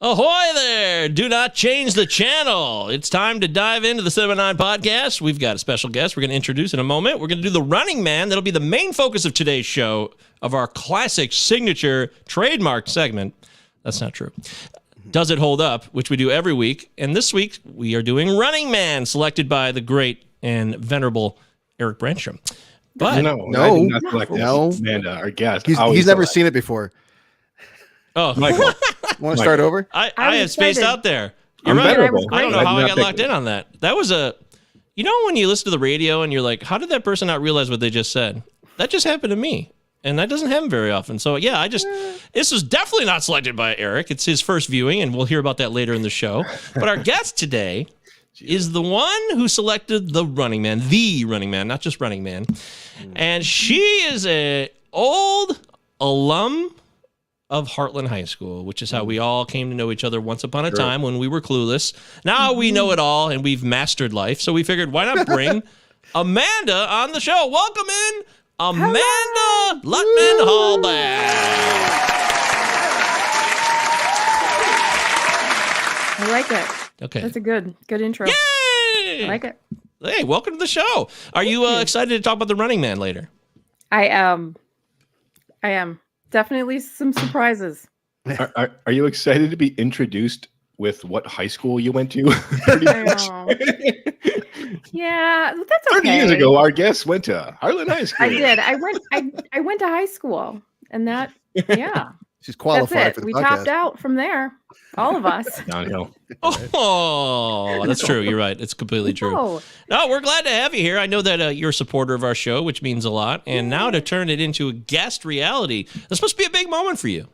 Ahoy there! Do not change the channel. It's time to dive into the 79 podcast. We've got a special guest we're going to introduce in a moment. We're going to do the Running Man. That'll be the main focus of today's show, of our classic signature trademark segment. That's not true. Does It Hold Up, which we do every week. And this week, we are doing Running Man, selected by the great and venerable Eric Brandstrom. But No, I did not select this. Amanda, our guest. He's never seen it before. Oh, Michael. Want to start over? I have spaced out there. You're right. I don't know how I got locked in on that. That was you know, when you listen to the radio and you're like, how did that person not realize what they just said? That just happened to me. And that doesn't happen very often. So, yeah, this was definitely not selected by Eric. It's his first viewing, and we'll hear about that later in the show. But our guest today is the one who selected the Running Man, not just Running Man. And she is an old alum of Heartland High School, which is how we all came to know each other once upon a time when we were clueless. Now we know it all, and we've mastered life. So we figured, why not bring Amanda on the show? Welcome in, Amanda Luttman-Hallbeck. I like it. Okay. That's a good intro. Yay! I like it. Hey, welcome to the show. Are you excited to talk about the Running Man later? I am. Definitely some surprises. Are you excited to be introduced with what high school you went to? Pretty much. Yeah, that's okay. 30 years ago, our guest went to Heartland High School. I did. I went to high school, and that, yeah. She's qualified for the we podcast. topped out from there. All of us. Downhill. Oh, that's true. You're right. It's completely true. No, we're glad to have you here. I know that you're a supporter of our show, which means a lot. And now to turn it into a guest reality, this must be a big moment for you.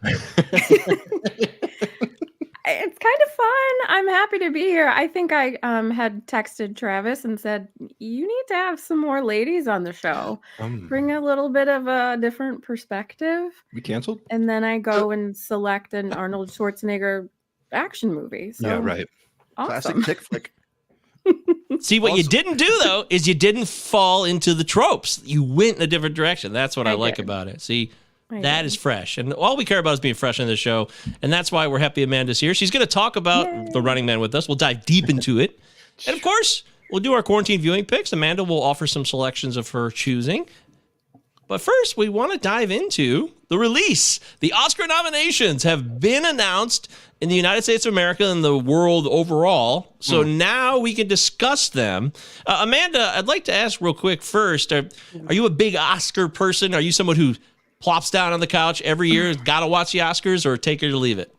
It's kind of fun. I'm happy to be here. I think I had texted Travis and said, you need to have some more ladies on the show. Bring a little bit of a different perspective. We canceled? And then I go and select an Arnold Schwarzenegger action movie. So, yeah, right. Awesome. Classic chick flick. See, what you didn't do, though, is you didn't fall into the tropes. You went in a different direction. That's what I like about it. See, that is fresh. And all we care about is being fresh in the show. And that's why we're happy Amanda's here. She's going to talk about the Running Man with us. We'll dive deep into it. And, of course, we'll do our quarantine viewing picks. Amanda will offer some selections of her choosing. But first, we want to dive into the release. The Oscar nominations have been announced in the United States of America and the world overall. So now we can discuss them. Amanda, I'd like to ask real quick first, are you a big Oscar person? Are you someone who plops down on the couch every year, got to watch the Oscars, or take it or leave it?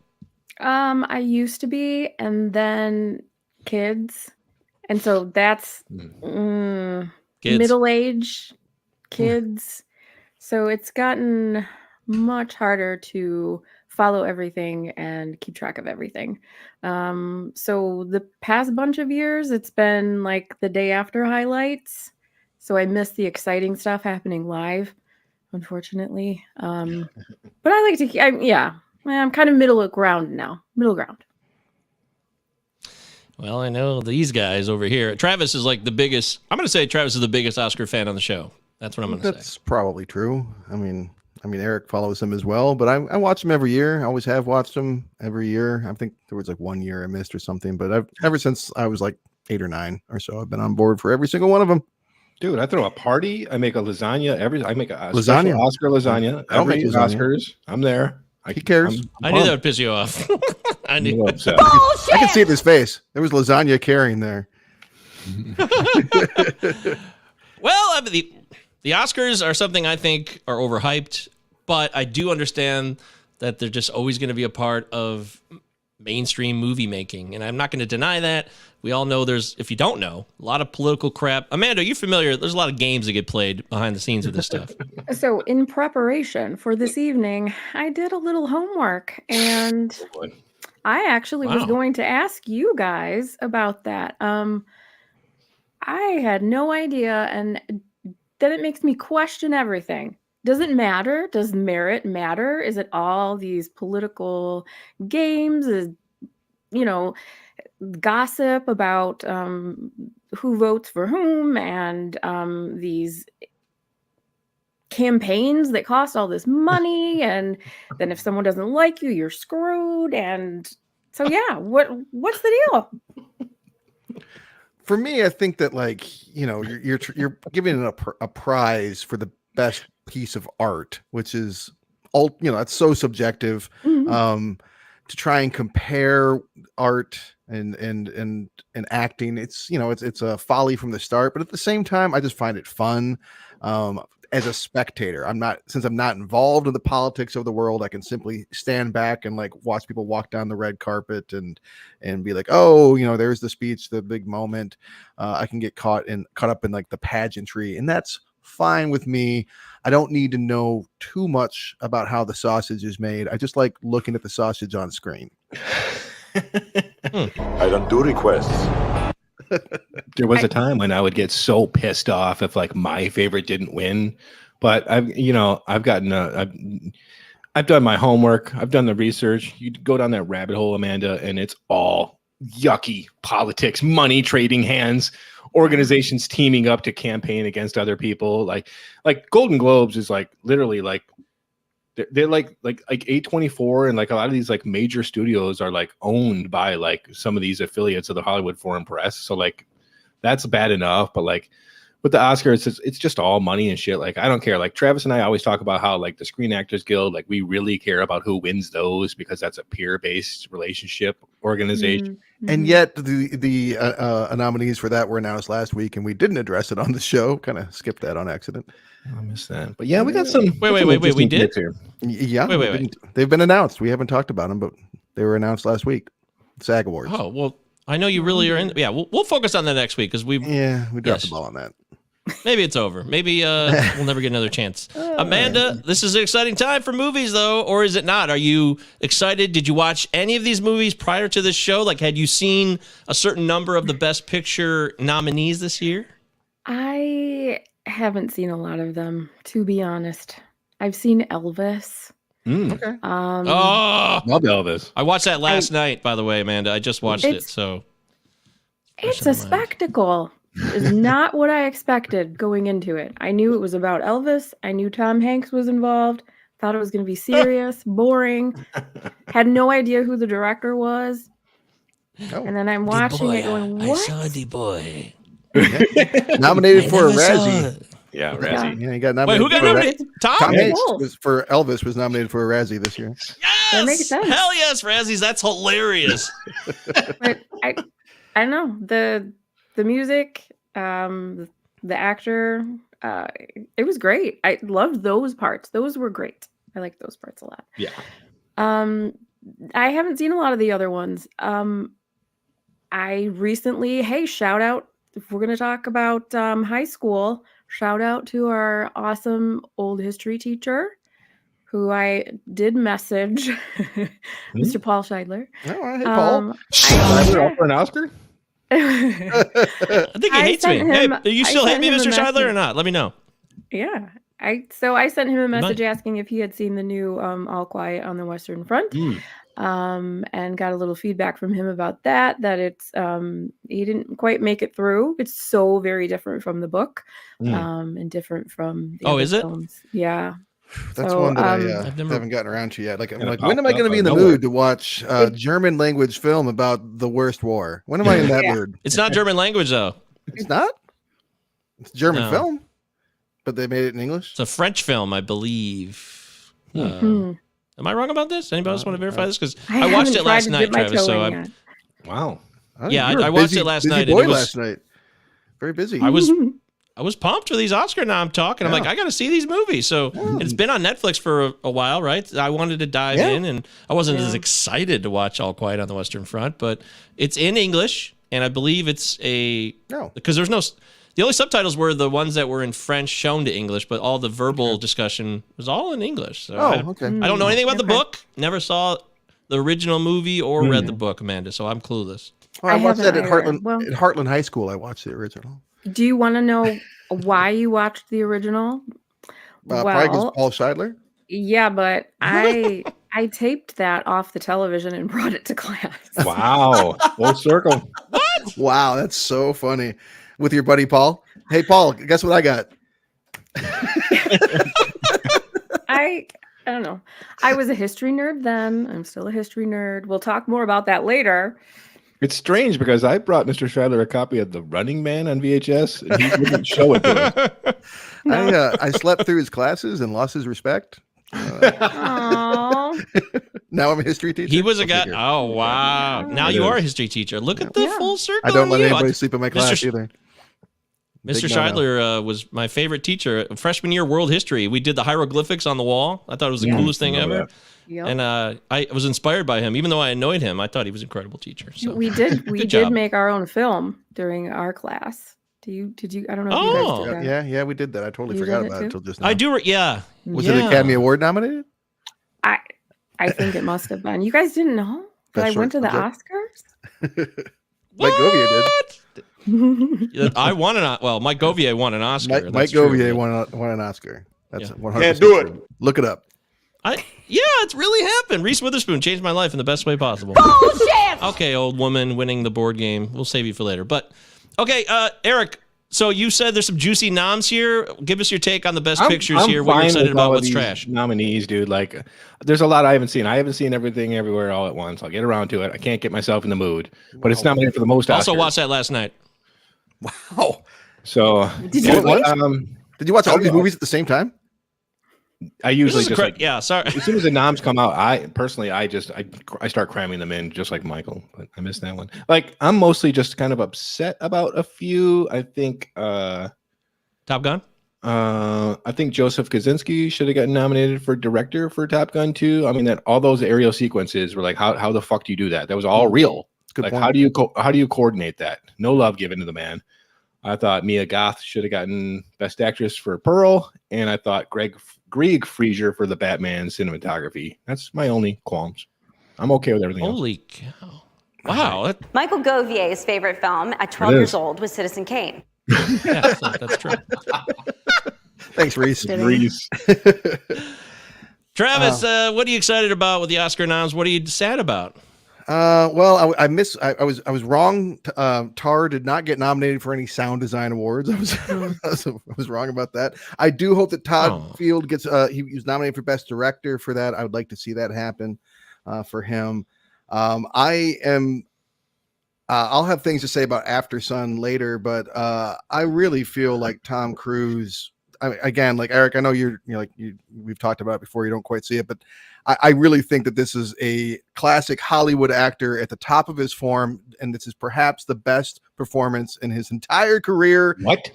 I used to be, and then kids. And so that's middle-aged kids. So it's gotten much harder to follow everything and keep track of everything. So the past bunch of years, it's been like the day after highlights. So I miss the exciting stuff happening live, unfortunately. But I like to, I'm kind of middle ground now. Middle ground. Well, I know these guys over here. Travis is like the biggest. I'm going to say Travis is the biggest Oscar fan on the show. That's what I'm going to say. That's probably true. I mean, Eric follows him as well, but I watch him every year. I always have watched him every year. I think there was like 1 year I missed or something, but ever since I was like 8 or 9 or so, I've been on board for every single one of them. Dude, I throw a party. I make a lasagna. I make a lasagna. Oscar lasagna. I don't make lasagna. Oscars. I'm there. He cares. I knew that would piss you off. I knew. I can see it in his face. There was lasagna carrying there. Well, I mean, the Oscars are something I think are overhyped, but I do understand that they're just always going to be a part of mainstream movie making, and I'm not going to deny that. We all know if you don't know, a lot of political crap. Amanda, are you familiar? There's a lot of games that get played behind the scenes with this stuff. So in preparation for this evening, I did a little homework, and I actually was going to ask you guys about that. I had no idea, and then it makes me question everything. Does it matter? Does merit matter? Is it all these political games? Is, gossip about who votes for whom, and these campaigns that cost all this money, and then if someone doesn't like you, you're screwed, and So yeah, what's the deal? For me, I think that you're giving it a prize for the best piece of art, which is that's so subjective. Mhm. To try and compare art and acting, it's a folly from the start. But at the same time, I just find it fun. As a spectator, since I'm not involved in the politics of the world, I can simply stand back and watch people walk down the red carpet and be like, oh, there's the speech, the big moment. I can get caught up in the pageantry, and that's fine with me. I don't need to know too much about how the sausage is made. I just like looking at the sausage on screen. I don't do requests. There was a time when I would get so pissed off if my favorite didn't win, but I've done my homework. I've done the research. You go down that rabbit hole, Amanda, and it's all yucky politics, money trading hands, organizations teaming up to campaign against other people. Like Golden Globes is literally they're like A24 and a lot of these major studios are owned by some of these affiliates of the Hollywood Foreign Press. So that's bad enough, but with the Oscars, it's just all money and shit. I don't care. Travis and I always talk about how the Screen Actors Guild, we really care about who wins those because that's a peer-based relationship organization. Mm-hmm. And yet the nominees for that were announced last week, and we didn't address it on the show. Kind of skipped that on accident. I missed that, but yeah, we got some. Wait, we did? Here. Yeah, wait. They've been announced. We haven't talked about them, but they were announced last week. SAG Awards. Oh well, I know you really are in. Yeah, we'll focus on that next week because we dropped the ball on that. Maybe it's over. Maybe we'll never get another chance. Amanda, this is an exciting time for movies, though, or is it not? Are you excited? Did you watch any of these movies prior to this show? Had you seen a certain number of the Best Picture nominees this year? I haven't seen a lot of them, to be honest. I've seen Elvis. Okay. Oh, love Elvis. I watched that last night, by the way, Amanda. I just watched it, so it's a spectacle. Is not what I expected going into it. I knew it was about Elvis. I knew Tom Hanks was involved. Thought it was going to be serious, boring. Had no idea who the director was. Oh. And then I'm watching it going, what? I saw the boy. Nominated for a Razzie. Yeah, Razzie. Yeah, he got nominated. Wait, who got nominated? Tom Hanks Cool. Elvis was nominated for a Razzie this year. Yes! That makes sense. Hell yes, Razzies. That's hilarious. But I don't know. The music, the actor, it was great. I loved those parts. Those were great. I liked those parts a lot. Yeah. I haven't seen a lot of the other ones. I recently, shout out, if we're going to talk about high school, shout out to our awesome old history teacher who I did message, Mr. Paul Scheidler. All right, hey, Paul. Scheidler for an Oscar? I think he hates me. Hey, do you still hate me, Mr. Scheidler, or not? Let me know. Yeah. I sent him a message asking if he had seen the new All Quiet on the Western Front. And got a little feedback from him about that it's he didn't quite make it through. It's so very different from the book and different from the is it? films. Yeah. That's one that I haven't gotten around to yet. I'm like, when am I going to be in the mood to watch German language film about the worst war? When am I in that mood? It's not German language, though. It's not? It's German film, but they made it in English? It's a French film, I believe. Am I wrong about this? Anybody else want to verify this? Because I watched it last night, Travis. So wow. I watched it last night. Boy, last night. Very busy. I was pumped for these Oscar nom talk, and I'm like, I got to see these movies. So it's been on Netflix for a while, right? I wanted to dive in, and I wasn't as excited to watch All Quiet on the Western Front, but it's in English, and I believe it's because there's no. The only subtitles were the ones that were in French shown to English, but all the verbal discussion was all in English. So I don't know anything about the book. Never saw the original movie or read the book, Amanda. So I'm clueless. Oh, I watched that at Heartland High School. I watched the original. Do you want to know why you watched the original? Probably because Paul Scheidler. Yeah, but I taped that off the television and brought it to class. Wow. Full circle. What? Wow, that's so funny. With your buddy Paul. Hey, Paul, guess what I got? I don't know. I was a history nerd then. I'm still a history nerd. We'll talk more about that later. It's strange because I brought Mr. Stradler a copy of The Running Man on VHS, and he wouldn't show it to us. No. I slept through his classes and lost his respect. Aww. Now I'm a history teacher. He was a Go guy. figure. Oh, wow. Now It you is. are a history teacher. Look at the Yeah. full circle. I don't on let you. anybody sleep in my class either. Mr. Big no-no. Scheidler was my favorite teacher. Freshman year world history. We did the hieroglyphics on the wall. I thought it was the coolest thing love ever. that. Yep. And I was inspired by him. Even though I annoyed him, I thought he was an incredible teacher. So. We did Good job. make our own film during our class. Did you I don't know if you Oh. guys did that. Yeah, we did that. I totally You forgot did it about it too? until just now. I do. Yeah. Was it Academy Award nominated? I think it must have been. You guys didn't know that Best I went to short the subject? Oscars? Mike Govier did. I won Mike Govier won an Oscar. Mike That's true. Govier won an Oscar. That's Yeah. 100%. Can't do it. true. Look it up. It's really happened. Reese Witherspoon changed my life in the best way possible. Bullshit! Okay, old woman winning the board game. We'll save you for later. But, okay, Eric, so you said there's some juicy noms here. Give us your take on the best pictures here. What you're fine excited with all about, of what's these trash. Nominees, dude. Like, there's a lot I haven't seen. I haven't seen Everything Everywhere All at Once. I'll get around to it. I can't get myself in the mood. But it's nominated for the most Also Oscars. watched that last night. Wow. So, Did you What? watch? Did you watch all I these don't know. movies at the same time? I usually This is just like, yeah, sorry. as soon as the noms come out, I start cramming them in just like Michael, but I missed that one. Like, I'm mostly just kind of upset about a few. I think Top Gun? I think Joseph Kosinski should have gotten nominated for director for Top Gun 2. I mean, that all those aerial sequences were like, how the fuck do you do that? That was all real. Good Like, point. how do you coordinate that? No love given to the man. I thought Mia Goth should have gotten Best Actress for Pearl, and I thought Greg Fraser for the Batman cinematography. That's my only qualms. I'm okay with everything else. Holy cow. Wow. Michael Govier's favorite film at 12 It years is. old was Citizen Kane. Yeah, that's true. Thanks, Reese. Reese. Travis, what are you excited about with the Oscar noms? What are you sad about? Well, I was wrong. Tar did not get nominated for any sound design awards. I was wrong about that. I do hope that Todd Field gets. He was nominated for Best Director for that. I would like to see that happen for him. I am. I'll have things to say about After Sun later, but I really feel like Tom Cruise. Again, like Eric, I know we've talked about it before. You don't quite see it, but I really think that this is a classic Hollywood actor at the top of his form, and this is perhaps the best performance in his entire career. What?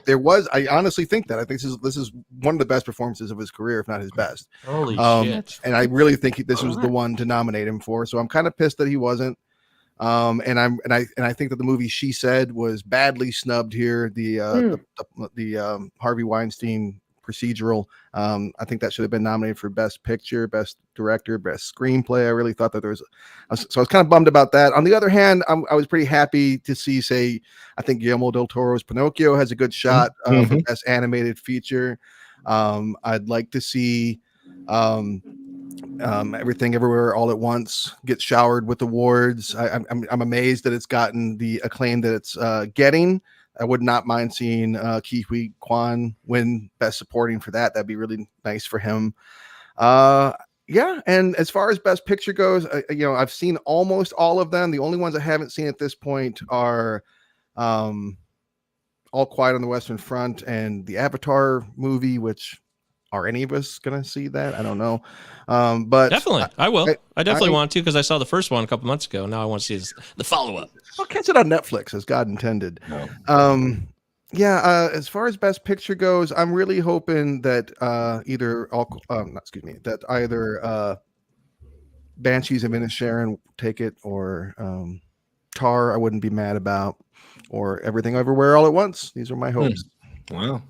I honestly think that. I think this is one of the best performances of his career, if not his best. Holy shit. And I really think this was the one to nominate him for. So I'm kind of pissed that he wasn't. And I think that the movie She Said was badly snubbed here. The Harvey Weinstein procedural. I think that should have been nominated for Best Picture, Best Director, Best Screenplay. I really thought that so I was kind of bummed about that. On the other hand, I was pretty happy to see, I think Guillermo del Toro's Pinocchio has a good shot for Best Animated Feature. I'd like to see Everything Everywhere All at Once get showered with awards. I'm amazed that it's gotten the acclaim that it's getting. I would not mind seeing Ke Quan win Best Supporting for that. That'd be really nice for him. Yeah, and as far as Best Picture goes, I've seen almost all of them. The only ones I haven't seen at this point are All Quiet on the Western Front and the Avatar movie, which are any of us going to see that? I don't know. But Definitely. I will. I definitely want to because I saw the first one a couple months ago. Now I want to see the follow-up. I'll catch it on Netflix as God intended. No. As far as Best Picture goes, I'm really hoping that either Banshees of Inisherin take it, or Tar I wouldn't be mad about, or Everything Everywhere All at Once. These are my hopes. Wow.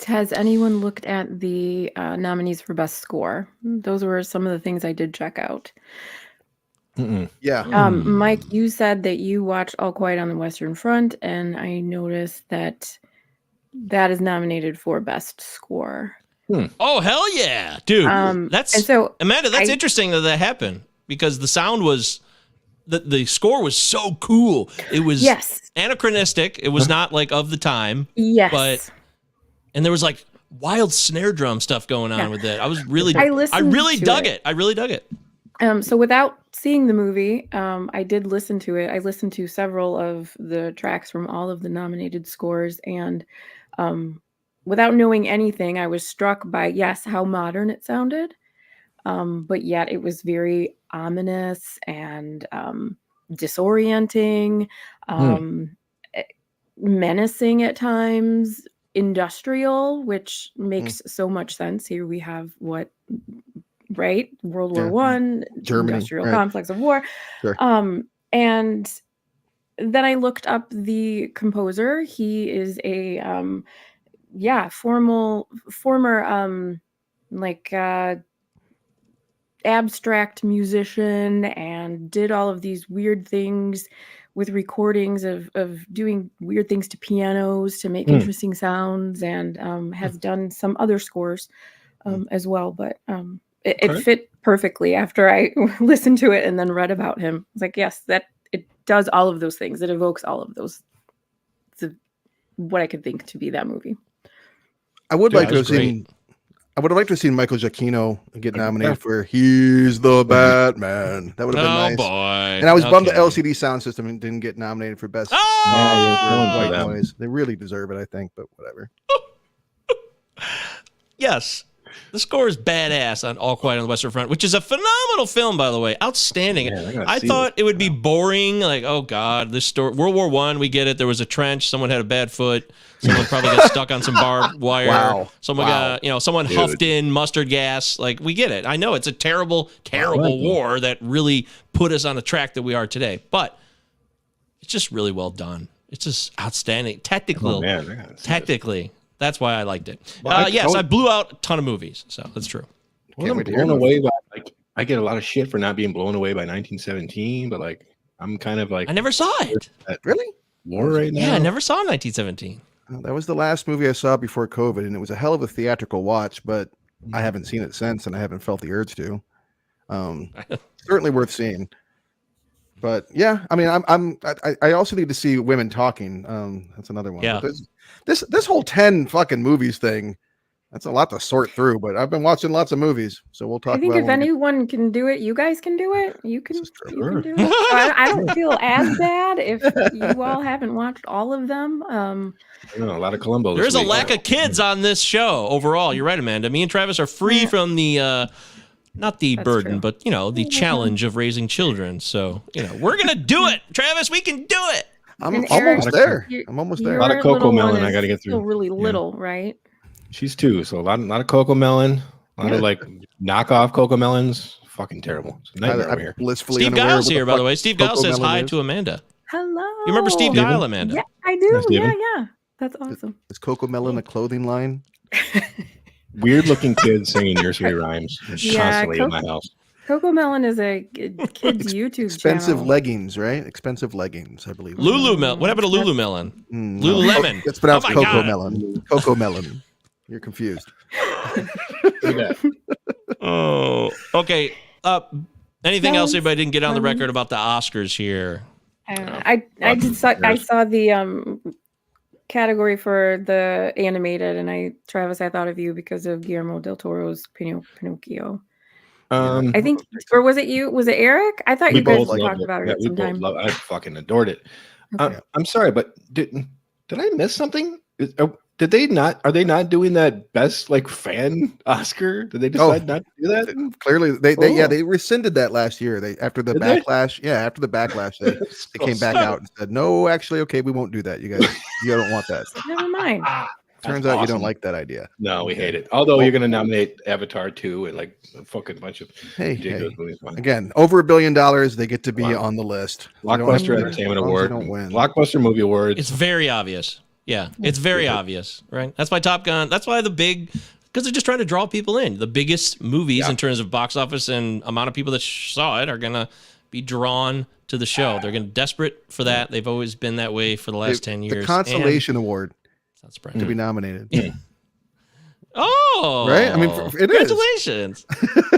Has anyone looked at the nominees for Best Score? Those were some of the things I did check out. Yeah. Mike, you said that you watched All Quiet on the Western Front, and I noticed that is nominated for Best Score. Oh, hell yeah, dude. And so Amanda, that's interesting that happened because the sound was, the score was so cool. It was anachronistic. It was not like of the time. Yes. And there was like wild snare drum stuff going on with it. I really dug it. I really dug it. So without seeing the movie, I did listen to it. I listened to several of the tracks from all of the nominated scores, and without knowing anything, I was struck by, yes, how modern it sounded, but yet it was very ominous and disorienting, menacing at times, industrial, which makes so much sense. Here we have World War One, Germany, industrial complex of war. Sure. And then I looked up the composer. He is a former abstract musician, and did all of these weird things with recordings of doing weird things to pianos to make interesting sounds, and has done some other scores as well. But it fit perfectly after I listened to it and then read about him. It's like, yes, that it does all of those things. It evokes all of those. What I could think to be that movie. I would like to have seen Michael Giacchino get nominated for He's the Batman. That would have been nice. Boy. And I was bummed the LCD sound system didn't get nominated for best white noise. They really deserve it, I think, but whatever. Yes. The score is badass on All Quiet on the Western Front, which is a phenomenal film, by the way. Outstanding. Man, I thought it would be boring. Like, oh God, this story. World War I, we get it. There was a trench. Someone had a bad foot. Someone probably got stuck on some barbed wire. Wow. Someone got, someone huffed in mustard gas. Like, we get it. I know it's a terrible, terrible war that really put us on the track that we are today. But it's just really well done. It's just outstanding. Technically. That's why I liked it. Yes, I blew out a ton of movies, so that's true. I'm blown away by, I get a lot of shit for not being blown away by 1917, but I'm kind of like, I never saw it. Really? War right now? Yeah, I never saw 1917. That was the last movie I saw before COVID, and it was a hell of a theatrical watch, but I haven't seen it since, and I haven't felt the urge to. Certainly worth seeing. But yeah, I mean, I also need to see women talking. That's another one. Yeah. This whole 10 fucking movies thing, that's a lot to sort through, but I've been watching lots of movies, so we'll talk about it. I think if anyone can do it, you guys can do it. You can do it. I don't feel as bad if you all haven't watched all of them. I know, a lot of Columbo. There's a lack of kids on this show overall. You're right, Amanda. Me and Travis are free from the not the burden, but the challenge of raising children. So we're gonna do it, Travis. We can do it. I'm almost there. I'm almost there. A lot of Coco Melon I got to get through. Still really little, right? She's 2, so a lot of Coco Melon. A lot of knockoff Coco Melons. Fucking terrible. It's a nightmare over here. Blissfully Steve Giles here, by the way. Steve Giles says hi to Amanda. Hello. You remember Steve Giles, Amanda? Yeah, I do. Yeah. That's awesome. Is Coco Melon a clothing line? Weird looking kids singing nursery rhymes constantly in my house. Coco Melon is a kid's YouTube expensive channel. Leggings, right? Expensive leggings, I believe. Lulu Melon. What happened to Lulu Melon? Lululemon. It's pronounced Coco Melon. Coco Melon. You're confused. Oh, okay. Anything else anybody didn't get on the record about the Oscars here? I saw the category for the animated, and Travis, I thought of you because of Guillermo del Toro's Pinocchio. I think, or was it you? Was it Eric? I thought you guys talked about it at some time. I fucking adored it. Okay. I'm sorry, but did I miss something? Did they not? Are they not doing that best fan Oscar? Did they decide not to do that? Clearly, they rescinded that last year. After the backlash, they came back out and said, no, actually, okay, we won't do that. You guys, you don't want that. Never mind. Turns out you don't like that idea. No, we hate it. Although you're going to nominate Avatar 2 and a fucking bunch of ridiculous movies. Again, over $1 billion, they get to be on the list. Blockbuster Entertainment Award, Blockbuster Movie Awards. It's very obvious. Yeah, it's very obvious, right? That's why Top Gun. That's why because they're just trying to draw people in. The biggest movies in terms of box office and amount of people that saw it are going to be drawn to the show. They're going to desperate for that. They've always been that way for the last 10 years. The Consolation Award. To be nominated. Oh, right. I mean, congratulations.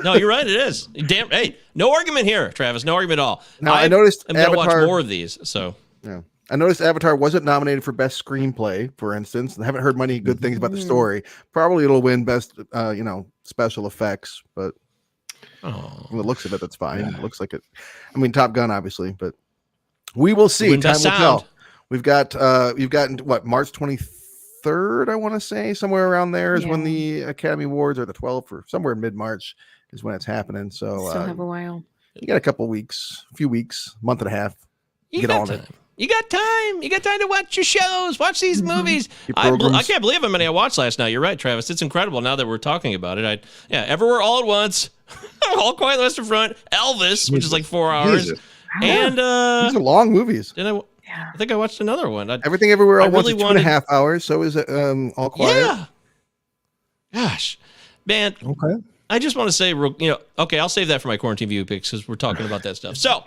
No, you're right. It is. Hey, no argument here, Travis. No argument at all. Now I noticed I'm going to watch more of these. So yeah, I noticed Avatar wasn't nominated for best screenplay, for instance. I haven't heard many good things about the story. Probably it'll win best, special effects, but from the looks of it, that's fine. It looks like it. I mean, Top Gun, obviously, but we will see. Time will tell. We've gotten what, March 23rd, I want to say, somewhere around there is when the Academy Awards, or the 12th, or somewhere mid-March is when it's happening. So still have a while. You got a couple weeks, a few weeks, month and a half. Get on it. You got time. You got time to watch your shows, watch these movies. I can't believe how many I watched last night. You're right, Travis. It's incredible now that we're talking about it. Everywhere All at Once, All Quiet on the Western Front, Elvis, which is like 4 hours. And these are long movies. I think I watched another one. Everything Everywhere All at Once is 2.5 hours. So is it All Quiet? Yeah. Gosh, man. Okay. I just want to say, okay, I'll save that for my quarantine view picks because we're talking about that stuff. So,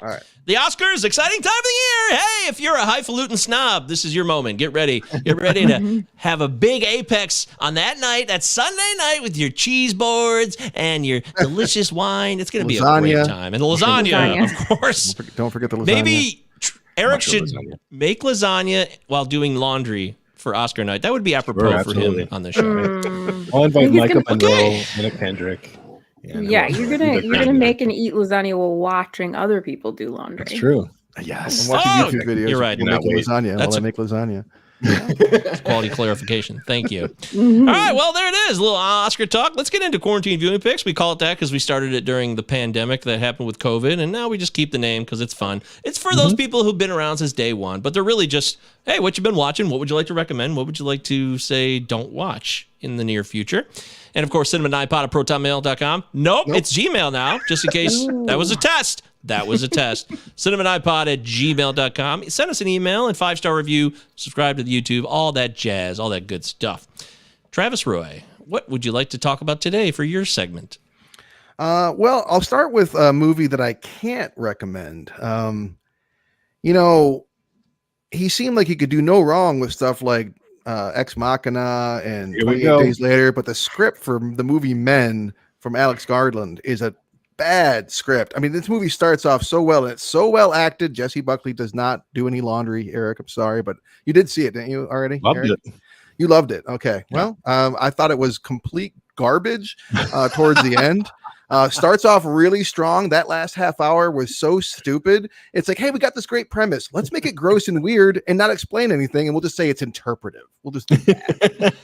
the Oscars, exciting time of the year. Hey, if you're a highfalutin snob, this is your moment. Get ready. Get ready to have a big apex on that night, that Sunday night, with your cheese boards and your delicious wine. It's going to be a great time. And the lasagna, of course. Don't forget the lasagna. Maybe Eric should make lasagna while doing laundry for Oscar night. That would be apropos for him on the show. I'll invite Michael Monroe and Kendrick. Yeah, you're gonna make and eat lasagna while watching other people do laundry. That's true. Yes. I'm watching YouTube videos. You're right. Making lasagna while I make lasagna. That's quality clarification. Thank you. All right, well, there it is. A little Oscar talk. Let's get into quarantine viewing picks. We call it that because we started it during the pandemic that happened with COVID, and now we just keep the name because it's fun. It's for those people who've been around since day one, but they're really just, hey, what you been watching? What would you like to recommend? What would you like to say don't watch in the near future? And, of course, cinnamoniPod at protonmail.com. Nope, it's Gmail now, just in case that was a test. That was a test. cinnamoniPod at gmail.com. Send us an email and 5-star review. Subscribe to the YouTube, all that jazz, all that good stuff. Travis Roy, what would you like to talk about today for your segment? Well, I'll start with a movie that I can't recommend. He seemed like he could do no wrong with stuff like Ex Machina and 28 Days Later, but the script for the movie Men from Alex Garland is a bad script. I mean, this movie starts off so well, and it's so well acted. Jesse Buckley does not do any laundry. Eric, I'm sorry, but you did see it, didn't you already? Loved it. You loved it. Okay. Yeah. Well, I thought it was complete garbage towards the end. Starts off really strong. That last half hour was so stupid. It's like, hey, we got this great premise. Let's make it gross and weird and not explain anything. And we'll just say it's interpretive. We'll just do that.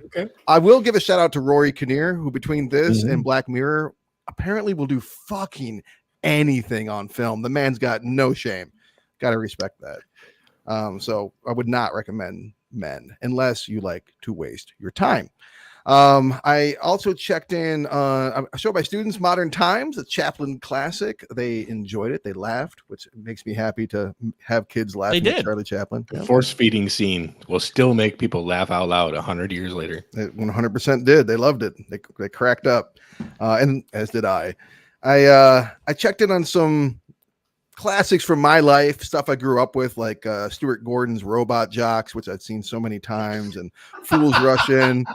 Okay. I will give a shout out to Rory Kinnear, who between this and Black Mirror apparently will do fucking anything on film. The man's got no shame. Got to respect that. So I would not recommend Men unless you like to waste your time. I also checked in a show by students, Modern Times, a Chaplin classic. They enjoyed it. They laughed, which makes me happy to have kids laughing at Charlie Chaplin. The force feeding scene will still make people laugh out loud 100 years later. It 100% did. They loved it. They cracked up, and as did I. I checked in on some classics from my life, stuff I grew up with, like Stuart Gordon's Robot Jocks, which I'd seen so many times, and Fools Rush In,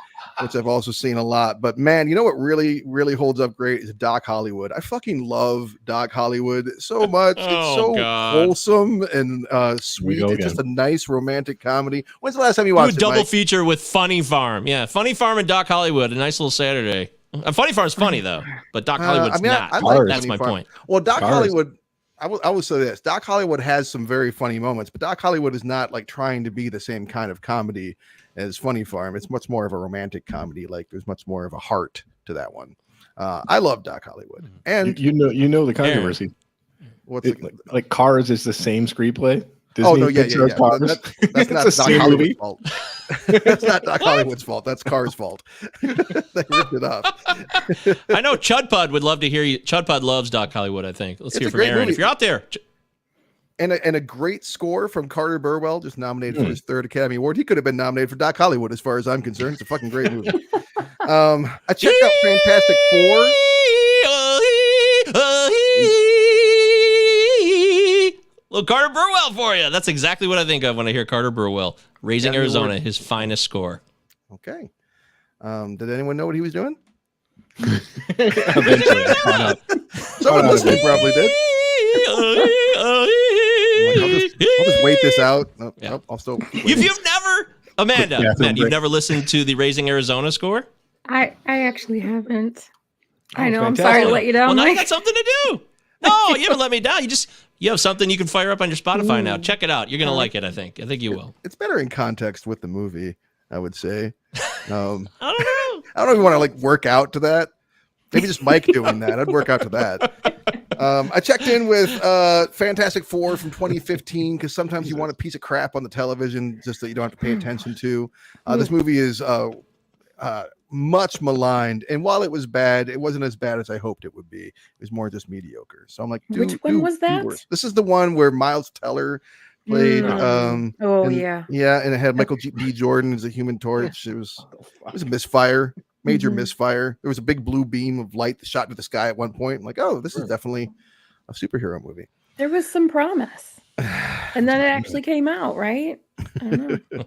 which I've also seen a lot. But man, you know what really, really holds up great is Doc Hollywood. I fucking love Doc Hollywood so much. It's so wholesome and sweet. It's just a nice romantic comedy. When's the last time you watched it, double Mike? feature with Funny Farm. Yeah, Funny Farm and Doc Hollywood. A nice little Saturday. Funny Farm's funny, though, but Doc Hollywood's not. That's my point. Well, Doc Hollywood... I will say this. Doc Hollywood has some very funny moments, but Doc Hollywood is not like trying to be the same kind of comedy as Funny Farm. It's much more of a romantic comedy. Like there's much more of a heart to that one. I love Doc Hollywood. And you know the controversy. What's like Cars is the same screenplay? Disney, oh no, yeah. That's not Doc Hollywood's fault. That's not Doc Hollywood's fault. That's Car's fault. They ripped it off. I know Chudpud would love to hear you. Chudpud loves Doc Hollywood, I think. Let's hear from Aaron. Movie. If you're out there. And a great score from Carter Burwell, just nominated for his 3rd Academy Award. He could have been nominated for Doc Hollywood, as far as I'm concerned. It's a fucking great movie. I checked out Fantastic Four. Little Carter Burwell for you. That's exactly what I think of when I hear Carter Burwell. Raising Arizona, his finest score. Okay. Did anyone know what he was doing? Eventually. Someone listening probably did. I'll just wait this out. I'll still. If you've never, Amanda, you've never listened to the Raising Arizona score? I actually haven't. I know. fantastic. I'm sorry to let you down. Well, now you Mike. got something to do. No, you haven't let me down. You have something you can fire up on your Spotify now. Check it out. You're gonna like it. I think you will. It's better in context with the movie, I would say. I don't know. I don't even want to like work out to that. Maybe just Mike doing that. I'd work out to that. I checked in with Fantastic Four from 2015 because sometimes you want a piece of crap on the television just that you don't have to pay attention to. This movie is much maligned, and while it was bad, it wasn't as bad as I hoped it would be. It was more just mediocre. So I'm like, which one was that? This is the one where Miles Teller played. Yeah, and it had Michael B. Jordan as a Human Torch. It was a misfire. Major misfire. There was a big blue beam of light that shot into the sky at one point. I'm like, oh, this is definitely a superhero movie. There was some promise, and then it actually came out, right? I don't know.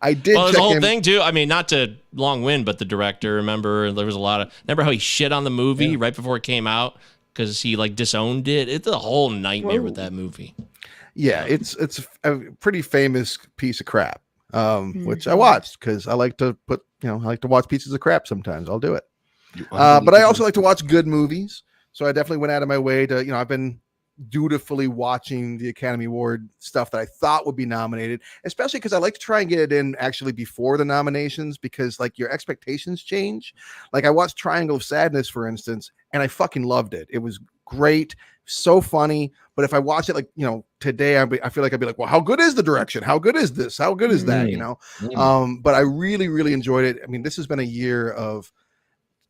I did. Well, there's the whole thing too. I mean, not to long win, but the director. Remember, there was a lot of. Remember how he shit on the movie right before it came out because he like disowned it. It's a whole nightmare with that movie. Yeah, it's a pretty famous piece of crap. Which I watched because I like to I like to watch pieces of crap sometimes. I'll do it. But I also like to watch good movies. So I definitely went out of my way to, I've been dutifully watching the Academy Award stuff that I thought would be nominated, especially because I like to try and get it in actually before the nominations because like your expectations change. Like I watched Triangle of Sadness, for instance, and I fucking loved it. It was great. So funny. But if I watch it like, today, I feel like I'd be like, well, how good is the direction? How good is this? How good is that? But I really, really enjoyed it. I mean, this has been a year of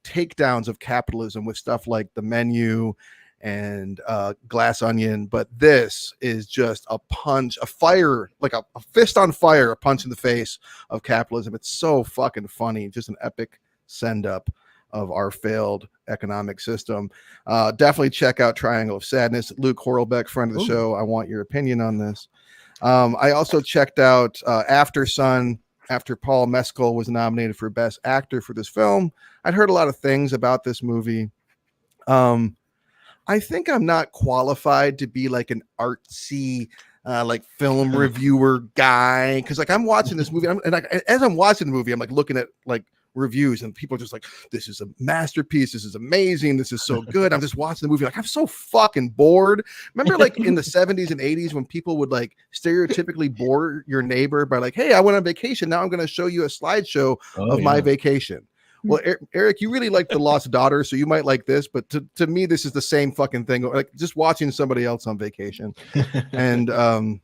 takedowns of capitalism with stuff like The Menu and Glass Onion. But this is just a punch, a fire, like a fist on fire, a punch in the face of capitalism. It's so fucking funny. Just an epic send up of our failed economic system. Definitely check out Triangle of Sadness. Luke Horlbeck, friend of the show. I want your opinion on this. I also checked out After Sun after Paul Mescal was nominated for Best Actor for this film. I'd heard a lot of things about this movie. I think I'm not qualified to be like an artsy like film reviewer guy because like I'm watching this movie as I'm watching the movie, I'm like looking at like reviews and people are just like, this is a masterpiece, this is amazing, this is so good. I'm just watching the movie like I'm so fucking bored. Remember like in the 70s and 80s when people would like stereotypically bore your neighbor by like, hey, I went on vacation, now I'm going to show you a slideshow of my vacation. Well, Eric, you really like The Lost Daughter, so you might like this, but to me this is the same fucking thing, like just watching somebody else on vacation. And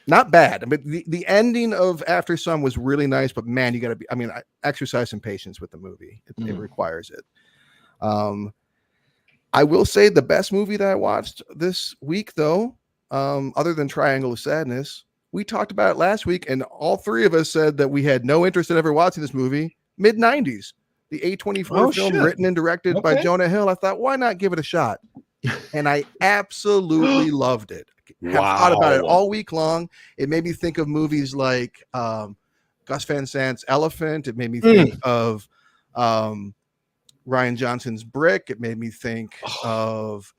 not bad. I mean, the ending of After Sun was really nice, but man, you got to exercise some patience with the movie. It requires it. I will say the best movie that I watched this week, though, other than Triangle of Sadness, we talked about it last week, and all three of us said that we had no interest in ever watching this movie. Mid-90s, the A24 film written and directed by Jonah Hill. I thought, why not give it a shot? And I absolutely loved it. Have thought about it all week long. It made me think of movies like Gus Van Sant's Elephant. It made me think of Ryan Johnson's Brick. It made me think of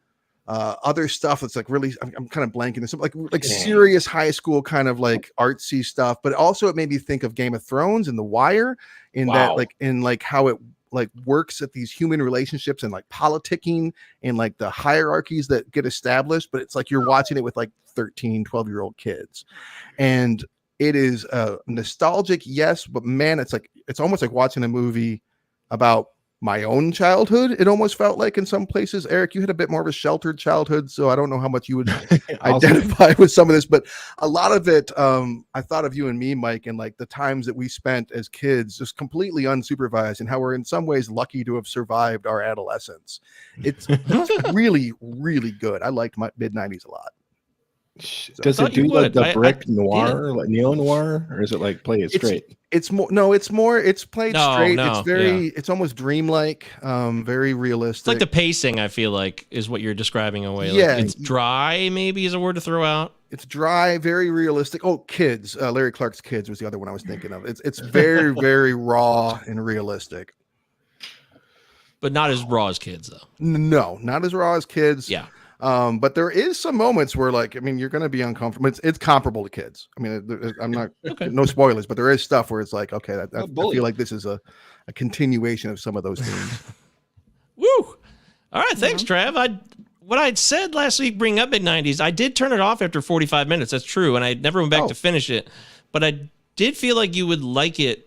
other stuff that's like really, I'm kind of blanking. There's some like serious high school kind of like artsy stuff, but also it made me think of Game of Thrones and The Wire in that like in like how it like works at these human relationships and like politicking and like the hierarchies that get established, but it's like you're watching it with like 13, 12-year-old kids. And it is nostalgic, yes, but man, it's almost like watching a movie about my own childhood. It almost felt like in some places. Eric, you had a bit more of a sheltered childhood, so I don't know how much you would identify with some of this, but a lot of it, I thought of you and me, Mike, and like the times that we spent as kids just completely unsupervised and how we're in some ways lucky to have survived our adolescence. It's really, really good. I liked my mid-90s a lot. Does it do like the brick noir, like neo noir, or is it like play it straight? It's played straight. It's almost dreamlike, very realistic. It's like the pacing, I feel like, is what you're describing away. Yeah. Like it's dry, maybe is a word to throw out. It's dry, very realistic. Oh, Kids. Larry Clark's Kids was the other one I was thinking of. It's very, very raw and realistic. But not as raw as Kids, though. No, not as raw as Kids. Yeah. But there is some moments where, like, I mean, you're going to be uncomfortable. It's comparable to kids. I mean, I'm not no spoilers, but there is stuff where it's like, okay, I feel like this is a continuation of some of those themes. Woo! All right, thanks, Trav. What I'd said last week, bring up mid-90s, I did turn it off after 45 minutes. That's true, and I never went back to finish it. But I did feel like you would like it.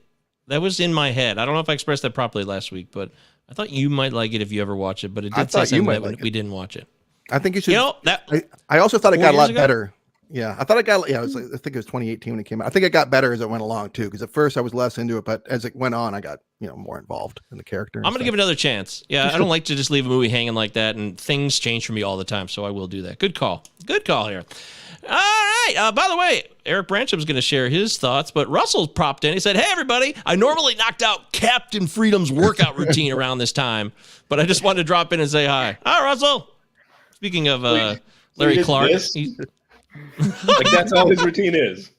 That was in my head. I don't know if I expressed that properly last week, but I thought you might like it if you ever watch it. But it did say something that we didn't watch it. I think you should. That I also thought it got a lot better. Yeah, I thought it got. Yeah, I think it was 2018 when it came out. I think it got better as it went along too. Because at first I was less into it, but as it went on, I got more involved in the character. I'm gonna give it another chance. Yeah, I don't like to just leave a movie hanging like that, and things change for me all the time, so I will do that. Good call. Good call here. All right. By the way, Eric Brancham's going to share his thoughts, but Russell's popped in. He said, "Hey, everybody! I normally knocked out Captain Freedom's workout routine around this time, but I just wanted to drop in and say hi." Hi, Russell. Speaking of Larry Clark, like that's all his routine is.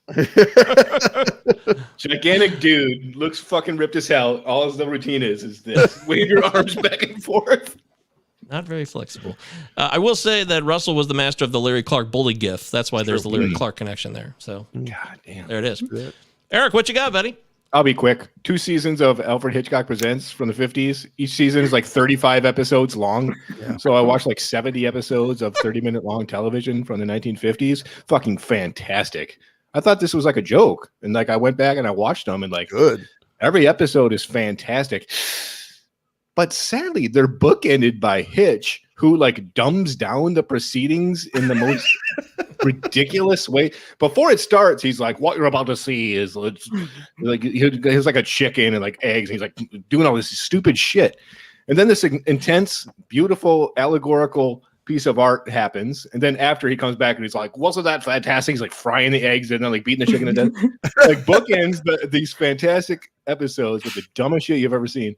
Gigantic dude, looks fucking ripped as hell. All the routine is this: wave your arms back and forth. Not very flexible. I will say that Russell was the master of the Larry Clark bully gif. That's why there's the Larry Clark connection there. So, God damn, there it is. Eric, what you got, buddy? I'll be quick. 2 seasons of Alfred Hitchcock Presents from the 50s. Each season is like 35 episodes long. Yeah. So I watched like 70 episodes of 30-minute long television from the 1950s. Fucking fantastic. I thought this was like a joke. And like I went back and I watched them and like, good. Every episode is fantastic. But sadly, they're bookended by Hitch, who like dumbs down the proceedings in the most ridiculous way. Before it starts, he's like, "What you're about to see is like he's like a chicken and like eggs." And he's like doing all this stupid shit, and then this intense, beautiful, allegorical piece of art happens. And then after he comes back and he's like, "Wasn't that fantastic?" He's like frying the eggs and then like beating the chicken to death. Like bookends these fantastic episodes with the dumbest shit you've ever seen.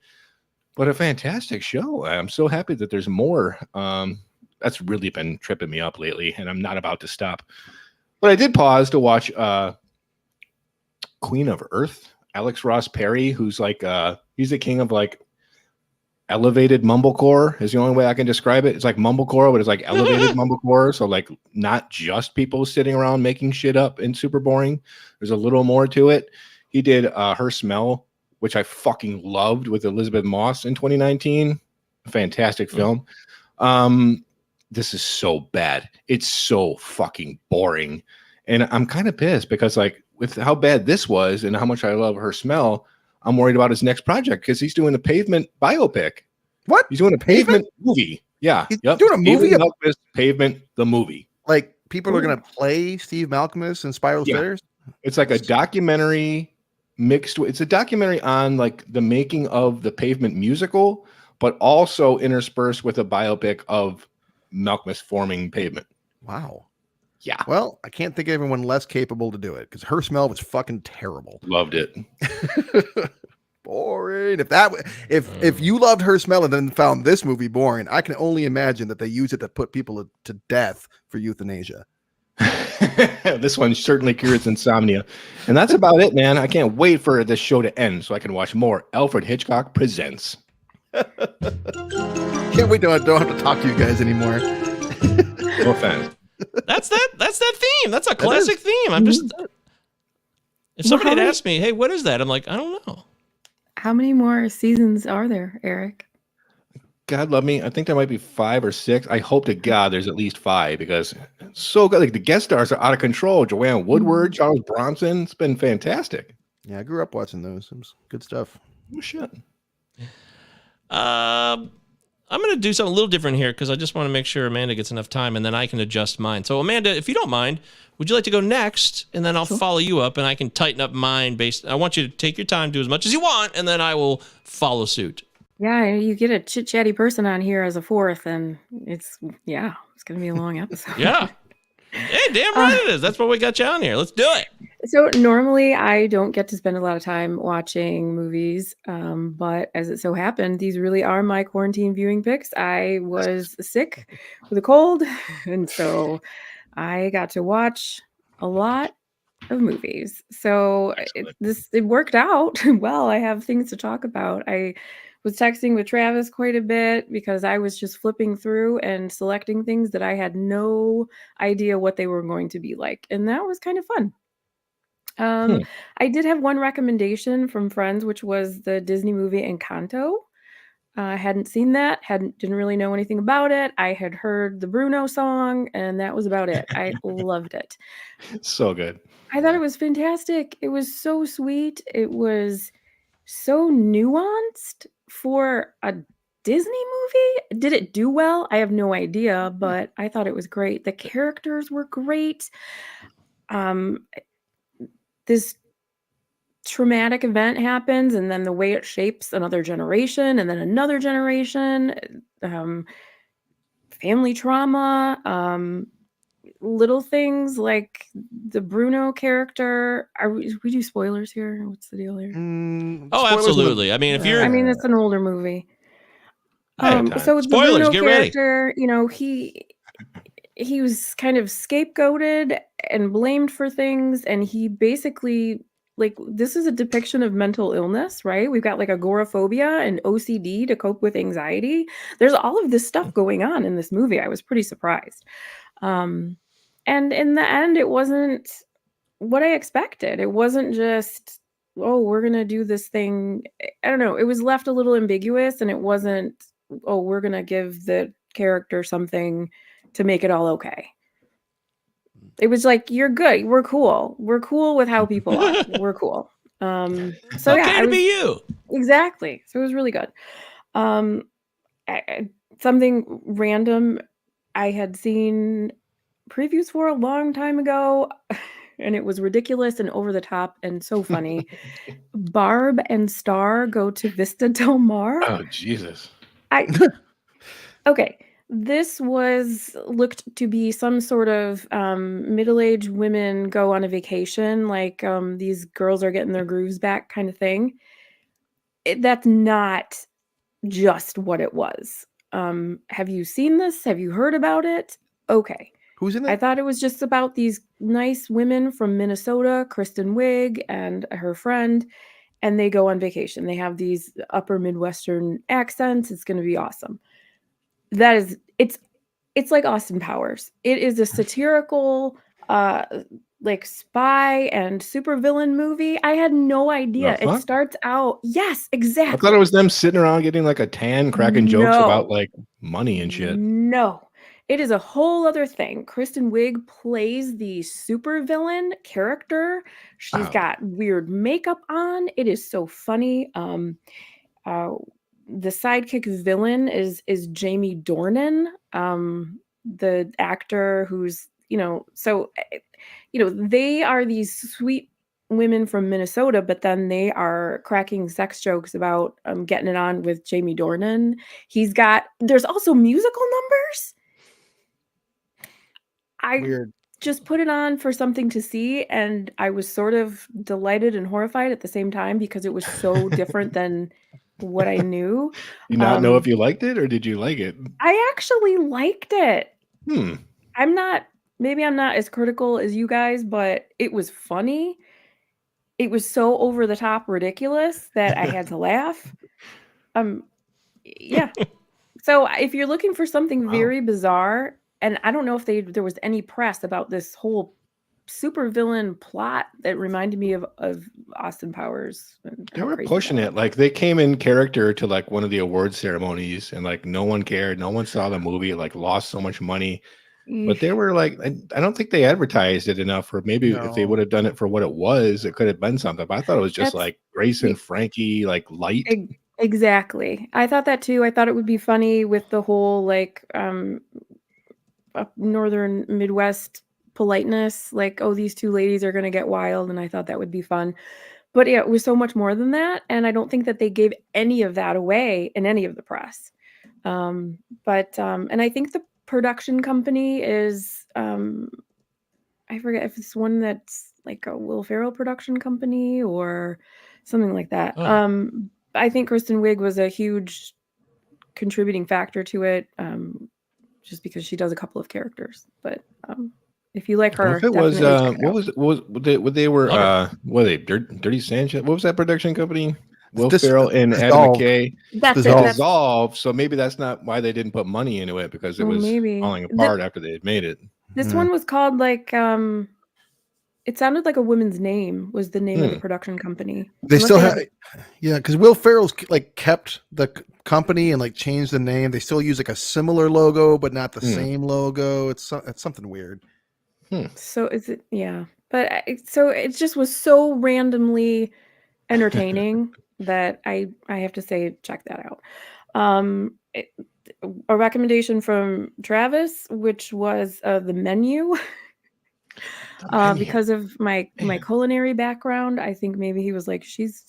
But a fantastic show. I'm so happy that there's more. That's really been tripping me up lately, and I'm not about to stop. But I did pause to watch Queen of Earth, Alex Ross Perry, who's like he's the king of like elevated mumblecore is the only way I can describe it. It's like mumblecore, but it's like elevated mumblecore. So like not just people sitting around making shit up and super boring. There's a little more to it. He did Her Smell, which I fucking loved with Elizabeth Moss in 2019. Fantastic film. This is so bad. It's so fucking boring. And I'm kind of pissed because like with how bad this was and how much I love Her Smell, I'm worried about his next project because he's doing a Pavement biopic. What? He's doing a Pavement movie. Yeah. He's doing a movie? Steve Malkmus, Pavement, the movie. Like people are going to play Steve Malkmus and Spiral Stairs? It's like a documentary mixed with, it's a documentary on like the making of the Pavement musical, but also interspersed with a biopic of Malkmus forming Pavement. Wow. Yeah. Well, I can't think of anyone less capable to do it because Her Smell was fucking terrible. Loved it. Boring. If you loved Her Smell and then found this movie boring, I can only imagine that they use it to put people to death for euthanasia. This one certainly cures insomnia. And that's about it, man. I can't wait for this show to end so I can watch more Alfred Hitchcock Presents. Can't wait. Don't have to talk to you guys anymore. No offense. That's that theme. That's a classic theme. I'm just if somebody had asked me, "Hey, what is that?" I'm like, I don't know. How many more seasons are there, Eric? God love me. I think there might be 5 or 6. I hope to God there's at least 5 because it's so good. Like the guest stars are out of control. Joanne Woodward, Charles Bronson. It's been fantastic. Yeah, I grew up watching those. It was good stuff. Oh shit. I'm going to do something a little different here because I just want to make sure Amanda gets enough time and then I can adjust mine. So, Amanda, if you don't mind, would you like to go next? And then I'll follow you up and I can tighten up mine based. I want you to take your time, do as much as you want, and then I will follow suit. Yeah, you get a chit-chatty person on here as a fourth, and it's going to be a long episode. Yeah. Hey, damn right it is. That's why we got you on here. Let's do it. So normally I don't get to spend a lot of time watching movies, but as it so happened, these really are my quarantine viewing picks. I was sick with a cold, and so I got to watch a lot of movies. So it worked out well. I have things to talk about. I was texting with Travis quite a bit because I was just flipping through and selecting things that I had no idea what they were going to be like. And that was kind of fun. I did have one recommendation from friends, which was the Disney movie Encanto. I hadn't seen that, didn't really know anything about it. I had heard the Bruno song, and that was about it. I loved it. So good. I thought it was fantastic. It was so sweet. It was so nuanced for a Disney movie. Did it do well? I have no idea, but I thought it was great. The characters were great. This traumatic event happens, and then the way it shapes another generation and then another generation, family trauma, little things like the Bruno character. We do spoilers here? What's the deal here? Oh, absolutely. I mean, if you're, I mean, it's an older movie. So the Spoilers, Bruno get ready. character, you know, he was kind of scapegoated and blamed for things, and he basically, like, this is a depiction of mental illness, right? We've got like agoraphobia and OCD to cope with anxiety. There's all of this stuff going on in this movie. I was pretty surprised. And in the end, it wasn't what I expected. It wasn't just, oh, we're going to do this thing. I don't know. It was left a little ambiguous, and it wasn't, oh, we're going to give the character something to make it all okay. It was like, you're good. We're cool. We're cool with how people are. We're cool. So okay yeah, to be you. Exactly. So it was really good. Something random I had seen previews for a long time ago, and it was ridiculous and over the top and so funny. Barb and Star go to Vista Del Mar. Oh, Jesus. Okay. This looked to be some sort of middle-aged women go on a vacation, like these girls are getting their grooves back kind of thing. That's not just what it was. Have you seen this? Have you heard about it? Okay. Who's in it? I thought it was just about these nice women from Minnesota, Kristen Wiig and her friend, and they go on vacation. They have these upper Midwestern accents. It's going to be awesome. It's like Austin Powers. It is a satirical like spy and supervillain movie. I had no idea. It starts out, yes, exactly. I thought it was them sitting around getting like a tan, cracking jokes about like money and shit. No. It is a whole other thing. Kristen Wiig plays the supervillain character. She's got weird makeup on. It is so funny. The sidekick villain is Jamie Dornan, the actor who's, they are these sweet women from Minnesota, but then they are cracking sex jokes about getting it on with Jamie Dornan. There's also musical numbers. Weird. Just put it on for something to see, and I was sort of delighted and horrified at the same time because it was so different than what I knew. You not know if you liked it, or did you like it? I actually liked it. Maybe I'm not as critical as you guys, but it was funny. It was so over the top ridiculous that I had to laugh. Yeah. So if you're looking for something very bizarre, and I don't know if there was any press about this whole supervillain plot that reminded me of Austin Powers. They were pushing it. Like they came in character to like one of the award ceremonies, and like no one cared. No one saw the movie. It like lost so much money. But they were like, I don't think they advertised it enough, or maybe if they would have done it for what it was, it could have been something. But I thought it was just like Grace and Frankie, like light. Exactly. I thought that too. I thought it would be funny with the whole like northern Midwest politeness, like, oh, these two ladies are going to get wild, and I thought that would be fun. But yeah, it was so much more than that, and I don't think that they gave any of that away in any of the press. And I think the production company is I forget if it's one that's like a Will Ferrell production company or something like that. I think Kristen Wiig was a huge contributing factor to it, just because she does a couple of characters. But if you like her, if it was what they were Dirty Sanchez? What was that production company? Will Ferrell and Adam dissolved. McKay That's it. Dissolved. That's, dissolved. So maybe that's not why they didn't put money into it, because it well, was maybe. falling apart after they had made it. This Yeah. one was called like it sounded like a woman's name was the name of the Hmm. production company. They Unless still they have, yeah, because Will Ferrell's like kept the company and like changed the name. They still use like a similar logo, but not the same logo. It's something weird. So is it? Yeah, but so it just was so randomly entertaining that I have to say check that out. A recommendation from Travis, which was The Menu. Because of my culinary background, I think maybe he was like, she's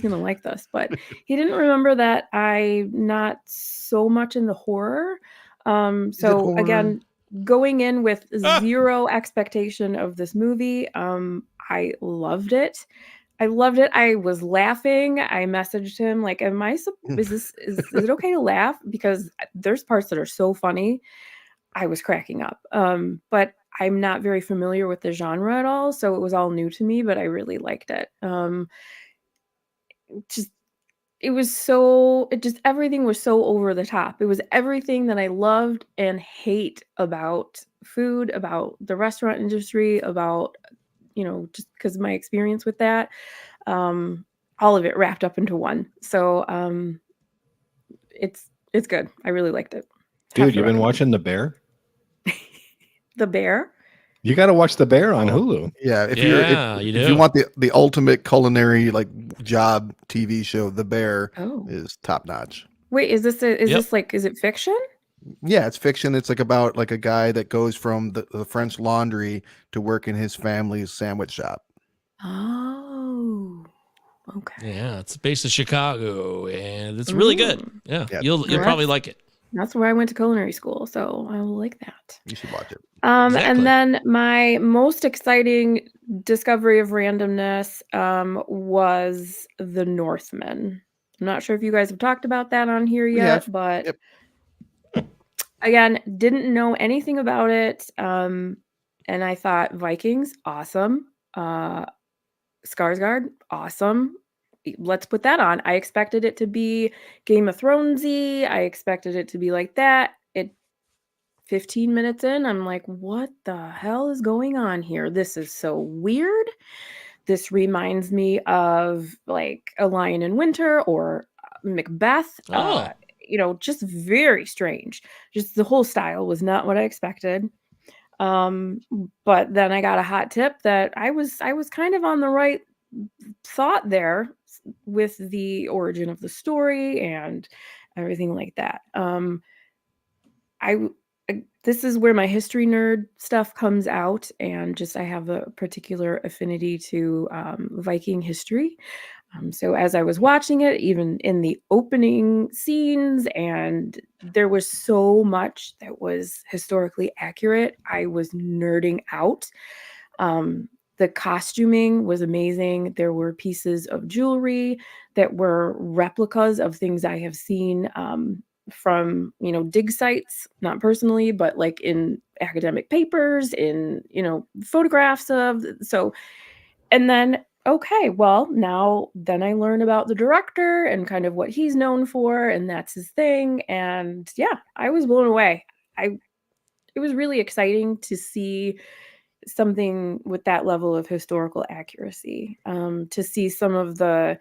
gonna like this, but he didn't remember that I'm not so much in the horror. So horror? again, going in with zero expectation of this movie, I loved it. I was laughing. I messaged him like, is it okay to laugh? Because there's parts that are so funny. I was cracking up. But I'm not very familiar with the genre at all, so it was all new to me, but I really liked it. Everything was so over the top. It was everything that I loved and hate about food, about the restaurant industry, about, just because of my experience with that. All of it wrapped up into one. So it's good. I really liked it. Dude, you've been watching The Bear? The Bear? You got to watch The Bear on Hulu. Yeah, if you you want the ultimate culinary like job TV show, The Bear is top notch. Wait, is this is it fiction? Yeah, it's fiction. It's like about like a guy that goes from the French Laundry to work in his family's sandwich shop. Oh, okay. Yeah, it's based in Chicago, and it's really good. Yeah, you'll probably like it. That's where I went to culinary school, so I will like that. You should watch it. Exactly. And then my most exciting discovery of randomness was The Northman. I'm not sure if you guys have talked about that on here yet, but again, didn't know anything about it. And I thought Vikings, awesome. Skarsgård, awesome. Let's put that on. I expected it to be Game of Thronesy. I expected it to be like that. 15 minutes in, I'm like, what the hell is going on here? This is so weird. This reminds me of like A Lion in Winter or Macbeth. Just very strange. Just the whole style was not what I expected. But then I got a hot tip that I was kind of on the right thought there with the origin of the story and everything like that. This is where my history nerd stuff comes out, and just I have a particular affinity to Viking history. So as I was watching it, even in the opening scenes, and there was so much that was historically accurate, I was nerding out. The costuming was amazing. There were pieces of jewelry that were replicas of things I have seen from, dig sites, not personally, but like in academic papers, in, photographs of. So, and then, okay, well, then I learn about the director and kind of what he's known for, and that's his thing. And yeah, I was blown away. It was really exciting to see something with that level of historical accuracy, to see some of the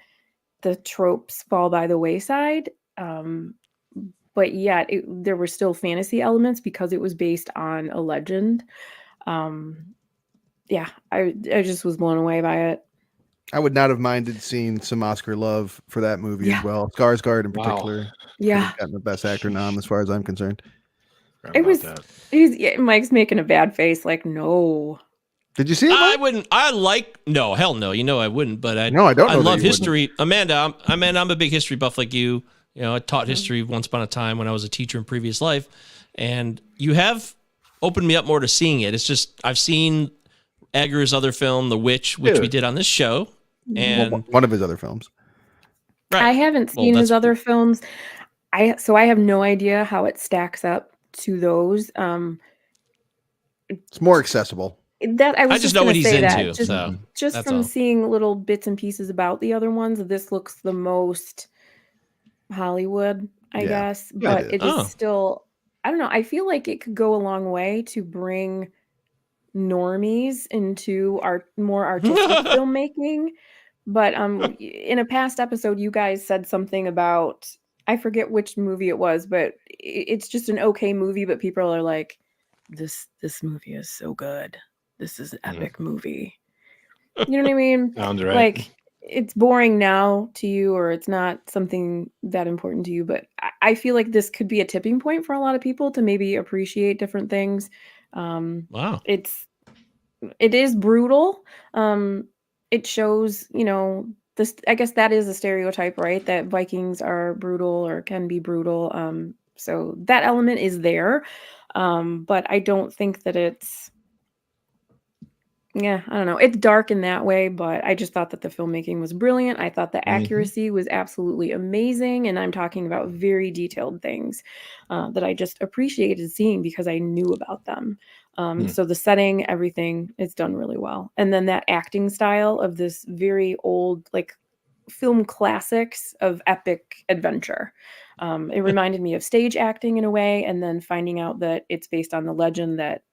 tropes fall by the wayside. But yet there were still fantasy elements because it was based on a legend. Yeah, I just was blown away by it. I would not have minded seeing some Oscar love for that movie as well. Skarsgård in particular. Yeah. Gotten the best actor nom as far as I'm concerned. Mike's making a bad face like, no. Did you see it, Mike? I wouldn't. No, hell no. I wouldn't. But I don't know I love that you history. Amanda, I'm a big history buff like you. I taught history once upon a time when I was a teacher in previous life, and you have opened me up more to seeing it. It's just I've seen Eggers' other film, The Witch, which we did on this show, and one of his other films. Right. I haven't seen his other films. So I have no idea how it stacks up to those. It's more accessible. That I was I just know what he's say that. into. Just that's from all. seeing little bits and pieces about the other ones, this looks the most Hollywood, I guess. But it is still, I don't know. I feel like it could go a long way to bring normies into our more artistic filmmaking. But in a past episode, you guys said something about, I forget which movie it was, but it's just an okay movie, but people are like, this movie is so good. This is an epic movie. You know what I mean? Sounds right. Like, it's boring now to you, or it's not something that important to you, but I feel like this could be a tipping point for a lot of people to maybe appreciate different things. Wow. It is brutal. It shows, this, I guess that is a stereotype, right? That Vikings are brutal or can be brutal. So that element is there. But I don't think that it's, I don't know. It's dark in that way, but I just thought that the filmmaking was brilliant. I thought the accuracy was absolutely amazing. And I'm talking about very detailed things that I just appreciated seeing because I knew about them. So the setting, everything is done really well. And then that acting style of this very old, like, film classics of epic adventure. It reminded me of stage acting in a way, and then finding out that it's based on the legend that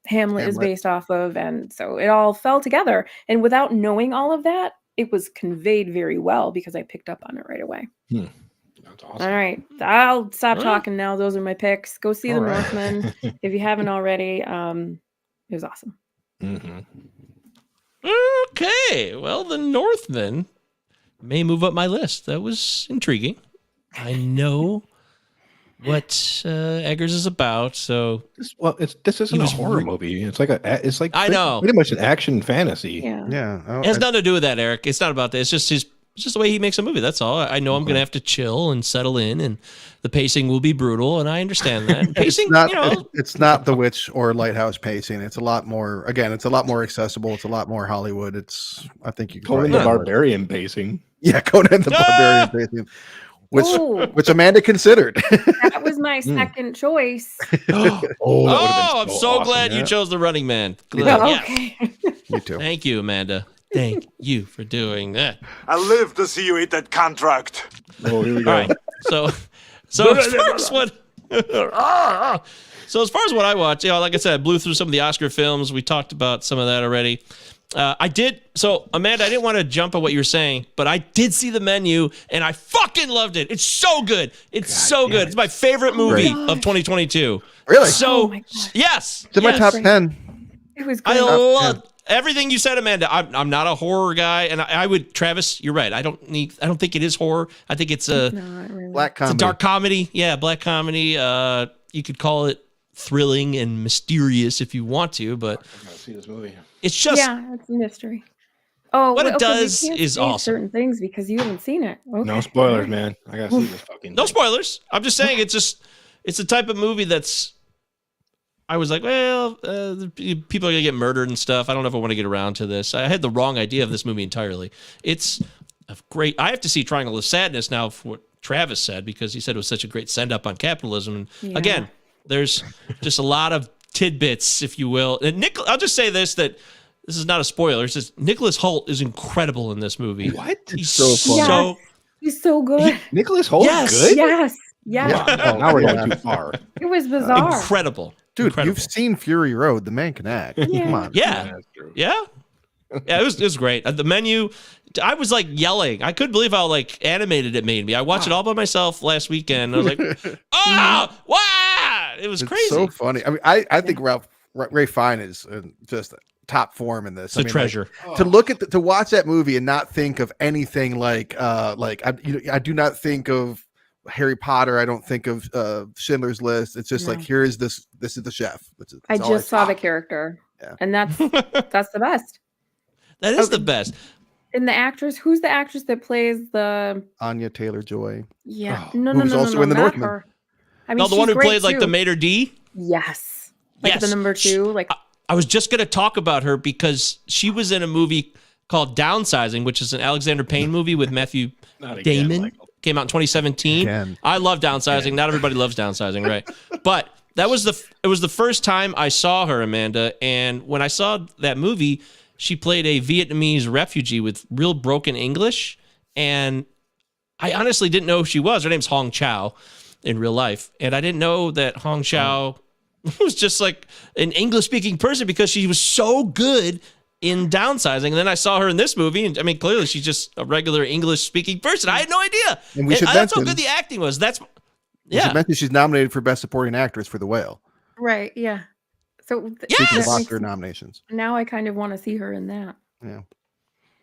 Hamlet is based off of, and so it all fell together. And without knowing all of that, it was conveyed very well because I picked up on it right away. That's awesome. All right, I'll stop talking now. Those are my picks. Go see The Northman if you haven't already. It was awesome. Okay, well, The Northman may move up my list. That was intriguing. I know what Eggers is about, so this isn't a horror movie. It's like I know, pretty much an action fantasy. It has nothing to do with that, Eric. It's not about that. It's just the way he makes a movie. That's all. I know I'm going to have to chill and settle in, and the pacing will be brutal, and I understand that. Pacing, it's not The Witch or Lighthouse pacing. It's a lot more. Again, it's a lot more accessible. It's a lot more Hollywood. I think you can Conan the Barbarian pacing. Yeah, Conan the Barbarian pacing. Which Amanda considered. That was my second choice. I'm so glad you chose The Running Man. Okay. Me too. Thank you, Amanda. Thank you for doing that. I live to see you eat that contract. Oh, here we go. All right. So as far as what so as far as what I watched, like I said, I blew through some of the Oscar films. We talked about some of that already. I did. So, Amanda, I didn't want to jump on what you were saying, but I did see The Menu, and I fucking loved it. It's so good. It's so good. It's my favorite movie of 2022. Really? So, yes. It's in my top 10. It was great. I love everything you said, Amanda. I'm not a horror guy, and I would, Travis, you're right. I don't think it is horror. I think it's a black comedy. It's a dark comedy. Yeah, black comedy. You could call it thrilling and mysterious if you want to, but I gotta see this movie. It's just it's a mystery. Oh, what it does is awesome. Certain things because you haven't seen it. Okay. No spoilers, man. I gotta see this fucking. No spoilers. I'm just saying it's the type of movie that's. I was like, well, people are gonna get murdered and stuff. I don't know if I want to get around to this. I had the wrong idea of this movie entirely. It's a great. I have to see Triangle of Sadness now for what Travis said because he said it was such a great send up on capitalism. And again, there's just a lot of tidbits, if you will. And I'll just say this is not a spoiler. It's just Nicholas Hoult is incredible in this movie. What? He's so fun. He's so good. Nicholas Hoult is good? Yes. Wow. Now we're going too far. It was bizarre. Incredible. Dude, you've seen Fury Road. The man can act. Come on. Yeah. It was great. The Menu, I was like yelling. I couldn't believe how like animated it made me. I watched it all by myself last weekend. I was like, wow! It was crazy. So funny. I mean, I think Ray Fine is just top form in this. The treasure. To look at to watch that movie and not think of anything like I do not think of Harry Potter. I don't think of Schindler's List. It's just like this is the chef. I just saw the character, and that's the best. That is the best. And the actress, who's the actress that plays the Anya Taylor-Joy? Yeah, who's also in The Northman. Her. I mean, the one who played like the maitre d'. Yes, like the number 2. Like I was just gonna talk about her because she was in a movie called Downsizing, which is an Alexander Payne movie with Matthew Damon. Came out in 2017. I love Downsizing. Not everybody loves Downsizing, right? But It was the first time I saw her, Amanda. And when I saw that movie, she played a Vietnamese refugee with real broken English. And I honestly didn't know who she was. Her name's Hong Chow in real life. And I didn't know that Hong Chow was just like an English-speaking person because she was so good in Downsizing. And then I saw her in this movie. And I mean, clearly she's just a regular English-speaking person. I had no idea. And that's how good the acting was. You should mention she's nominated for Best Supporting Actress for The Whale. Right. Yeah. So Speaking of Oscar nominations. Now I kind of want to see her in that. Yeah.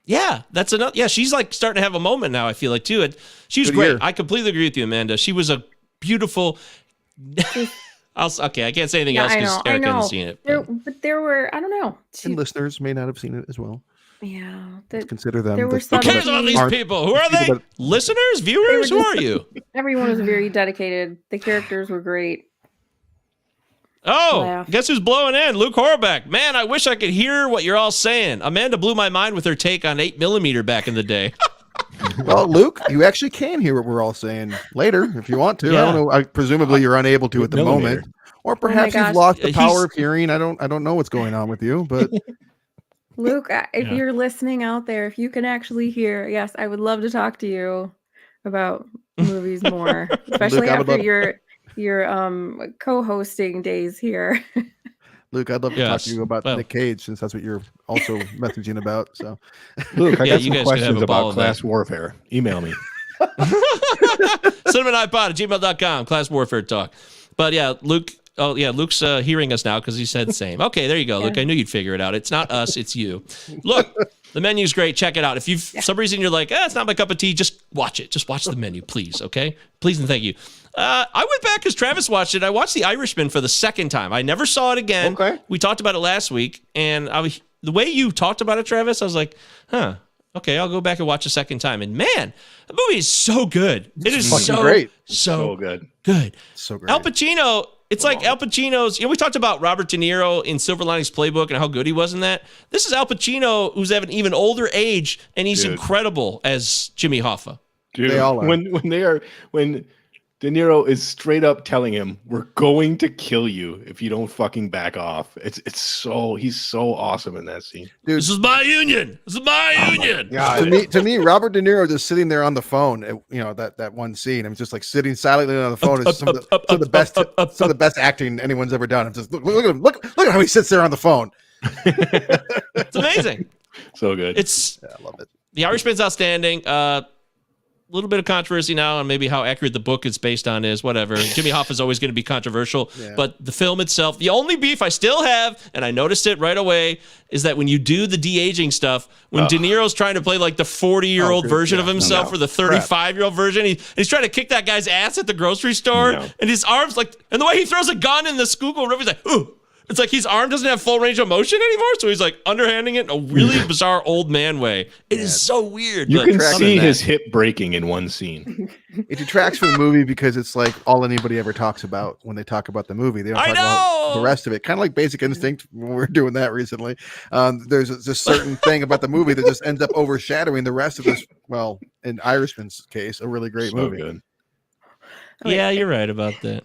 Yeah, that's enough. Yeah, she's like starting to have a moment now, I feel like, too. She was Good great. year. I completely agree with you, Amanda. She was a beautiful... Okay, I can't say anything else because Eric hasn't seen it. But there were, I don't know. And listeners may not have seen it as well. Yeah. Let's consider them. There were Who cares about these people? Who are they? Listeners? Viewers? Who are you? Everyone was very dedicated. The characters were great. Oh, guess who's blowing in? Luke Horvath. Man, I wish I could hear what you're all saying. Amanda blew my mind with her take on 8mm back in the day. Well, Luke, you actually can hear what we're all saying later if you want to. Yeah. I don't know. Presumably you're unable to at the moment, or perhaps you've lost the power of hearing. I don't know what's going on with you, but Luke, if you're listening out there, if you can actually hear, yes, I would love to talk to you about movies more, especially Luke, after your co-hosting days here. Luke, I'd love to talk to you about Nick Cage, since that's what you're also messaging about. So, Luke, I got some questions about class warfare. Email me. CinemaNightPod@gmail.com. Class warfare talk. But yeah, Luke. Oh yeah, Luke's hearing us now because he said the same. Okay, there you go, Luke. I knew you'd figure it out. It's not us, it's you. Look, the menu's great. Check it out. If for some reason you're like, it's not my cup of tea, just watch it. Just watch the menu, please. Okay, please and thank you. I went back because Travis watched it. I watched The Irishman for the second time. I never saw it again. Okay. We talked about it last week, and the way you talked about it, Travis, I was like, okay, I'll go back and watch a second time. And man, the movie is so good. It is so great. So good. Good. So great. Al Pacino. It's like Al Pacino's, we talked about Robert De Niro in Silver Linings Playbook and how good he was in that. This is Al Pacino, who's at an even older age, and he's incredible as Jimmy Hoffa. Dude, they all are. When De Niro is straight up telling him, "We're going to kill you if you don't fucking back off." He's so awesome in that scene. Dude, this is my union. This is my union. To me, Robert De Niro just sitting there on the phone. That one scene. I'm just like sitting silently on the phone. Is some of the best acting anyone's ever done. I'm just look at him. Look at how he sits there on the phone. It's amazing. So good. I love it. The Irishman's outstanding. Little bit of controversy now on maybe how accurate the book it's based on is, whatever. Jimmy Hoffa is always going to be controversial, but the film itself, the only beef I still have, and I noticed it right away, is that when you do the de-aging stuff, when De Niro's trying to play like the 40-year-old version of himself or the 35-year-old version, he's trying to kick that guy's ass at the grocery store, and his arms and the way he throws a gun in the Schuylkill River, he's like, ooh. It's like his arm doesn't have full range of motion anymore, so he's like underhanding it in a really bizarre old man way. It is so weird. You can see his hip breaking in one scene. It detracts from the movie because it's like all anybody ever talks about when they talk about the movie. They don't talk about the rest of it. Kind of like Basic Instinct when we were doing that recently. There's a certain thing about the movie that just ends up overshadowing the rest of this. Well, in Irishman's case, a really great movie. Good. Yeah, you're right about that.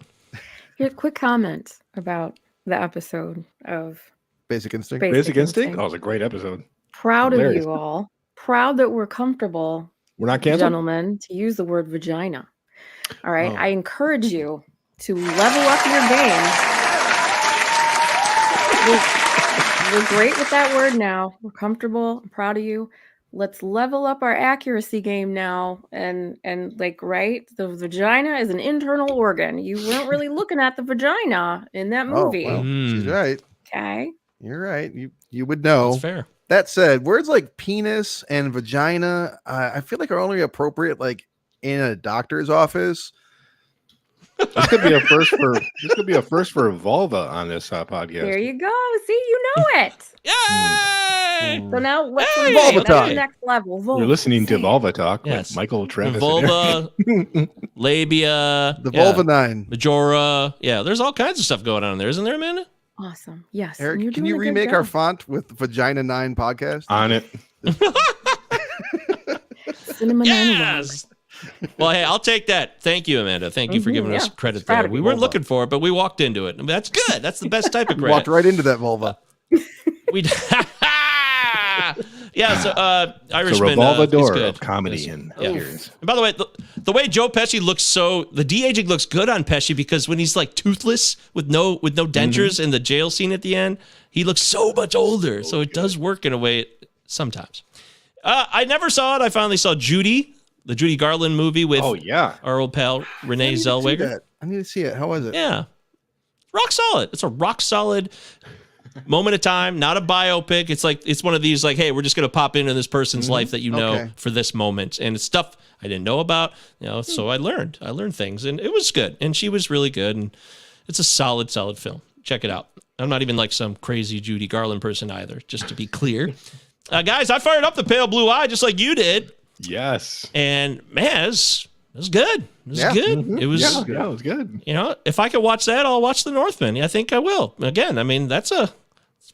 Here, quick comment about the episode of Basic Instinct. Basic Instinct? Oh, it was a great episode. Proud of you all. Proud that we're comfortable, we're not canceled, gentlemen, to use the word vagina. All right. I encourage you to level up your game. We're great with that word now. We're comfortable. I'm proud of you. Let's level up our accuracy game now. And right, the vagina is an internal organ. You weren't really looking at the vagina in that movie. Oh, well, she's right. Okay. You're right. You would know. That's fair. That said, words like penis and vagina, I feel like are only appropriate like in a doctor's office. This could be a first for vulva on this podcast. There you go. See, you know it. Yay! So now let's Vulva talk. the next level. Vulva. You're listening to Vulva Talk Yes. with Michael Travis. Vulva, labia, The Vulva 9. Majora. Yeah, there's all kinds of stuff going on there, isn't there, Amanda? Awesome. Yes. Eric, You're can doing you a good remake job. our font with Vagina 9 podcast? On it. Cinema 911. Yes. Well, hey, I'll take that. Thank you, Amanda. Thank you for giving us credit proud there. of We you. weren't looking for it, but we walked into it. That's good. That's the best type of credit. Walked right into that vulva. We yeah, so It's a Irishman revolvador is good. of comedy and appearance. And by the way, the way Joe Pesci looks the de-aging looks good on Pesci because when he's like toothless with no dentures in the jail scene at the end, he looks so much older. So it does work in a way sometimes. I never saw it. I finally saw Judy, the Judy Garland movie with our old pal Renee Zellweger. I need to see it. How was it? Yeah. Rock solid. It's a rock solid moment of time, not a biopic. It's one of these like, hey, we're just going to pop into this person's life that you know for this moment. And it's stuff I didn't know about, so I learned things and it was good. And she was really good. And it's a solid film. Check it out. I'm not even like some crazy Judy Garland person either, just to be clear. Guys, I fired up the Pale Blue Eye just like you did. Yes. And man, it was good. It was good. Mm-hmm. It was it was good. If I could watch that, I'll watch The Northman. I think I will. Again, I mean, it's a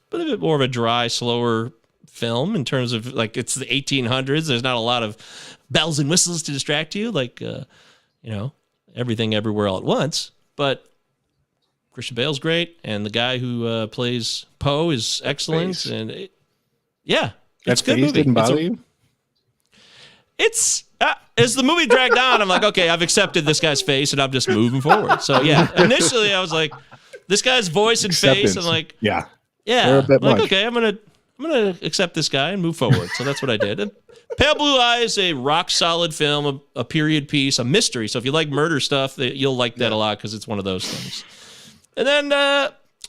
bit more of a dry, slower film in terms of like it's the 1800s. There's not a lot of bells and whistles to distract you, like Everything Everywhere All at Once. But Christian Bale's great, and the guy who plays Poe is excellent. And it's a good movie. Didn't bother you? It's as the movie dragged on, I'm like, okay, I've accepted this guy's face, and I'm just moving forward. So initially I was like, this guy's voice and face, and like, yeah. I'm like, okay, I'm gonna accept this guy and move forward. So that's what I did. And Pale Blue Eye is a rock solid film, a period piece, a mystery. So if you like murder stuff, you'll like that a lot because it's one of those things. And then,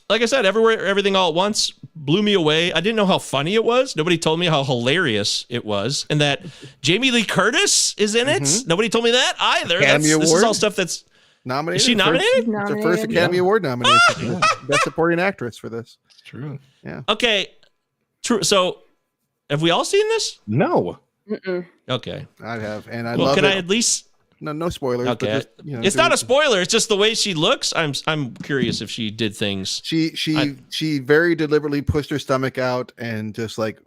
like I said, Everything All at Once blew me away. I didn't know how funny it was. Nobody told me how hilarious it was, and that Jamie Lee Curtis is in it. Nobody told me that either. This is all stuff that's nominated. Is she nominated? It's her first Academy Award nomination. Best Supporting Actress for this. It's true. Yeah. Okay. True. So, have we all seen this? No. Mm-mm. Okay. I have, and I love it. Can I at least? No spoilers. Okay. But just, it's not a spoiler. It's just the way she looks. I'm curious if she did things. She very deliberately pushed her stomach out and just like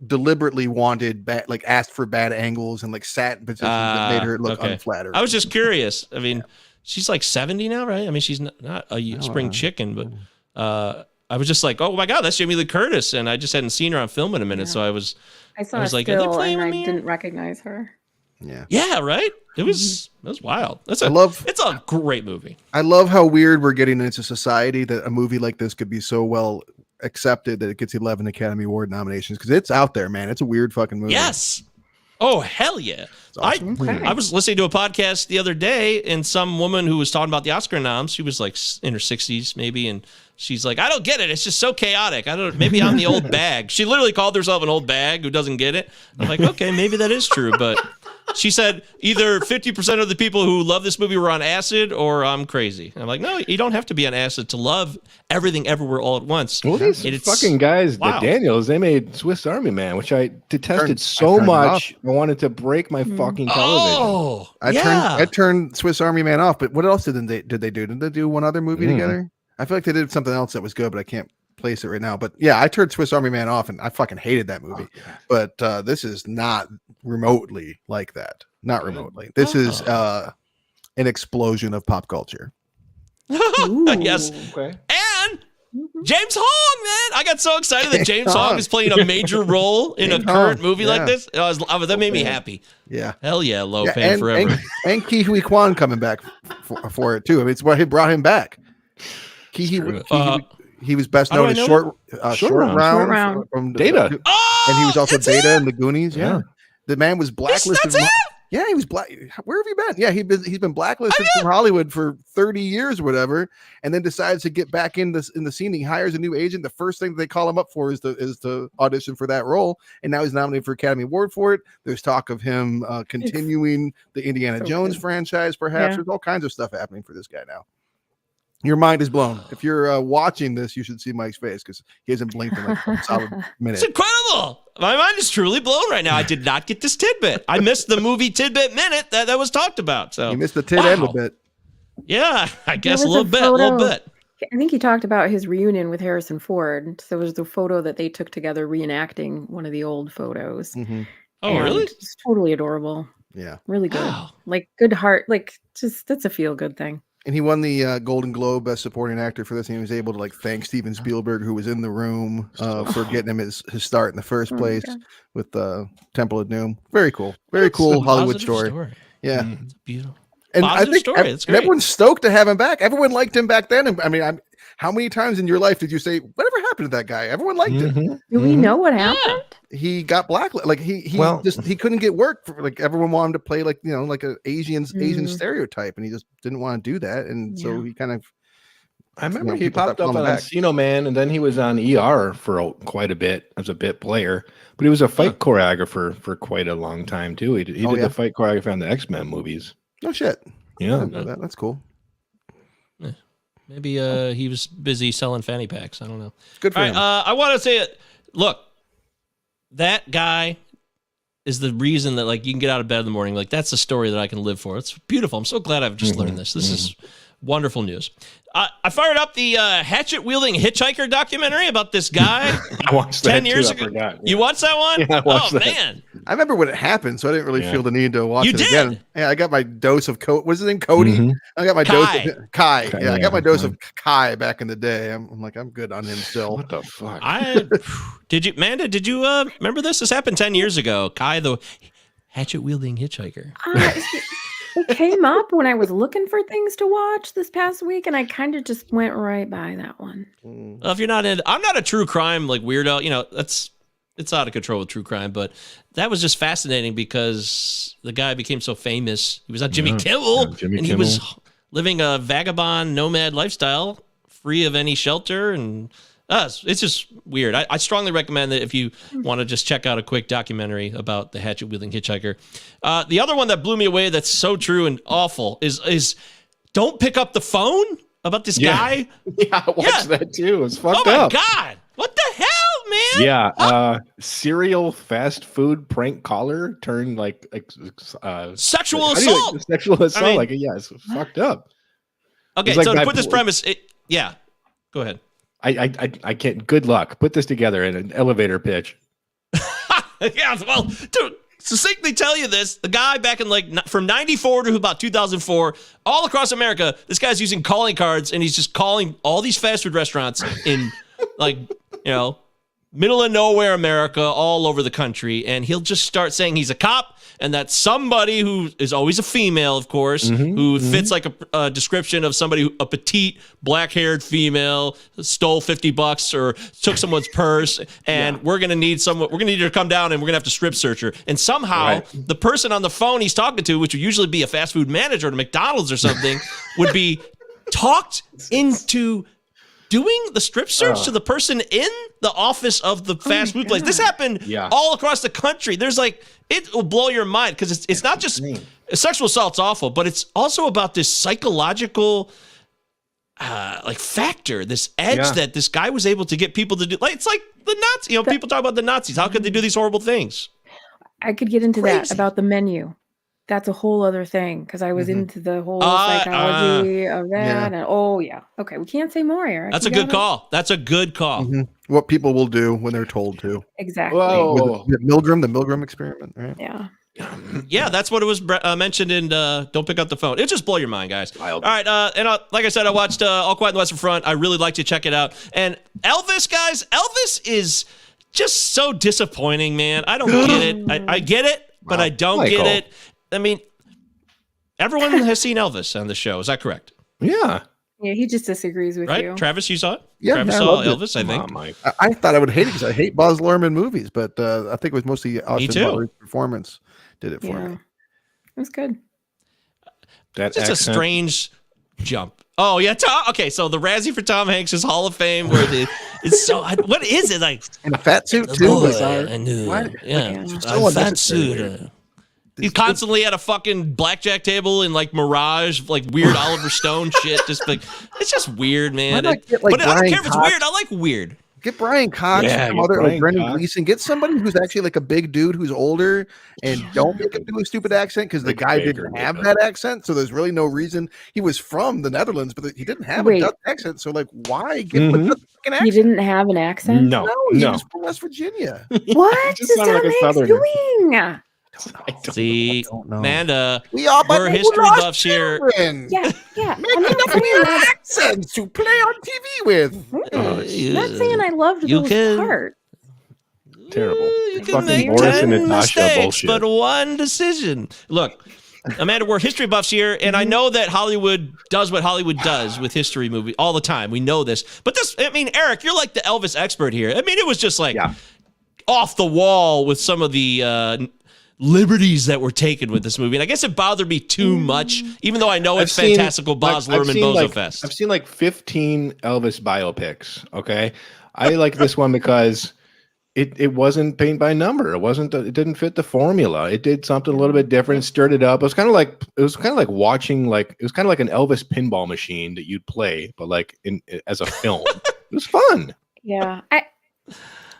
deliberately wanted bad, like asked for bad angles and like sat in positions that made her look unflattering. I was just curious. I mean, she's like 70 now, right? I mean, she's not a spring chicken, but I was just like, oh my God, that's Jamie Lee Curtis, and I just hadn't seen her on film in a minute, so I was saw a like, still and I didn't recognize her. Yeah, right. It was wild. It's a great movie. I love how weird we're getting into society that a movie like this could be so well accepted that it gets 11 Academy Award nominations because it's out there, man. It's a weird fucking movie. Yes. Oh hell yeah! Awesome. I was listening to a podcast the other day, and some woman who was talking about the Oscar noms. She was like in her 60s, maybe, and she's like, "I don't get it. It's just so chaotic. Maybe I'm the old bag." She literally called herself an old bag who doesn't get it. I'm like, okay, maybe that is true, but she said either 50% of the people who love this movie were on acid or I'm crazy. I'm like, no, you don't have to be on acid to love Everything Everywhere All at Once. Well, these fucking guys, the Daniels, they made Swiss Army Man, which I detested so much. I wanted to break my fucking television. I turned Swiss Army Man off, but what else did they do? Did they do one other movie together? I feel like they did something else that was good, but I can't place it right now. But yeah, I turned Swiss Army Man off and I fucking hated that movie. But this is not remotely like that. Not remotely. This is an explosion of pop culture. Yes. Okay. And James Hong, man. I got so excited that James Hong is playing a major role in a current movie like this. That made me happy. Yeah. Hell yeah, Lopan forever. And Ke Huy Quan coming back for it too. I mean, it's what he brought him back. He was best known as Short Round from Data. And he was also Data in the Goonies. Yeah. The man was blacklisted. Yeah, he was black. Where have you been? Yeah, he's been blacklisted from Hollywood for 30 years or whatever, and then decides to get back in the scene. He hires a new agent. The first thing they call him up for is to audition for that role, and now he's nominated for Academy Award for it. There's talk of him continuing the Indiana Jones franchise, perhaps. Yeah. There's all kinds of stuff happening for this guy now. Your mind is blown. If you're watching this, you should see Mike's face because he hasn't blinked in like a solid minute. It's incredible. My mind is truly blown right now. I did not get this tidbit. I missed the movie tidbit minute that was talked about. So you missed the end a bit. Yeah, I guess a little bit. I think he talked about his reunion with Harrison Ford. So it was the photo that they took together reenacting one of the old photos. Mm-hmm. Oh, really? It's totally adorable. Yeah. Really good. Wow. Like good heart. Like just that's a feel good thing. And he won the Golden Globe Best Supporting Actor for this, and he was able to like thank Steven Spielberg, who was in the room, for getting him his start in the first Oh my place God. with Temple of Doom. Very cool. Very cool Hollywood Positive story. Yeah. It's beautiful. And Positive I think story. That's and great. everyone's stoked to have him back. Everyone liked him back then. And I mean, how many times in your life did you say, whatever happened to that guy? Everyone liked him. Do we know what happened? He got blacklisted. Like he couldn't get work. Like everyone wanted him to play like, like a Asian stereotype, and he just didn't want to do that. And so he kind of. I remember he people popped stopped up on calling him back. Encino Man, and then he was on ER for quite a bit as a bit player. But he was a fight choreographer for quite a long time too. He did the fight choreography on the X-Men movies. No shit. Yeah, I didn't know that. That's cool. Maybe he was busy selling fanny packs. I don't know. Good for All him. right, I want to say it. Look, that guy is the reason that like you can get out of bed in the morning. Like that's a story that I can live for. It's beautiful. I'm so glad I've just learned this. This is wonderful news. I fired up the hatchet-wielding hitchhiker documentary about this guy. I watched 10 that years too. I ago. forgot. You watched that one? Yeah, I watched that. Man. I remember when it happened, so I didn't really feel the need to watch You it did? again. Yeah, I got my dose of What's his name? Cody. Mhm. I got my Kai. dose of Kai. Kai, Yeah, I got my yeah. dose of Kai back in the day. I'm like, I'm good on him still. What the fuck? Amanda, did you remember this? This happened 10 years ago. Kai, the hatchet-wielding hitchhiker. It came up when I was looking for things to watch this past week, and I kind of just went right by that one. Well, if you're not in, I'm not a true crime like weirdo. It's out of control with true crime, but that was just fascinating because the guy became so famous. He was on Jimmy Kimmel, he was living a vagabond nomad lifestyle, free of any shelter, and it's just weird. I strongly recommend that if you want to just check out a quick documentary about the hatchet-wielding hitchhiker. The other one that blew me away that's so true and awful is don't pick up the phone about this guy. Yeah, I watched that too. It's fucked Oh my up. God. What the hell, man? Yeah, serial fast food prank caller turned Sexual assault. Sexual assault. I mean- It's fucked up. Okay, It's like so to that put this boy- premise, go ahead. I can't. Good luck. Put this together in an elevator pitch. Yeah, well, to succinctly tell you this, the guy back in from 94 to about 2004, all across America, this guy's using calling cards and he's just calling all these fast food restaurants in middle of nowhere America, all over the country, and he'll just start saying he's a cop and that somebody who is always a female, of course, who fits like a description of somebody a petite, black-haired female stole $50 or took someone's purse, and we're gonna need her to come down and we're gonna have to strip search her. And somehow the person on the phone he's talking to, which would usually be a fast food manager at a McDonald's or something, would be talked into doing the strip search to the person in the office of the fast food place. This happened all across the country. There's it will blow your mind because it's not just sexual assault's awful, but it's also about this psychological factor, this edge that this guy was able to get people to do. It's like the Nazis. People talk about the Nazis. How could they do these horrible things? I could get into Crazy. that about the menu. That's a whole other thing because I was into the whole psychology of that. And okay, we can't say more, Eric. That's a good call. That's a good call. What people will do when they're told to. Exactly. Whoa. The Milgram experiment, right? Yeah. Yeah, that's what it was mentioned in Don't Pick Up the Phone. It'll just blow your mind, guys. Wild. All right, like I said, I watched All Quiet on the Western Front. I really like to check it out. And Elvis, guys, Elvis is just so disappointing, man. I don't get it. I get it, but I don't get it. I mean, everyone has seen Elvis on the show. Is that correct? Yeah. Yeah, he just disagrees with Right? you. Travis, you saw it? Yeah, Travis I saw loved it. Elvis, I think. Come on, Mike. I thought I would hate it because I hate Baz Luhrmann movies, but I think it was mostly Austin too. Butler's performance did it for me. It was good. That It's a strange jump. Oh, yeah. Okay, so the Razzie for Tom Hanks is Hall of Fame. It's so. What is it like? In a fat suit Oh, too. boy, Bizarre. I knew. What? Yeah, so a fat unnecessary. suit. He's constantly at a fucking blackjack table in Mirage, weird Oliver Stone shit. Just it's just weird, man. Why not get, But I don't Brian care if it's Cox? weird. I like weird. Get Brian Cox, Yeah, some get other Brian Brendan Cox. Gleeson. Get somebody who's actually a big dude who's older, and don't make him do a stupid accent because the guy didn't have that accent. So there's really no reason. He was from the Netherlands, but he didn't have a Dutch accent. So why give him a Dutch fucking accent? He didn't have an accent? No, No, he was from West Virginia. What just is sounded Tom like a Hanks Southerner. doing? See, don't know. Amanda, We are we're history buffs here. Yeah, yeah. Make enough of your accents to play on TV with. I'm not saying I loved You those can- parts. Terrible. You can Fucking make Boris and 10 Natasha mistakes, bullshit. but one decision. Look, Amanda, we're history buffs here, and I know that Hollywood does what Hollywood does with history movies all the time. We know this. But this, I mean, Eric, you're like the Elvis expert here. I mean, it was just like off the wall with some of the liberties that were taken with this movie. And I guess it bothered me too much, even though I know it's fantastical Boz Luhrmann Bozo Fest. I've seen like 15 Elvis biopics, okay? I like this one because it wasn't paint by number. It didn't fit the formula. It did something a little bit different, stirred it up. It was kind of like watching it was kind of like an Elvis pinball machine that you'd play, but like as a film. It was fun. Yeah.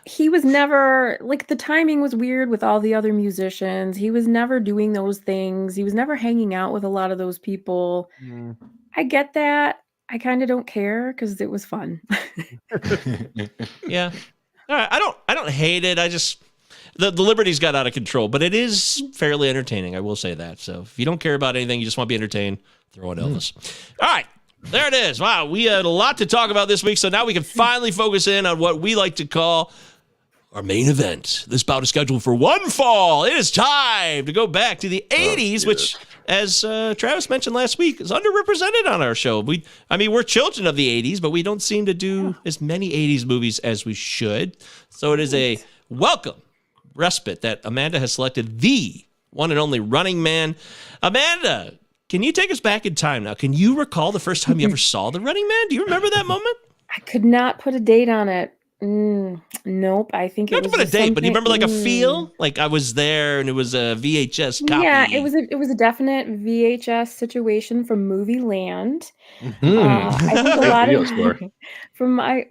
He was never like, the timing was weird with all the other musicians. He was never doing those things. He was never hanging out with a lot of those people. I get that. I kind of don't care because it was fun. Yeah. All right. I don't hate it. I just the liberties got out of control, but it is fairly entertaining. I will say that. So if you don't care about anything, you just want to be entertained, throw in Elvis. All right. There it is. Wow. We had a lot to talk about this week. So now we can finally focus in on what we like to call our main event. This bout is scheduled for one fall. It is time to go back to the 80s, which, as Travis mentioned last week, is underrepresented on our show. We're children of the 80s, but we don't seem to do as many 80s movies as we should. So it is a welcome respite that Amanda has selected the one and only Running Man. Amanda, can you take us back in time now? Can you recall the first time you ever saw the Running Man? Do you remember that moment? I could not put a date on it. Nope. I think You it have was to put a date, but do you remember like a something- feel? Like I was there and it was a VHS copy. Yeah, it was a definite VHS situation from Movie Land. I think a lot video of store. from a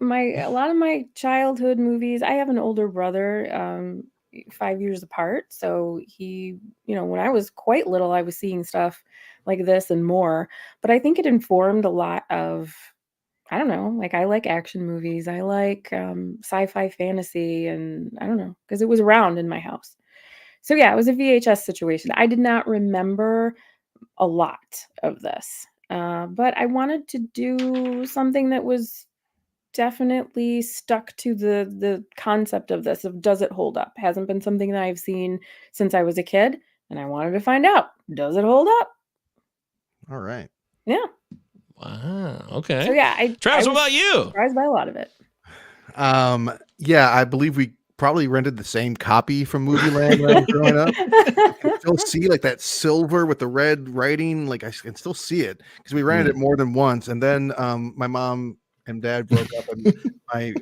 lot of my childhood movies. I have an older brother, 5 years apart. So he, when I was quite little, I was seeing stuff like this and more. But I think it informed a lot of, I don't know, like I like action movies. I like sci-fi fantasy, and I don't know, because it was around in my house. So yeah, it was a VHS situation. I did not remember a lot of this, but I wanted to do something that was definitely stuck to the concept of this, of does it hold up? Hasn't been something that I've seen since I was a kid, and I wanted to find out, does it hold up? All right. Yeah. Wow. Okay. So yeah, Travis, I what was about you? surprised by a lot of it. Yeah, I believe we probably rented the same copy from Movie Land when I was growing up. I can still see like that silver with the red writing. Like I can still see it because we rented it more than once. And then my mom and dad broke up, and my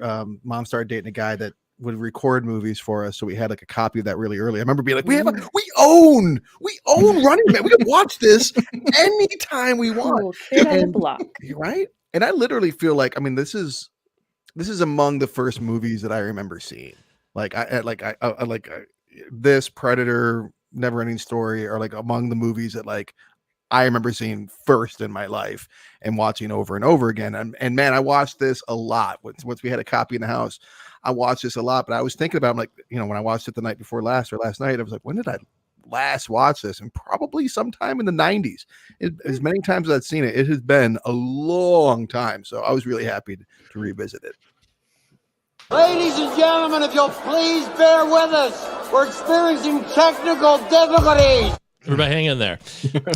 mom started dating a guy that would record movies for us. So we had like a copy of that really early. I remember being like, we own Running Man. We can watch this anytime we want. Cool kid on the block. Right? And I literally feel like, this is among the first movies that I remember seeing. Like this, Predator, Never Ending Story are like among the movies that like I remember seeing first in my life and watching over and over again. And man, I watched this a lot. Once we had a copy in the house, I watched this a lot. But I was thinking about, when I watched it the night before last or last night, I was like, when did I last watch this? And probably sometime in the 90s. As many times as I've seen it, it has been a long time. So I was really happy to revisit it. Ladies and gentlemen, if you'll please bear with us, we're experiencing technical difficulties. Everybody hang in there.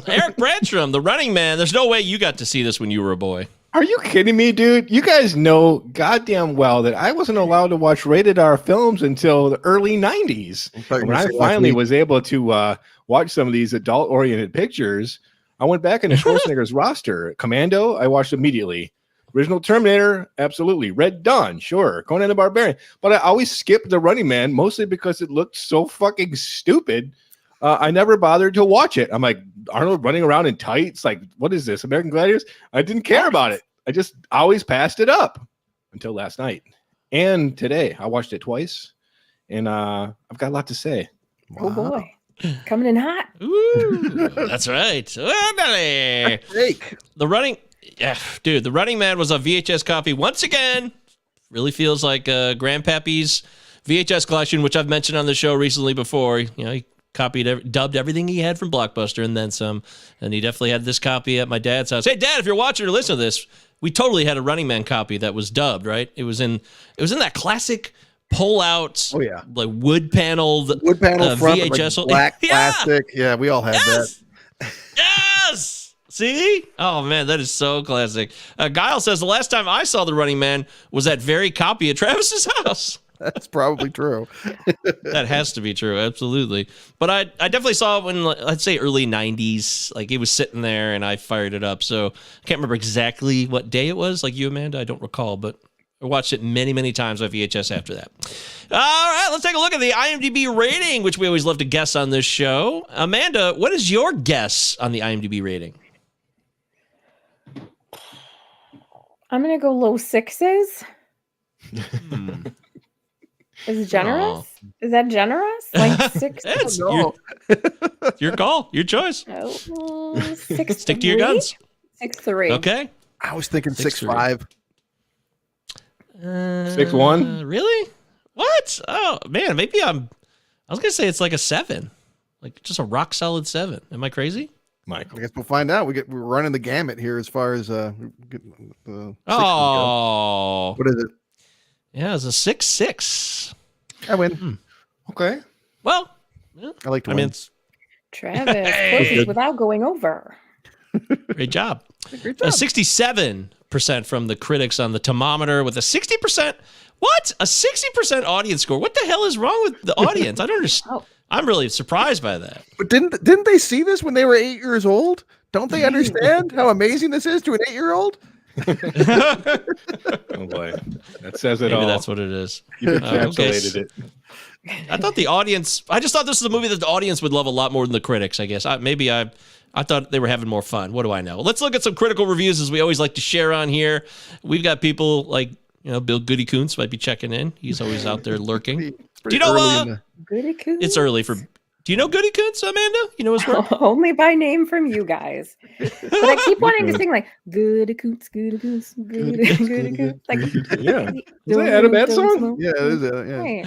Eric Brandstrom, the Running Man. There's no way you got to see this when you were a boy. Are you kidding me, dude? You guys know goddamn well that I wasn't allowed to watch rated R films until the early 90s. When I finally was able to watch some of these adult-oriented pictures, I went back into Schwarzenegger's roster. Commando, I watched immediately. Original Terminator, absolutely. Red Dawn, sure. Conan the Barbarian. But I always skipped the Running Man, mostly because it looked so fucking stupid. I never bothered to watch it. I'm like, Arnold running around in tights? Like, what is this, American Gladiators? I didn't care about it. I just always passed it up until last night. And today, I watched it twice. And I've got a lot to say. Oh, boy. Coming in hot. Ooh, that's right. The Running Man was a VHS copy once again. Really feels like Grandpappy's VHS collection, which I've mentioned on the show recently before. He dubbed everything he had from Blockbuster and then some. And he definitely had this copy at my dad's house. Hey, Dad, if you're watching or listening to this, we totally had a Running Man copy that was dubbed, right? It was in that classic pull-out, like wood-paneled front, VHS. like black plastic. Yeah, we all had that. Yes! See? Oh, man, that is so classic. Guile says, the last time I saw The Running Man was that very copy at Travis's house. That's probably true. That has to be true, absolutely. But I definitely saw it when, I'd say, early 90s. Like, it was sitting there, and I fired it up. So I can't remember exactly what day it was, like you, Amanda. I don't recall, but I watched it many, many times on VHS after that. All right, let's take a look at the IMDb rating, which we always love to guess on this show. Amanda, what is your guess on the IMDb rating? I'm going to go low 6s. Is it generous? Oh. Is that generous? Like 6? It's your call, your choice. Oh, 6. Stick to your guns. 6-3. Okay. I was thinking 6-5. 6-1. Really? What? Oh man, maybe I was gonna say it's like a 7, like just a rock solid 7. Am I crazy? Michael. I guess we'll find out. We're running the gamut here as far as Oh, what is it? Yeah, it's a 6-6. I win. Okay. Well, I like to I win. mean, it's Travis Hey. closes without going over. great job. Great job. 67% from the critics on the thermometer with a 60%. What? A 60% audience score. What the hell is wrong with the audience? I don't understand. Oh. I'm really surprised by that. But didn't they see this when they were 8 years old? Don't they understand how amazing this is to an 8-year-old? Oh boy, that says it Maybe all. that's what it is. You Okay. encapsulated it. I thought the audience. I just thought this was a movie that the audience would love a lot more than the critics. I guess. I thought they were having more fun. What do I know? Let's look at some critical reviews, as we always like to share on here. We've got people like Bill Goody Koontz might be checking in. He's always out there lurking. Do you know? Goody Koontz? It's early for. Do you know Goody Koontz, Amanda? You know his work? Only by name from you guys. But I keep wanting to sing like Goody Koontz, Goody Koontz, Goody Koontz. Like, Yeah. Is that Adam Ant song? Yeah, it is. Yeah. Hey.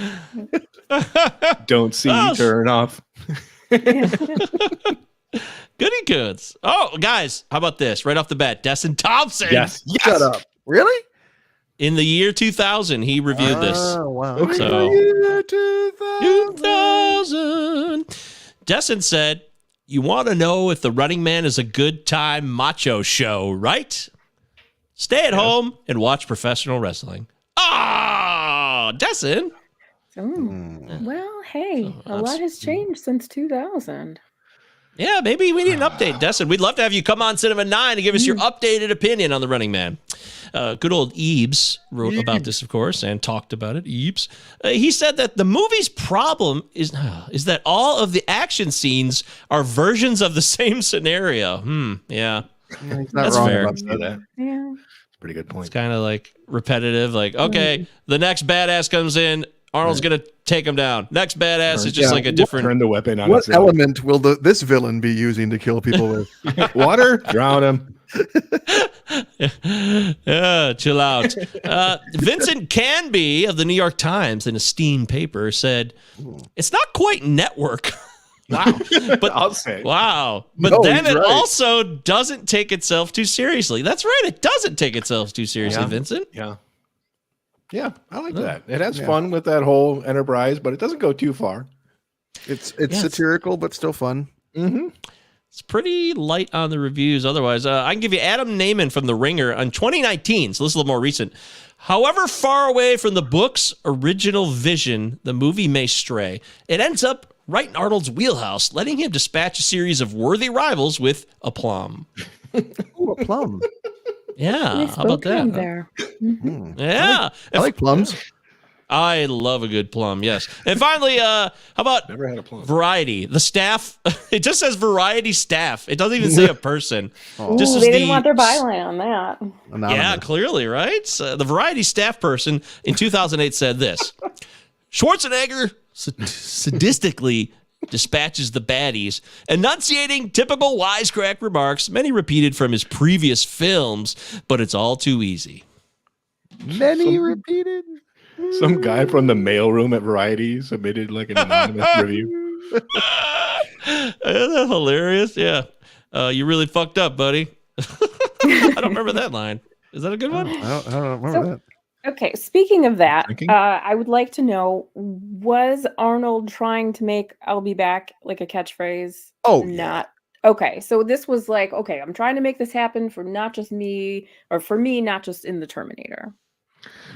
Don't see, turn off. Goody Koontz. Oh, guys, how about this? Right off the bat, Destin Thompson. Yes. Shut up. Really? In the year 2000, he reviewed this. Oh, wow. Okay. So, Year 2000. 2000. Destin said, "You want to know if The Running Man is a good time macho show, right? Stay at home and watch professional wrestling." Ah, Destin. Well, hey, a lot has changed since 2000. Yeah, maybe we need an update, Destin. We'd love to have you come on Cinema 9 and give us your updated opinion on The Running Man. Good old Eebs wrote about this, of course, and talked about it. Eebs. He said that the movie's problem is that all of the action scenes are versions of the same scenario. Yeah. He's not That's wrong fair. about that. That. Yeah. Pretty good point. It's kind of like repetitive. Like, okay, the next badass comes in. Arnold's going to take him down. Next badass is just like a different. Turn the weapon on. What itself. element will this villain be using to kill people with? Water? Drown him. Yeah, chill out. Vincent Canby of the New York Times, an esteemed paper, said, "It's not quite network." Wow. But I'll say. wow. But No, then he's it right. also doesn't take itself too seriously. That's right. It doesn't take itself too seriously, Yeah. Vincent. Yeah. Yeah, I like that. It has fun with that whole enterprise, but it doesn't go too far. It's satirical, but still fun. Mm-hmm. It's pretty light on the reviews. Otherwise, I can give you Adam Naiman from The Ringer on 2019. So this is a little more recent. However far away from the book's original vision the movie may stray, it ends up right in Arnold's wheelhouse, letting him dispatch a series of worthy rivals with aplomb. Ooh, a plum. Yeah, Nice how about program that? there? Yeah. I like plums. I love a good plum, yes. And finally, how about Never had a plum. Variety? The staff, it just says Variety staff. It doesn't even say a person. Just Ooh, as they didn't want their byline on that. Anonymous. Yeah, clearly, right? The Variety staff person in 2008 said this: Schwarzenegger sadistically dispatches the baddies, enunciating typical wisecrack remarks, many repeated from his previous films, but it's all too easy. Many repeated. Some guy from the mailroom at Variety submitted like an anonymous review. Isn't that hilarious? Yeah. You really fucked up, buddy. I don't remember that line. Is that a good one? I don't remember that. Okay, speaking of that, Drinking? I would like to know, was Arnold trying to make "I'll be back" like a catchphrase? Oh, Not okay. So this was like, okay, I'm trying to make this happen for not just me, or for me, not just in the Terminator.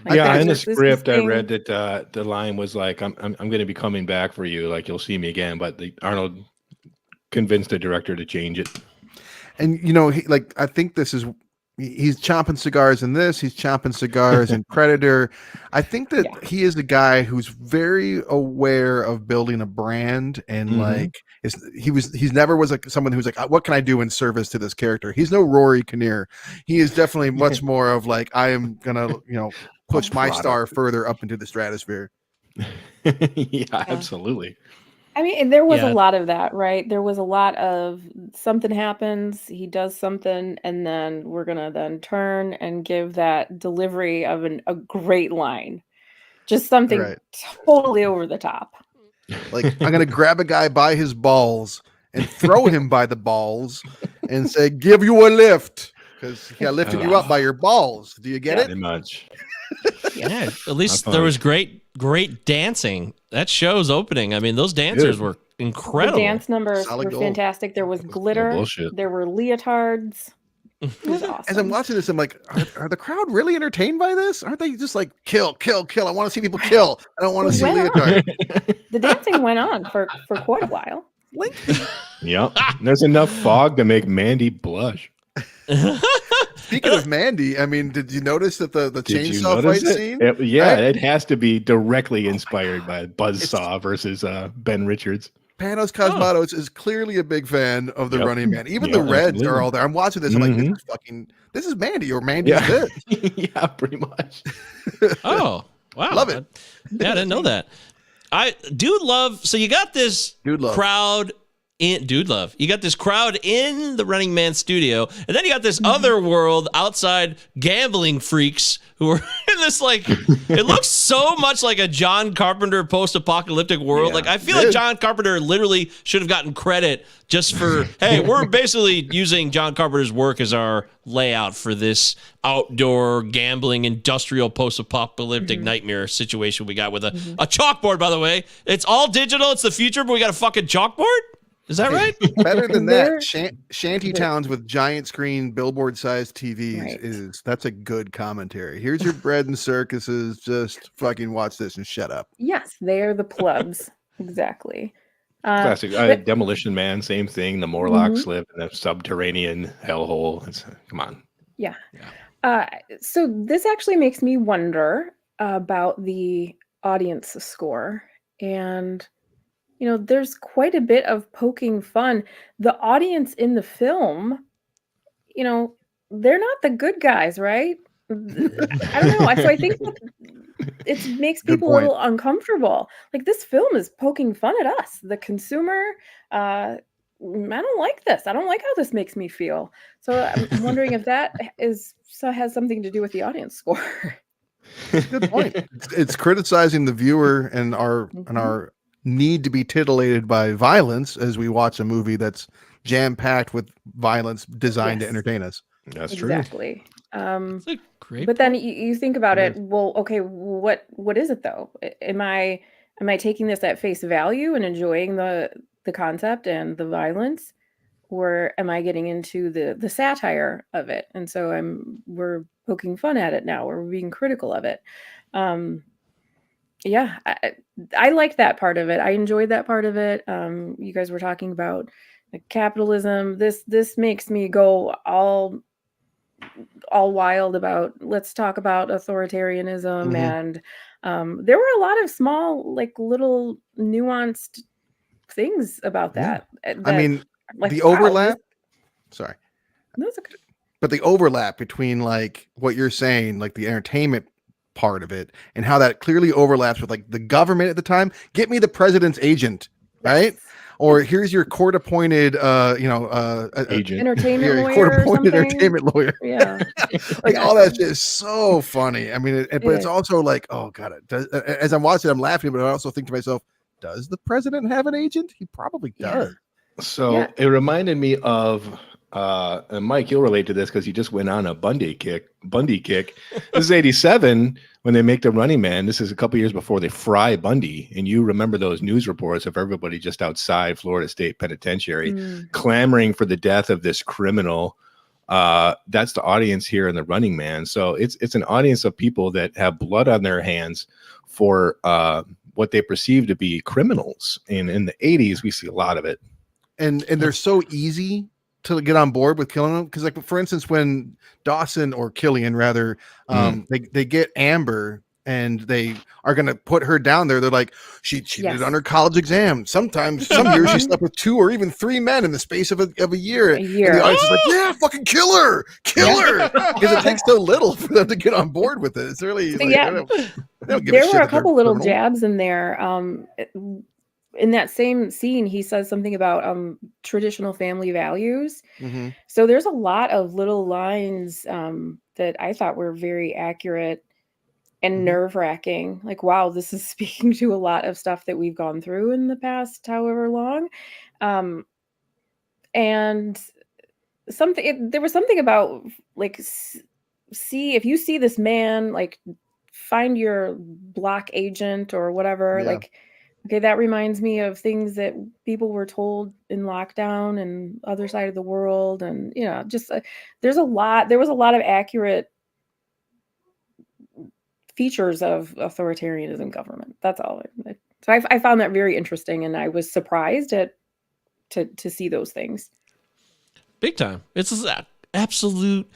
Like, Yeah, in the this script, I thing- read that the line was like, "I'm going to be coming back for you. Like you'll see me again." But Arnold convinced the director to change it. And I think he's chomping cigars in this. He's chomping cigars in Predator. I think that he is a guy who's very aware of building a brand, and like he's never was like someone who's like, what can I do in service to this character? He's no Rory Kinnear. He is definitely much more of like, I am gonna push my star further up into the stratosphere. Yeah, absolutely. I mean, and there was a lot of that, right? There was a lot of something happens, he does something, and then we're gonna then turn and give that delivery of a great line. Just something totally over the top. Like, I'm gonna grab a guy by his balls and throw him by the balls and say, "Give you a lift," because he lifted you up by your balls. Do you get it? Pretty much. Yeah, at least there was great dancing. That show's opening. I mean, those dancers were incredible. The dance numbers were fantastic. There was glitter. There were leotards. It was awesome. As I'm watching this, I'm like, are the crowd really entertained by this? Aren't they just like, kill, kill, kill? I want to see people kill. I don't want to see leotard. The dancing went on for quite a while. Yep. There's enough fog to make Mandy blush. Speaking of Mandy, I mean, did you notice that the chainsaw fight scene? It has to be directly inspired by Buzzsaw versus Ben Richards. Panos Cosmatos is clearly a big fan of the Running Man. Even the Reds are all there. I'm watching this. I'm like, this is Mandy, or Mandy's this. Yeah, pretty much. Oh, wow. Love it. Yeah, I didn't know that. So you got this crowd you got this crowd in the Running Man studio, and then you got this other world outside, gambling freaks who are in this, like, it looks so much like a John Carpenter post-apocalyptic world. Yeah, like, I feel like John Carpenter literally should have gotten credit just for, hey, we're basically using John Carpenter's work as our layout for this outdoor gambling industrial post-apocalyptic nightmare situation we got with a chalkboard, by the way. It's all digital, it's the future, but we got a fucking chalkboard? Is that right? Better than that, shanty towns with giant screen billboard-sized TVs that's a good commentary. Here's your bread and circuses. Just fucking watch this and shut up. Yes, they're the plebs. Exactly. Classic. Demolition Man, same thing. The Morlock slip and the subterranean hellhole. Come on. Yeah. So this actually makes me wonder about the audience score. And there's quite a bit of poking fun. The audience in the film, they're not the good guys, right? I don't know. So I think it makes people a little uncomfortable. Like, this film is poking fun at us, the consumer. I don't like this. I don't like how this makes me feel. So I'm wondering if that has something to do with the audience score. Good point. It's criticizing the viewer and our need to be titillated by violence as we watch a movie that's jam-packed with violence designed to entertain us. That's true. Exactly. That's a great but then you think about it. Well, okay, what is it though? Am I taking this at face value and enjoying the concept and the violence, or am I getting into the satire of it? And so we're poking fun at it now. We're being critical of it. Yeah, I like that part of it. I enjoyed that part of it. You guys were talking about capitalism. This makes me go all wild about, let's talk about authoritarianism. And there were a lot of small, like, little nuanced things about that. I mean, like, the overlap. Sorry. That's okay. But the overlap between, like, what you're saying, like the entertainment part of it, and how that clearly overlaps with, like, the government at the time. Get me the president's agent, right? Or here's your court-appointed, agent, entertainment lawyer, court-appointed entertainment lawyer. Yeah, like, all that shit is so funny. I mean, but it's also like, oh god, as I'm watching, I'm laughing, but I also think to myself, does the president have an agent? He probably does. So it reminded me of, and Mike, you'll relate to this because he just went on a Bundy kick. This is 87 when they make the Running Man. This is a couple years before they fry Bundy. And you remember those news reports of everybody just outside Florida State Penitentiary clamoring for the death of this criminal. That's the audience here in the Running Man. So it's an audience of people that have blood on their hands for what they perceive to be criminals. And in the 80s, we see a lot of it. And they're so easy to get on board with killing them. Because, like, for instance, when Dawson or Killian rather, they get Amber and they are going to put her down there. They're like, she did on her college exam. Sometimes some years she slept with 2 or even 3 men in the space of a year. And the audience is like, yeah, fucking kill her because it takes so little for them to get on board with it. It's really there were a couple little jabs in there. In that same scene, he says something about traditional family values. So there's a lot of little lines that I thought were very accurate and nerve-wracking. Like, wow, this is speaking to a lot of stuff that we've gone through in the past however long. And there was something about, like, if you see this man, like, find your block agent or whatever. Like, okay, that reminds me of things that people were told in lockdown and other side of the world. And, just there was a lot of accurate features of authoritarianism government. That's all. So I found that very interesting, and I was surprised to see those things. Big time. It's an absolute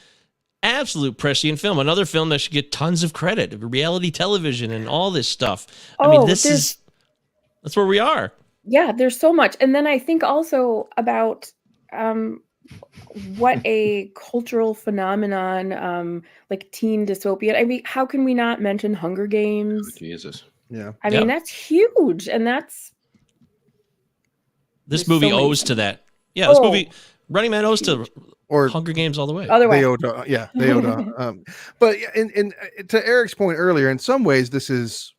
prescient film. Another film that should get tons of credit. Reality television and all this stuff. I mean, that's where we are. Yeah, there's so much. And then I think also about what a cultural phenomenon, like teen dystopia. I mean, how can we not mention Hunger Games? Oh, Jesus. Yeah. I mean, that's huge. And this movie owes to that. Yeah, this movie, Running Man, owes to Hunger Games all the way. Other way. They owed but in to Eric's point earlier, in some ways, this is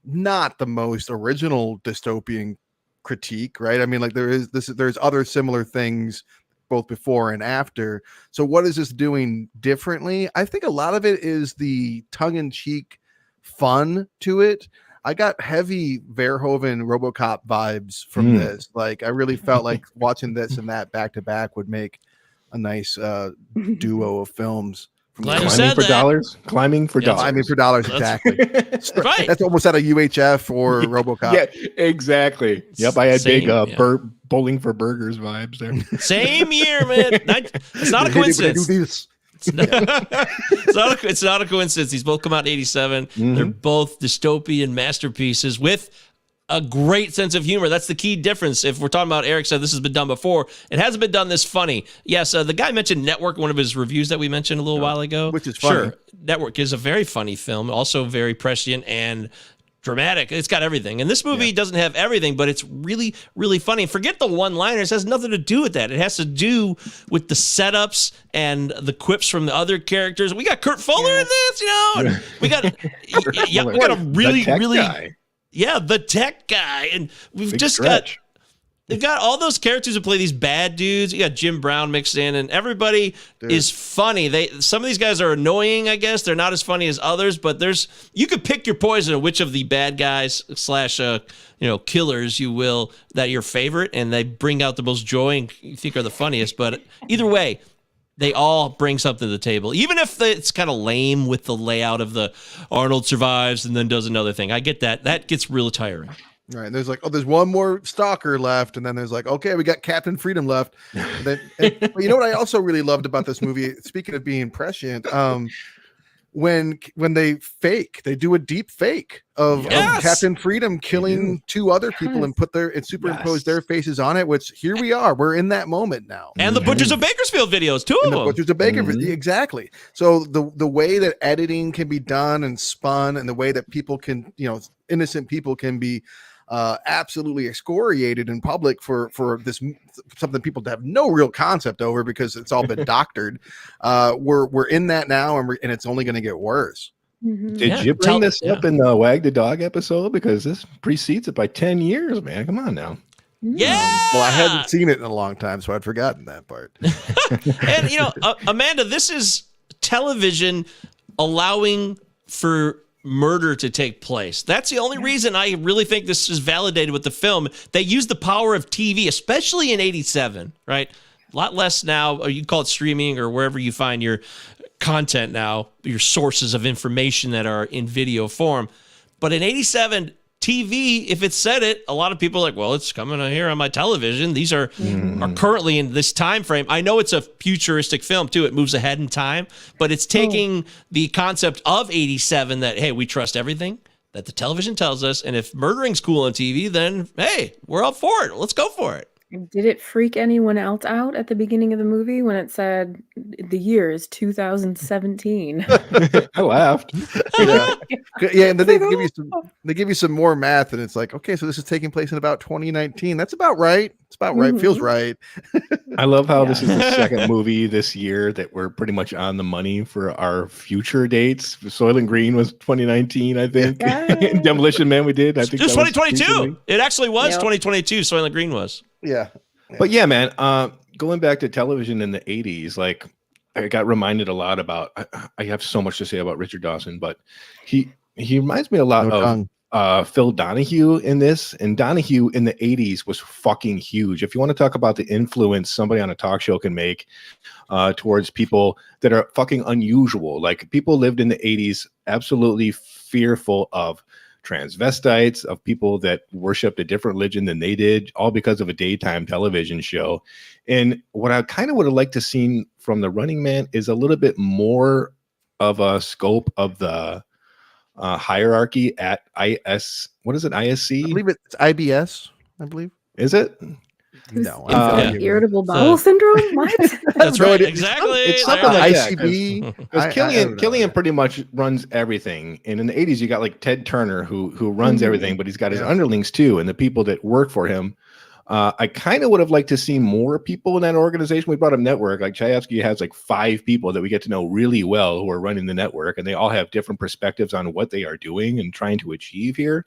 not the most original dystopian critique, right? I mean, like, there's other similar things both before and after. So what is this doing differently? I think a lot of it is the tongue-in-cheek fun to it. I got heavy Verhoeven RoboCop vibes from this. Like, I really felt like watching this and that back to back would make a nice duo of films. Climbing for dollars. Climbing for dollars, exactly. Right. That's almost out of UHF or RoboCop. Yeah, exactly. Yep, I had big bowling for burgers vibes there. Same year, man. It's not a coincidence. It's not a coincidence. These both come out in 87. They're both dystopian masterpieces with a great sense of humor. That's the key difference. If we're talking about, Eric said this has been done before, it hasn't been done this funny. Yes, the guy mentioned Network, one of his reviews that we mentioned a little while ago. Which is funny. Sure, Network is a very funny film, also very prescient and dramatic. It's got everything. And this movie doesn't have everything, but it's really, really funny. Forget the one-liners. It has nothing to do with that. It has to do with the setups and the quips from the other characters. We got Kurt Fuller in this, and we got a really guy. Yeah, the tech guy. And we've they've got all those characters who play these bad dudes. You got Jim Brown mixed in, and everybody is funny. Some of these guys are annoying, I guess. They're not as funny as others, but you could pick your poison of which of the bad guys / killers, you will, that your favorite, and they bring out the most joy and you think are the funniest. But either way, they all bring something to the table, even if it's kind of lame with the layout of the Arnold survives and then does another thing. I get that. That gets real tiring. Right. There's like, there's one more stalker left. And then there's like, okay, we got Captain Freedom left. But you know what I also really loved about this movie, speaking of being prescient, when they do a deep fake of Captain Freedom killing 2 other people and superimpose their faces on it, which here we are. We're in that moment now. And the Butchers of Bakersfield videos, 2 of them. The Butchers of Bakersfield, exactly. So the way that editing can be done and spun, and the way that people can, innocent people can be absolutely excoriated in public for this, something people have no real concept over because it's all been doctored. We're in that now, and it's only going to get worse. Did you bring this up in the Wag the Dog episode? Because this precedes it by 10 years, man. Come on now. Yeah. Well, I hadn't seen it in a long time, so I'd forgotten that part. And, Amanda, this is television allowing for murder to take place. That's the only reason I really think this is validated with the film. They use the power of TV, especially in 87, right? A lot less now, or you call it streaming or wherever you find your content now, your sources of information that are in video form. But in 87, TV, if it said it, a lot of people are like, well, it's coming here on my television. These are currently in this time frame. I know it's a futuristic film too. It moves ahead in time, but it's taking the concept of 87 that, hey, we trust everything that the television tells us. And if murdering's cool on TV, then, hey, we're up for it. Let's go for it. Did it freak anyone else out at the beginning of the movie when it said the year is 2017? I laughed. Yeah, and then they give you some more math, and it's like, okay, so this is taking place in about 2019. That's about right. It's about right. Feels right. I love how this is the second movie this year that we're pretty much on the money for our future dates. Soylent Green was 2019, I think. Demolition Man we did. I think it was 2022. It actually was 2022. Soylent Green was. Yeah. But yeah, man, going back to television in the 80s, like I got reminded a lot about, I have so much to say about Richard Dawson, but he reminds me a lot of Phil Donahue in this. And Donahue in the 80s was fucking huge. If you want to talk about the influence somebody on a talk show can make towards people that are fucking unusual, like people lived in the 80s absolutely fearful of transvestites, of people that worshiped a different religion than they did, all because of a daytime television show. And what I kind of would have liked to see from The Running Man is a little bit more of a scope of the hierarchy at ISC? I believe it's IBS, I believe. Is it? No. Irritable bowel syndrome? What? That's right. Exactly. It's something like ICB. Because Killian pretty much runs everything. And in the 80s, you got like Ted Turner who runs everything, but he's got his underlings too, and the people that work for him. I kind of would have liked to see more people in that organization. We brought up network. Like Chayefsky has like 5 people that we get to know really well who are running the network, and they all have different perspectives on what they are doing and trying to achieve here.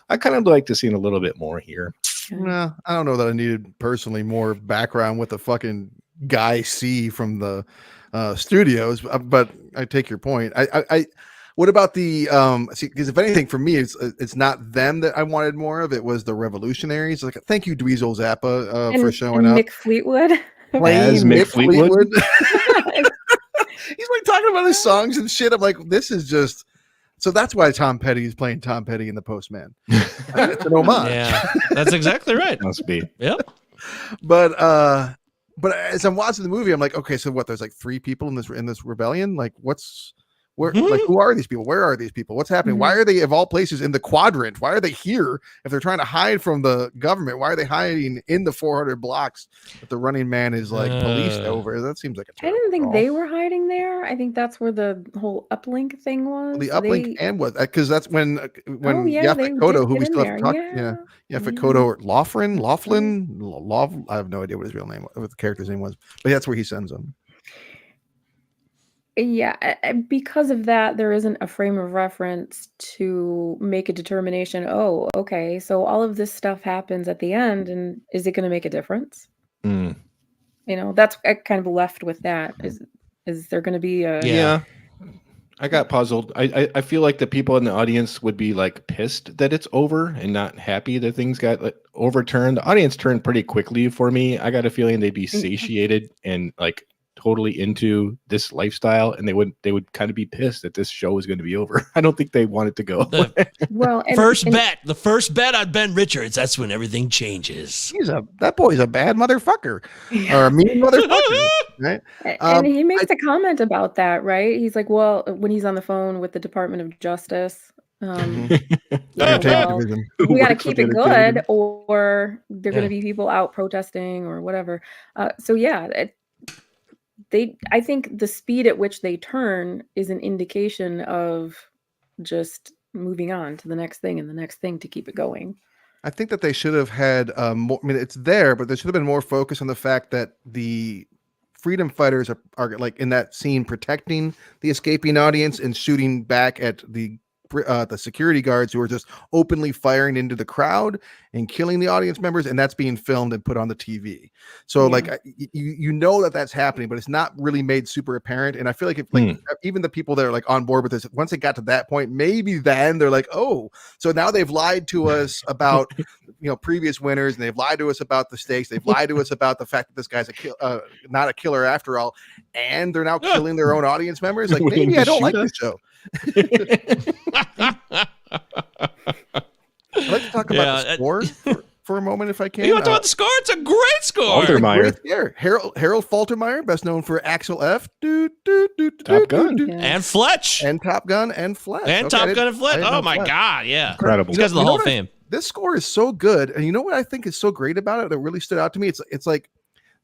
I kind of like to see a little bit more here. Well, I don't know that I needed personally more background with the fucking guy C from the studios, but I take your point. I what about the because if anything for me it's not them that I wanted more of, it was the revolutionaries. Like, thank you Dweezil Zappa for showing up. Mick Fleetwood. As Mick Fleetwood. He's like talking about his songs and shit. I'm like, this is just. So that's why Tom Petty is playing Tom Petty in The Postman. It's an homage. Yeah, that's exactly right. Must be. Yep. But as I'm watching the movie, I'm like, okay, so what? There's like 3 people in this rebellion. Like, like, who are these people? Where are these people? What's happening? Why are they, of all places, in the quadrant? Why are they here? If they're trying to hide from the government, why are they hiding in the 400 blocks that the Running Man is like policed over? That seems like a I didn't think they were hiding there. I think that's where the whole uplink thing was. The uplink and was because that's when Yaphet Kotto, who we still have to talk, Yaphet Kotto or Laughlin, I have no idea what his real name, what the character's name was, but that's where he sends them. Yeah, because of that, there isn't a frame of reference to make a determination. Oh, okay, so all of this stuff happens at the end, and is it going to make a difference? You know, that's I kind of left with that. Is there going to be a? Yeah, I got puzzled. I feel like the people in the audience would be like pissed that it's over and not happy that things got like, overturned. The audience turned pretty quickly for me. I got a feeling they'd be satiated and like totally into this lifestyle, and they would kind of be pissed that this show was going to be over. I don't think they want it to go. The first bet on Ben Richards. That's when everything changes. That boy's a bad motherfucker or a mean motherfucker, right? And he makes a comment about that, right? He's like, well, when he's on the phone with the Department of Justice, we got to keep it good, or there are going to be people out protesting or whatever. I think the speed at which they turn is an indication of just moving on to the next thing and the next thing to keep it going. I think that they should have had more. I mean, it's there, but there should have been more focus on the fact that the freedom fighters are like in that scene protecting the escaping audience and shooting back at the security guards who are just openly firing into the crowd and killing the audience members, and that's being filmed and put on the TV. So like you know that's happening, but it's not really made super apparent. And I feel like if like even the people that are like on board with this, once it got to that point, maybe then they're like, oh, so now they've lied to us about previous winners, and they've lied to us about the stakes, they've lied to us about the fact that this guy's not a killer after all, and they're now killing their own audience members. Like maybe I don't like this show. I'd like to talk about the score for a moment, if I can. You want to talk about the score? It's a great score. Faltermeyer. Harold Faltermeyer, best known for Axel F. Top Gun. And Fletch. And Top Gun and Fletch. And Top Gun and Fletch. Oh, my God. Yeah. Incredible. These guys are the Hall of Fame. This score is so good. And you know what I think is so great about it that really stood out to me? It's like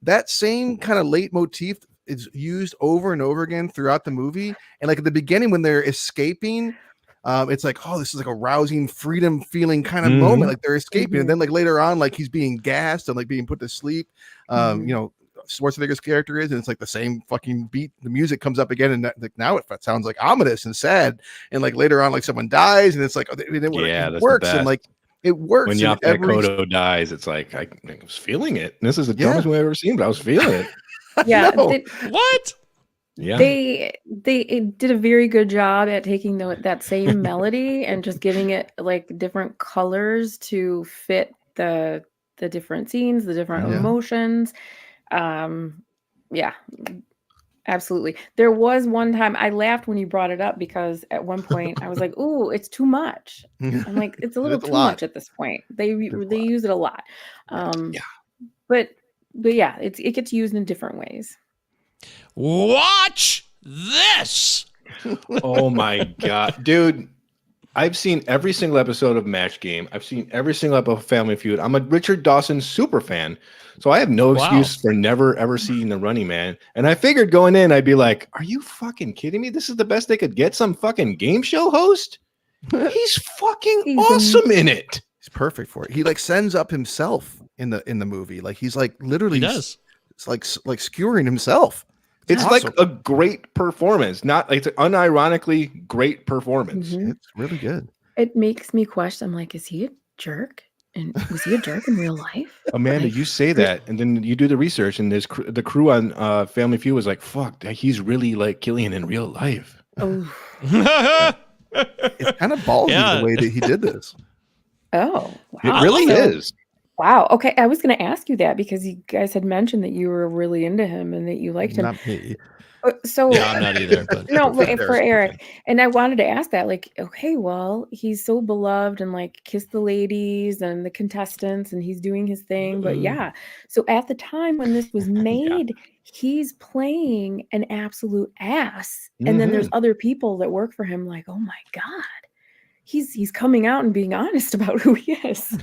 that same kind of leitmotif is used over and over again throughout the movie. And like at the beginning when they're escaping, it's like, oh, this is like a rousing freedom feeling kind of moment. Like they're escaping. And then like later on, like he's being gassed and like being put to sleep. Schwarzenegger's character is, and it's like the same fucking beat. The music comes up again, and like now it sounds like ominous and sad. And like later on, like someone dies, and it's like, it works. And like it works. When Yaphet Kotto dies, it's like I was feeling it. This is the dumbest movie I've ever seen, but I was feeling it. Yeah. What? Yeah. They did a very good job at taking that same melody and just giving it like different colors to fit the different scenes, the different emotions. Yeah, absolutely. There was one time I laughed when you brought it up because at one point I was like, "Ooh, it's too much." I'm like, "It's a little too much at this point." They use it a lot. But yeah, it gets used in different ways. Watch this. Oh my God, dude. I've seen every single episode of Match Game. I've seen every single episode of Family Feud. I'm a Richard Dawson super fan. So I have no excuse for never, ever seeing The Running Man. And I figured going in, I'd be like, are you fucking kidding me? This is the best they could get? Some fucking game show host? He's fucking awesome in it. He's perfect for it. He like sends up himself in the movie. Like he's like literally does. It's like skewering himself. It's awesome. Like a great performance, not like it's an unironically great performance. It's really good. It makes me question. I'm like, is he a jerk? And was he a jerk in real life? Amanda, you say that, and then you do the research, and there's the crew on Family Feud was like, "Fuck, he's really like Killian in real life." Oh, it's kind of ballsy the way that he did this. Oh, wow. It really is. Wow. Okay, I was going to ask you that because you guys had mentioned that you were really into him and that you liked him. Not me. So yeah, I'm not either. But no, for Eric, and I wanted to ask that, like, okay, well, he's so beloved and like Kiss the Ladies and the contestants, and he's doing his thing. But yeah, so at the time when this was made, he's playing an absolute ass, and then there's other people that work for him, like, oh my God. He's coming out and being honest about who he is.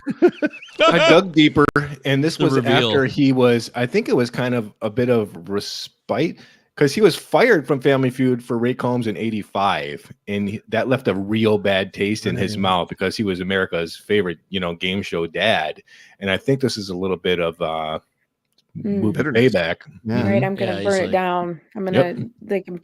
I dug deeper, and this was after he was, I think it was kind of a bit of respite because he was fired from Family Feud for Ray Combs in '85, and that left a real bad taste in his mouth because he was America's favorite, game show dad. And I think this is a little bit of movie payback. Yeah. Right, I'm gonna burn it down. I'm gonna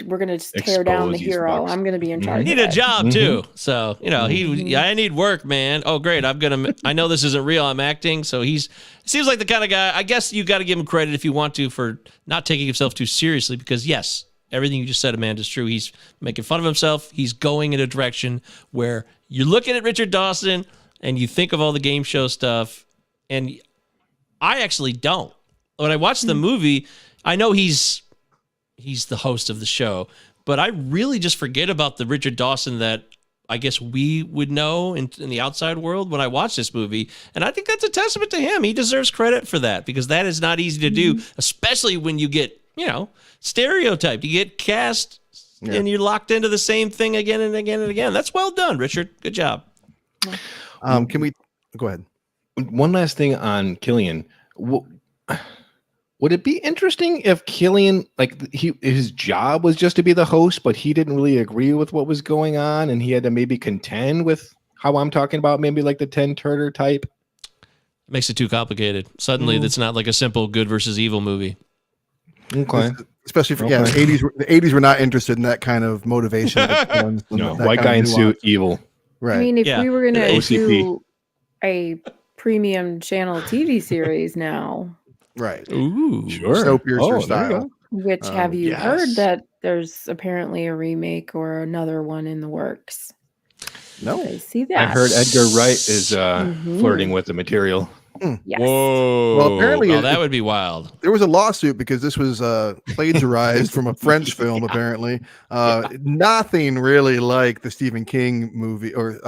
we're gonna just tear down the hero. I'm gonna be in charge. You need a job too, so I need work, man. Oh great, I know this isn't real. I'm acting, so seems like the kind of guy. I guess you got to give him credit if you want to for not taking himself too seriously, because yes, everything you just said, Amanda, is true. He's making fun of himself. He's going in a direction where you're looking at Richard Dawson and you think of all the game show stuff, and I actually don't. When I watch the movie, I know he's the host of the show, but I really just forget about the Richard Dawson that I guess we would know in the outside world when I watch this movie. And I think that's a testament to him. He deserves credit for that because that is not easy to do, especially when you get, stereotyped. You get cast and you're locked into the same thing again and again and again. That's well done, Richard. Good job. Can we go ahead? One last thing on Killian. Would it be interesting if Killian, his job was just to be the host, but he didn't really agree with what was going on, and he had to maybe contend with how I'm talking about, maybe like the 10 Turner type? Makes it too complicated. Suddenly, it's not like a simple good versus evil movie. Okay. Especially for the 80s. The 80s were not interested in that kind of motivation. No, white guy in suit, evil. Right. I mean, if Yeah. we were going to OCP. do a premium channel TV series now, Right. Ooh. Sure. Snowpiercer There you style. go. which have you yes. heard that there's apparently a remake or another one in the works? No. I see that. I heard Edgar Wright is Mhm. flirting with the material. Yes. Whoa. Well, apparently that would be wild. There was a lawsuit because this was plagiarized from a French film, apparently. Nothing really like the Stephen King movie or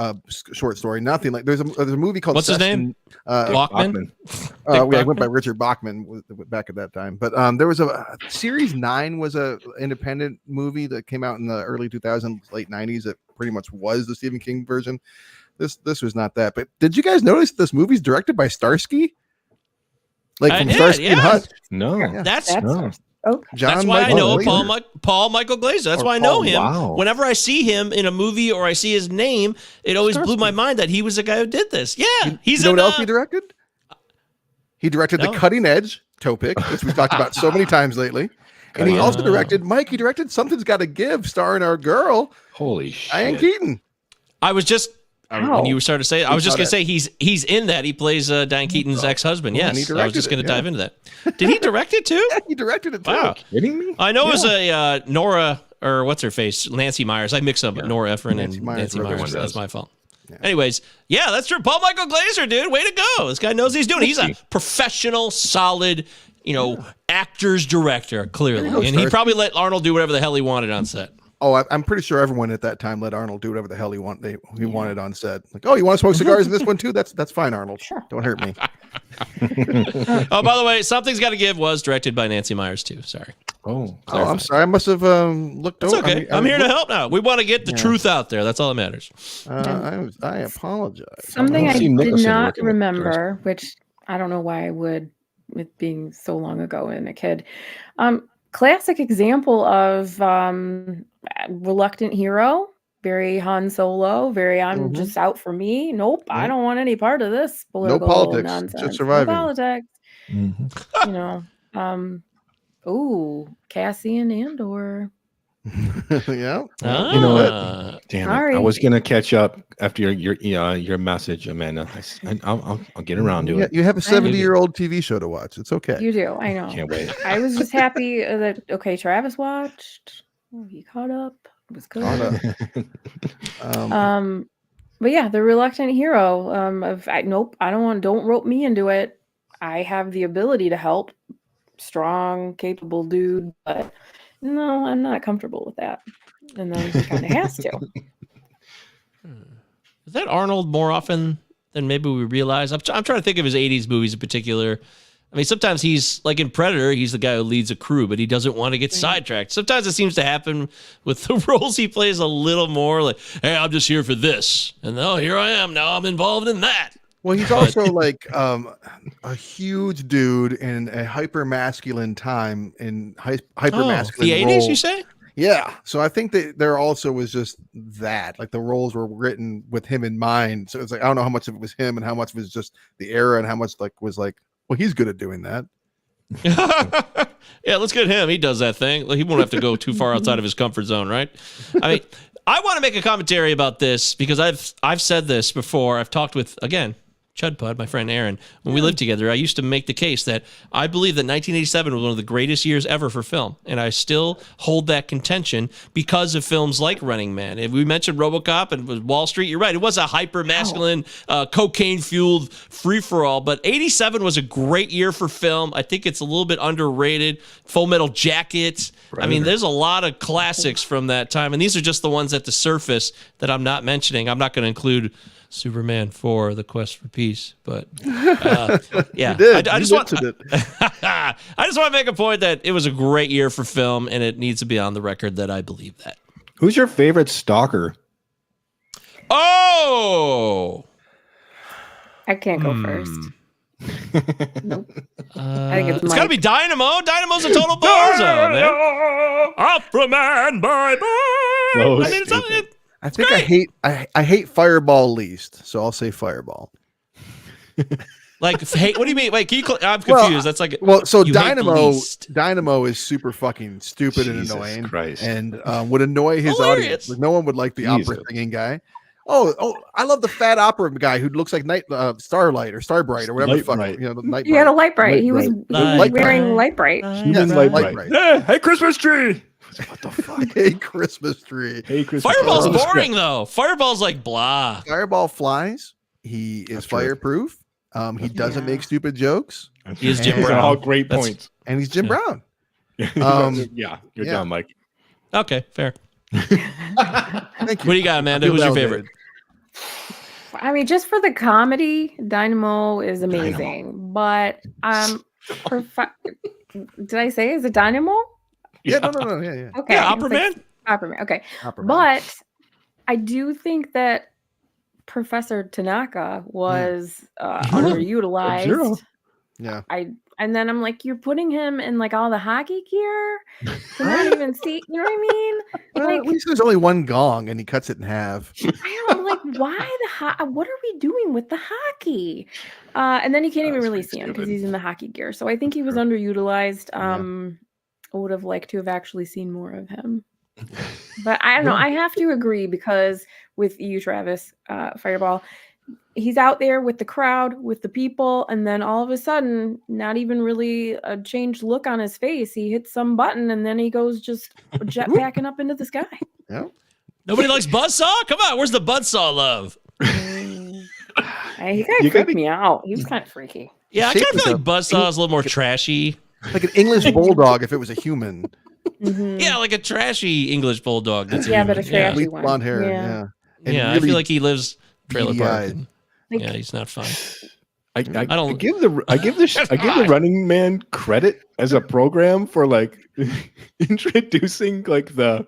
short story. Nothing like there's a movie called What's his name? Bachman. I went by Richard Bachman back at that time. But there was a Series 9 was a independent movie that came out in the early 2000s, late 90s that pretty much was the Stephen King version. This was not that. But did you guys notice this movie's directed by Starsky? Like from Starsky and Hutch? No. Yeah. That's okay. That's why I know Paul Michael Glaser. That's why I know him. Wow. Whenever I see him in a movie or I see his name, it always blew my mind that he was the guy who did this. Yeah, he's you know what else he directed? He directed The Cutting Edge, Topic, which we've talked about so many times lately. And he also directed he directed Something's Gotta Give, starring our girl. Holy shit. Diane Keaton. I was just when you started to say it, I was just gonna say he's in that. He plays Diane Keaton's ex-husband. Yes, I was just gonna dive into that. Did he direct it too? Yeah, he directed it too. Wow. Kidding me? I know it was a Nora or what's her face, Nancy Myers. I mixed up Nora Ephron and Nancy Myers. That's my fault. Yeah. Anyways, yeah, that's true. Paul Michael Glaser, dude, way to go! This guy knows what he's doing. He's a professional, solid, actor's director, clearly, and he probably let Arnold do whatever the hell he wanted on set. Oh, I'm pretty sure everyone at that time let Arnold do whatever the hell he wanted on set. Like, oh, you want to smoke cigars in this one too? That's fine, Arnold. Sure. Don't hurt me. Oh, by the way, Something's Gotta Give was directed by Nancy Myers too. Sorry. Oh, I'm sorry. I must have looked over. It's okay. I'm here to help now. We want to get the truth out there. That's all that matters. I apologize. Something I did not remember, which I don't know why I would, with being so long ago and a kid. Classic example of reluctant hero, very Han Solo, very I'm just out for me. Nope, I don't want any part of this political nonsense. Just surviving. No politics. Cassian Andor. Yeah. You know what? Damn it. I was gonna catch up after your message, Amanda. I'll get around to it. You have a 70-year-old TV show to watch. It's okay. You do. I know. Can't wait. I was just happy that Travis watched. He caught up. It was good. But yeah, the reluctant hero don't rope me into it. I have the ability to help. Strong, capable dude, but no, I'm not comfortable with that. And then he kind of has to. Is that Arnold more often than maybe we realize? I'm trying to think of his 80s movies in particular. I mean, sometimes he's like in Predator, he's the guy who leads a crew, but he doesn't want to get sidetracked. Sometimes it seems to happen with the roles he plays a little more like, hey, I'm just here for this. And here I am. Now I'm involved in that. Well, he's also like a huge dude in a hyper masculine time in hyper masculine. The 80s, you say? Yeah. So I think that there also was just that, like the roles were written with him in mind. So it's like I don't know how much of it was him and how much was just the era and how much was like, well, he's good at doing that. Yeah, let's get him. He does that thing. He won't have to go too far outside of his comfort zone, right? I mean, I want to make a commentary about this because I've said this before. I've talked with, again, Chudpud, my friend Aaron, when we lived together, I used to make the case that I believe that 1987 was one of the greatest years ever for film. And I still hold that contention because of films like Running Man. If we mentioned RoboCop and Wall Street, you're right. It was a hyper-masculine, cocaine-fueled free-for-all. But 87 was a great year for film. I think it's a little bit underrated. Full Metal Jacket. I mean, there's a lot of classics from that time. And these are just the ones at the surface that I'm not mentioning. I'm not going to include Superman 4, The Quest for Peace, but yeah, I just want to make a point that it was a great year for film, and it needs to be on the record that I believe that. Who's your favorite stalker? Oh, I can't go first. Nope. I think it's got to be Dynamo. Dynamo's a total bozo, man. Opera-man, bye-bye. So I mean, it's I think I hate Fireball least, so I'll say Fireball. Like, hey, what do you mean? Wait, can you? I'm confused. That's like, so you hate least. Dynamo is super fucking stupid and Jesus annoying, Christ. and would annoy his Hilarious. audience. Like, no one would like the Jesus. opera singing guy. Oh, I love the fat opera guy who looks like Starlight or Starbright or whatever the fuck. Light-Bright. You know, the Night He had a Bright. light bright. He was Light wearing bright. light bright. Human Light light bright. bright. Hey, Christmas tree. What the fuck? Hey, Christmas tree. Hey, Christmas Fireball's tree. boring though. Fireball's like blah. Fireball flies. He is That's true. fireproof. He doesn't make stupid jokes, He is Jim These are Brown. all great That's- points. and he's Jim Yeah. Brown. Yeah, you're yeah. done, Mike. Okay, fair. Thank you. What do you got, Amanda? I feel Who's your validated. favorite? I mean, just for the comedy, Dynamo is amazing. But did I say is it Dynamo? Yeah, no, yeah. Okay, Yeah, it's Opera like Man. Opera Man. Okay, Opera Man. but I do think that Professor Tanaka was underutilized. Zero. Yeah. And then I'm like, you're putting him in like all the hockey gear to not even see. You know what I mean? Well, Like, at least there's only one gong, and he cuts it in half. I don't like why what are we doing with the hockey? And then you can't even That's really pretty see him because stupid. he's in the hockey gear. So I think he was underutilized. I would have liked to have actually seen more of him. But I don't know. I have to agree because with you, Travis, Fireball, he's out there with the crowd, with the people, and then all of a sudden, not even really a changed look on his face. He hits some button and then he goes just jetpacking up into the sky. Yeah. Nobody likes Buzzsaw? Come on, where's the Buzzsaw love? He kind You of freaked gotta- me out. He was kind of freaky. Yeah, I Shape kind of is feel a- like Buzzsaw is a little more trashy. Like an English bulldog if it was a human. Mhm. Yeah, like a trashy English bulldog. That's Yeah, but a human. trashy Bleach one. blonde hair. Yeah. Yeah. And Yeah, I really feel like he lives trailer beady park. eyed. and- Like- yeah, he's not fun. I don't- give the Running Man credit as a program for like introducing like the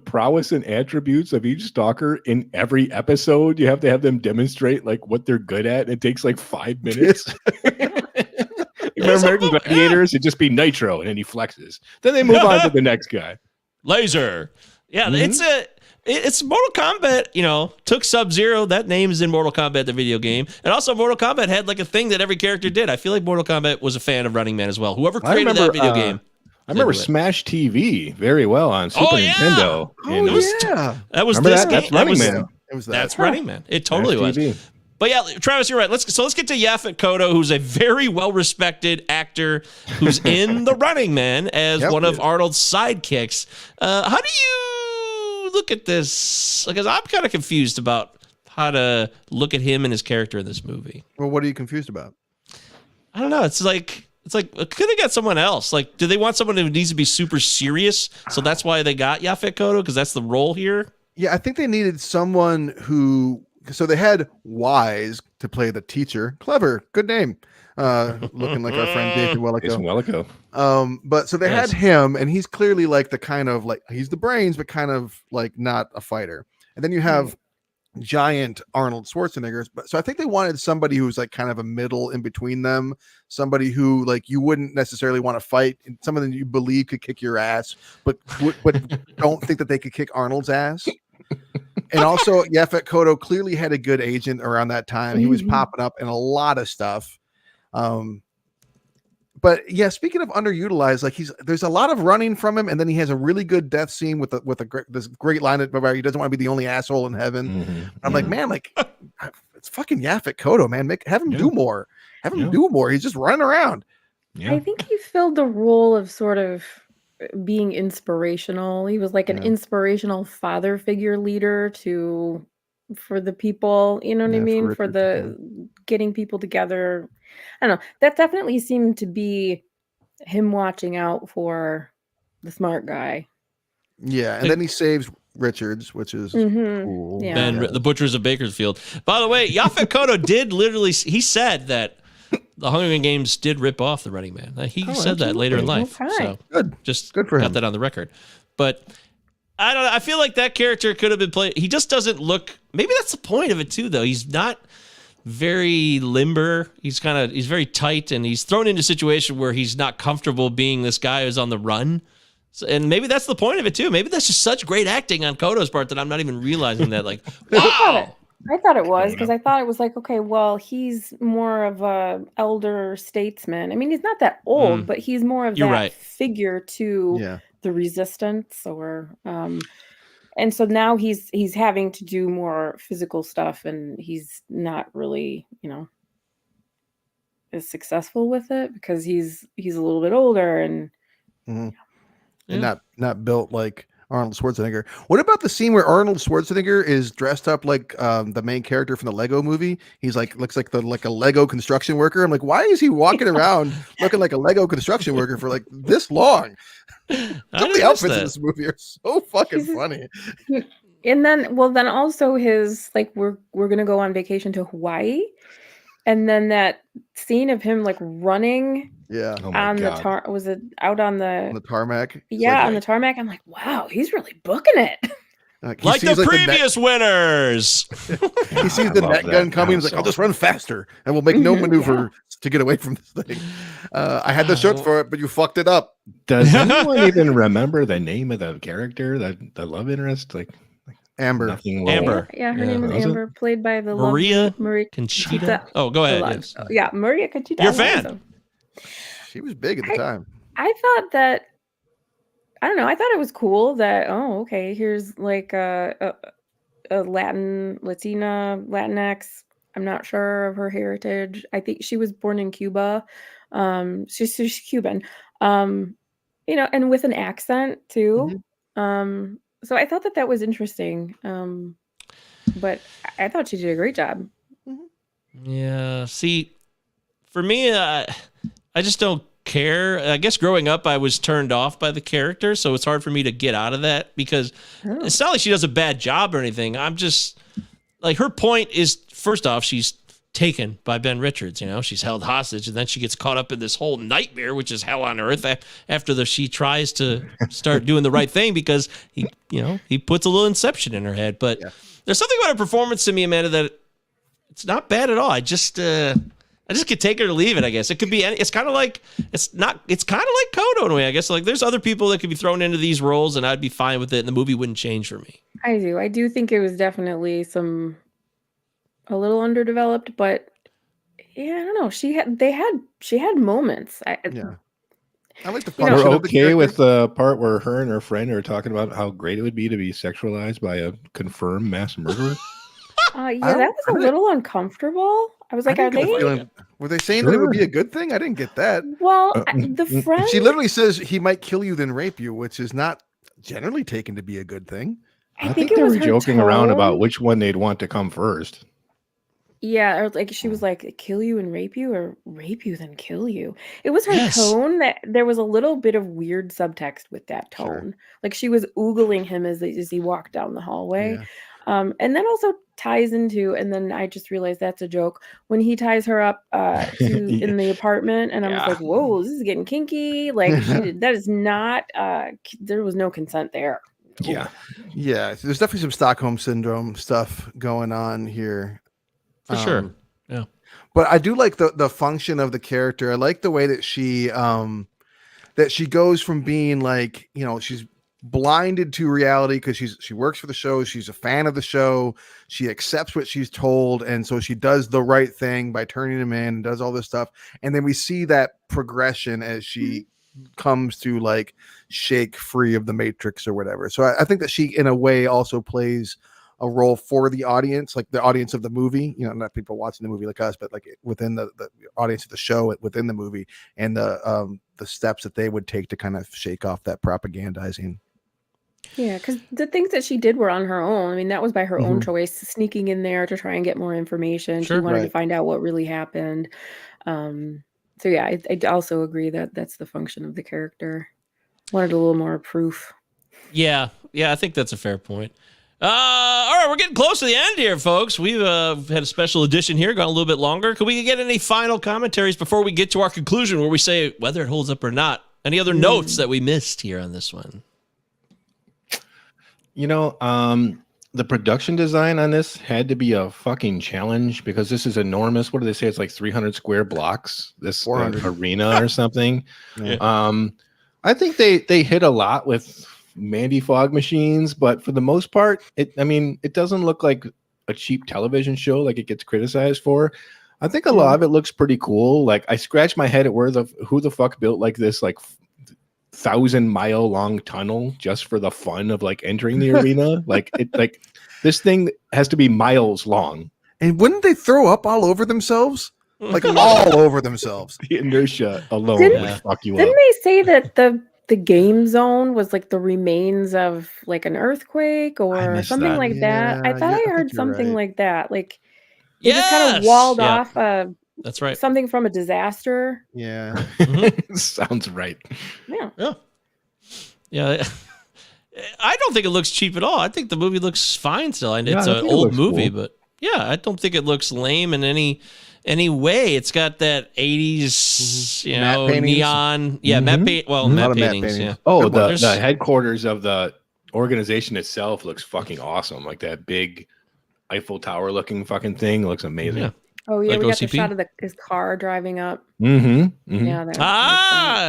prowess and attributes of each stalker in every episode. You have to have them demonstrate like what they're good at. And it takes like 5 minutes. Remember American Gladiators? It'd just be Nitro, and then he flexes. Then they move on to the next guy. Laser. Yeah, Mhm. it's Mortal Kombat, took Sub-Zero. That name is in Mortal Kombat, the video game. And also Mortal Kombat had like a thing that every character did. I feel like Mortal Kombat was a fan of Running Man as well. Whoever I created remember, that video game. I remember do it. Smash TV very well on Super Oh, yeah. Nintendo. And it was- yeah. That was Remember this that? game. That's Running Man. It was that. That's Running Man. It totally Smash was. TV. But yeah, Travis, you're right. Let's get to Yaphet Kotto, who's a very well-respected actor who's in The Running Man as Yep. one of Arnold's sidekicks. How do you look at this? Because I'm kind of confused about how to look at him and his character in this movie. Well, what are you confused about? I don't know. It's like could they get someone else? Like, do they want someone who needs to be super serious? So that's why they got Yaphet Kotto, because that's the role here. Yeah, I think they needed someone who. So they had Wise to play the teacher. Clever, good name. Looking like our friend Jason Jason Wellico. Wellico. But so they Yes. had him, and he's clearly like the kind of like he's the brains, but kind of like not a fighter. And then you have giant Arnold Schwarzenegger. But so I think they wanted somebody who's like kind of a middle in between them, somebody who like you wouldn't necessarily want to fight, and someone that you believe could kick your ass, but don't think that they could kick Arnold's ass. And also, Yaphet Kotto clearly had a good agent around that time. He was popping up in a lot of stuff. But yeah, speaking of underutilized, like there's a lot of running from him, and then he has a really good death scene with this great line where he doesn't want to be the only asshole in heaven. Mhm. I'm like, man, like it's fucking Yaphet Kotto, man. Have him do more. Have him do more. He's just running around. Yeah. I think he filled the role of sort of being inspirational. He was like an inspirational father figure leader for the people, you know what I Yeah, mean? For Richard, the getting people together. I don't know. That definitely seemed to be him watching out for the smart guy. Yeah, and then he saves Richards, which is Mhm. cool. Yeah. And the Butchers of Bakersfield. By the way, Yaphet Kotto did literally, he said that the Hunger Games did rip off the Running Man. He said that later in life. Okay. So Good. just Good for got him. that on the record. But I don't know. I feel like that character could have been played. He just doesn't look, maybe that's the point of it too, though. He's not very limber. He's very tight, and he's thrown into a situation where he's not comfortable being this guy who's on the run. So, and maybe that's the point of it too. Maybe that's just such great acting on Koto's part that I'm not even realizing that. Like, wow, I thought it was because I thought it was like, okay, well, he's more of a elder statesman. I mean, he's not that old, but he's more of You're that right. figure to Yeah. the resistance, or and so now he's having to do more physical stuff, and he's not really, as successful with it because he's a little bit older and And Yeah. not built like Arnold Schwarzenegger. What about the scene where Arnold Schwarzenegger is dressed up like the main character from the Lego movie? He's like looks like a Lego construction worker. I'm like, why is he walking around looking like a Lego construction worker for like this long? Some of the outfits in this movie are so fucking funny. And then also his like we're gonna go on vacation to Hawaii, and then that scene of him like running Yeah. Oh my on the God. was it out on On the the tarmac. It's yeah like, on the tarmac? I'm like, wow, he's really booking it. he Like the sees, previous winners. he sees the love net that gun coming. He's like, so. I'll just run faster and we'll make no Mhm, maneuver to get away from this thing. I had the shot for it, but you fucked it up. Does anyone even remember the name of the character, the love interest? Like Amber. nothing. Amber. Yeah, her Yeah. name is Was it? Amber, played by the Maria lovely Maria Conchita. Oh, go ahead. Yes. Yeah, Maria Conchita. You're a fan. Alonso. She was big at the time. I thought that I don't know. I thought it was cool that okay, here's like a Latinx. I'm not sure of her heritage. I think she was born in Cuba. She's Cuban. And with an accent too. So I thought that was interesting. But I thought she did a great job. Yeah. See, for me, I just don't care. I guess growing up, I was turned off by the character, so it's hard for me to get out of that because it's not like she does a bad job or anything. I'm just like, her point is, first off, she's taken by Ben Richards. She's held hostage, and then she gets caught up in this whole nightmare, which is hell on earth. After she tries to start doing the right thing because he puts a little inception in her head. But there's something about her performance to me, Amanda, that it's not bad at all. I just could take it or leave it, I guess. It could be, it's kind of like Kodo in a way, I guess. Like, there's other people that could be thrown into these roles and I'd be fine with it and the movie wouldn't change for me. I do think it was definitely a little underdeveloped, but yeah, I don't know. She had moments. I like the We're function of the okay character. with the part where her and her friend are talking about how great it would be to be sexualized by a confirmed mass murderer. That was a little uncomfortable. I was like, I are didn't get the they? feeling- were they saying that it would be a good thing? I didn't get that. Well, the friend. She literally says he might kill you then rape you, which is not generally taken to be a good thing. I think it they was were her joking around tone. about which one they'd want to come first. Yeah, or like she was like, kill you and rape you, or rape you then kill you. It was her Yes. tone that there was a little bit of weird subtext with that tone. Sure. Like she was oogling him as he walked down the hallway. Yeah. And then also ties into, and then I just realized that's a joke when he ties her up in the apartment, and I was like, whoa, this is getting kinky. Like that is not. There was no consent there. Yeah. Yeah, there's definitely some Stockholm syndrome stuff going on here. For sure. Yeah. But I do like the function of the character. I like the way that she goes from being like, she's blinded to reality because she works for the show, she's a fan of the show, she accepts what she's told, and so she does the right thing by turning him in and does all this stuff. And then we see that progression as she comes to like shake free of the matrix or whatever. So I think that she in a way also plays a role for the audience, like the audience of the movie, not people watching the movie like us, but like within the audience of the show within the movie, and the steps that they would take to kind of shake off that propagandizing. Yeah, because the things that she did were on her own. I mean, that was by her own choice, sneaking in there to try and get more information. Sure. She wanted to Right. find out what really happened. So yeah, I also agree that that's the function of the character. Wanted a little more proof. Yeah, I think that's a fair point. All right, we're getting close to the end here, folks. We've had a special edition here, gone a little bit longer. Could we get any final commentaries before we get to our conclusion where we say whether it holds up or not? Any other notes that we missed here on this one? The production design on this had to be a fucking challenge because this is enormous. What do they say? It's like 300 square blocks, this 400. arena or something. Yeah. I think they hit a lot with Mandy fog machines, but for the most part, it doesn't look like a cheap television show like it gets criticized for. I think a lot of it looks pretty cool. Like I scratch my head at who the fuck built like this like 1,000-mile long tunnel just for the fun of like entering the arena. Like this thing has to be miles long. And wouldn't they throw up all over themselves? Like all over themselves. The inertia alone would fuck you up. Didn't they say that the game zone was like the remains of like an earthquake or something like that? I thought I heard something like that. Like they just kind of walled off that's right. something from a disaster. Yeah. Sounds right. Yeah. I don't think it looks cheap at all. I think the movie looks fine still. And it's I an think it old looks movie, cool. but yeah, I don't think it looks lame in any way. It's got that 80s, Matte paintings. neon. Yeah, matte paintings. Yeah. Oh, the headquarters of the organization itself looks fucking awesome. Like that big Eiffel Tower looking fucking thing looks amazing. Yeah. Oh yeah, Like we got the OCP? shot of his car driving up. Mm-hmm. Yeah.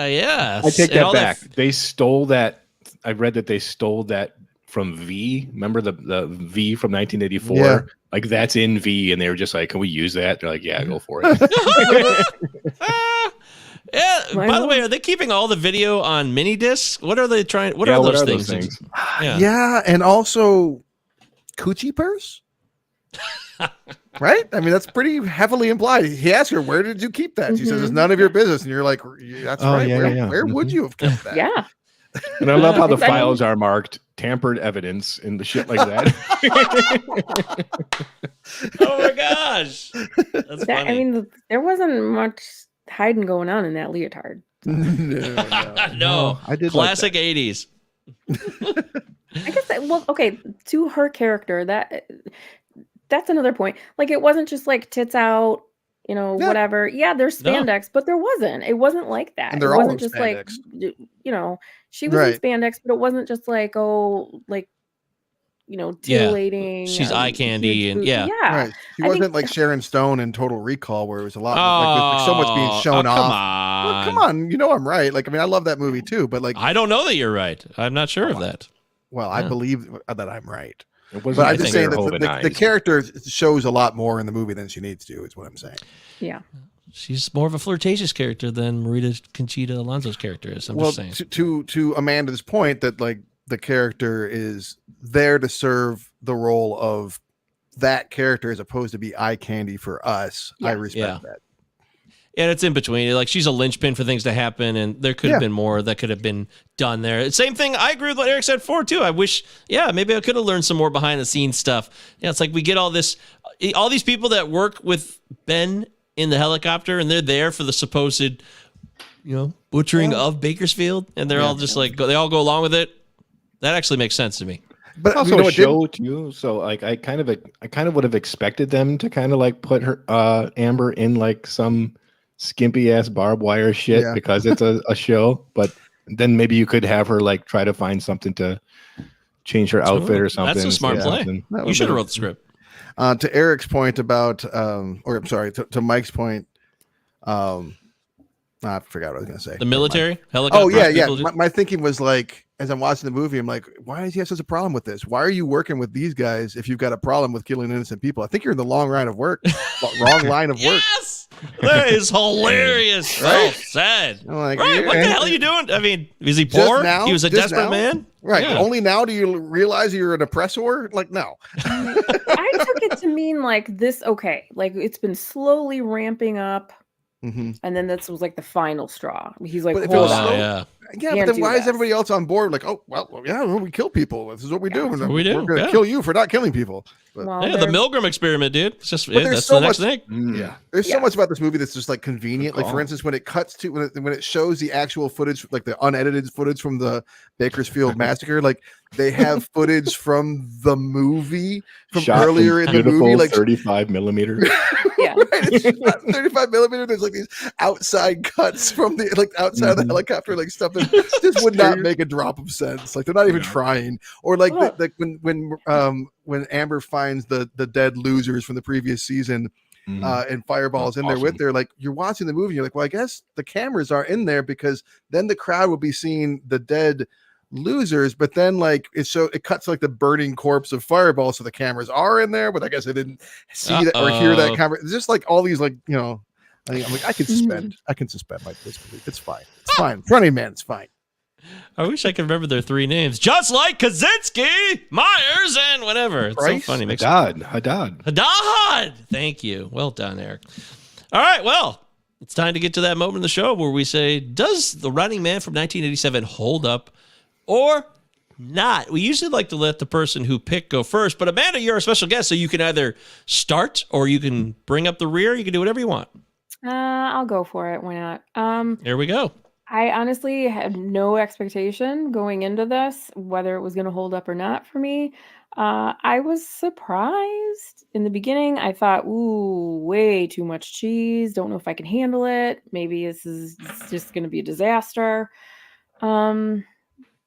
Yeah. I take that back. They stole that. I read that they stole that from V. Remember the V from 1984? Yeah. Like that's in V, and they were just like, "Can we use that?" They're like, "Yeah, go for it." Yeah. By the way, are they keeping all the video on mini discs? What are they trying? What are those things? Yeah, and also coochie purse. Right? I mean, that's pretty heavily implied. He asks her, "Where did you keep that?" She says, "It's none of your business." And you're like, "That's right. Where would you have kept that?" Yeah. And I love how the files are marked tampered evidence and the shit like that. Oh my gosh. That's funny. I mean, there wasn't much hiding going on in that leotard. No, I did classic like 80s. I guess okay, to her character, that's another point. Like it wasn't just like tits out, whatever. Yeah, there's spandex, but there wasn't. It wasn't like that. And they're it all wasn't in just spandex. like she was in spandex, but it wasn't just like titillating. She's eye candy and yeah. Right. She wasn't like Sharon Stone in Total Recall, where it was a lot like so much being shown off. Come on. Well, come on, I'm right. Like, I mean, I love that movie too, but like, I don't know that you're right. I'm not sure of that. Well, I believe that I'm right. But I'm just saying that the character shows a lot more in the movie than she needs to, is what I'm saying. Yeah. She's more of a flirtatious character than Marita Conchita Alonso's character is. I'm just saying. To Amanda's point that like the character is there to serve the role of that character as opposed to be eye candy for us. I respect that. And it's in between. Like she's a linchpin for things to happen, and there could have been more that could have been done there. Same thing. I agree with what Eric said before too. I wish, maybe I could have learned some more behind the scenes stuff. Yeah, it's like we get all these people that work with Ben in the helicopter, and they're there for the supposed, butchering of Bakersfield, and they're all just like they all go along with it. That actually makes sense to me. But also a show too, so like I kind of would have expected them to kind of like put her Amber in like some skimpy ass barbed wire shit because it's a show, but then maybe you could have her like try to find something to change her outfit or something. That's a smart play. You should have wrote the script. To Eric's point about, or I'm sorry, to Mike's point, I forgot what I was going to say. The military helicopter. Oh yeah. My thinking was like, as I'm watching the movie, I'm like, why does he have such a problem with this? Why are you working with these guys if you've got a problem with killing innocent people? I think you're in the wrong line of work. Wrong line of work. Yes, that is hilarious. Right? So sad. Like, right? What the hell are you doing? I mean, is he poor? He was a desperate man. Right. Yeah. Only now do you realize you're an oppressor? Like, no. I took it to mean like this. Okay, like it's been slowly ramping up. Mm-hmm. And then this was like the final straw. He's like, but but then why is everybody else on board? Like, we kill people. This is what we do. We're going to kill you for not killing people. But, the Milgram experiment, dude. It's just that's the next thing. Yeah, there's so much about this movie that's just like convenient. Like, for instance, when it cuts to when it shows the actual footage, like the unedited footage from the Bakersfield massacre, like they have footage from the movie from earlier in the movie, like 35 millimeter. Yeah, right, it's 35 millimeter. There's like these outside cuts from the outside of the helicopter, like stuff that just would not make a drop of sense. Like they're not even trying. Or like when Amber finds the dead losers from the previous season, and Fireball's in there with her, like you're watching the movie, you're like, well, I guess the cameras are in there because then the crowd will be seeing the dead losers, but then like it cuts like the burning corpse of Fireball, so the cameras are in there, but I guess I didn't see that or hear that conversation. Just like all these like, you know, I'm like, I can suspend my disbelief. It's fine. It's fine. Running Man, it's fine. I wish I could remember their three names. Just like Kaczynski, Myers, and whatever. It's so funny. Haddad. Thank you. Well done, Eric. All right, well, it's time to get to that moment in the show where we say, does The Running Man from 1987 hold up or not? We usually like to let the person who picked go first, but Amanda, you're a special guest, so you can either start or you can bring up the rear. You can do whatever you want. I'll go for it. Why not? Here we go. I honestly had no expectation going into this, whether it was going to hold up or not for me. I was surprised in the beginning. I thought, ooh, way too much cheese. Don't know if I can handle it. Maybe this is just going to be a disaster. But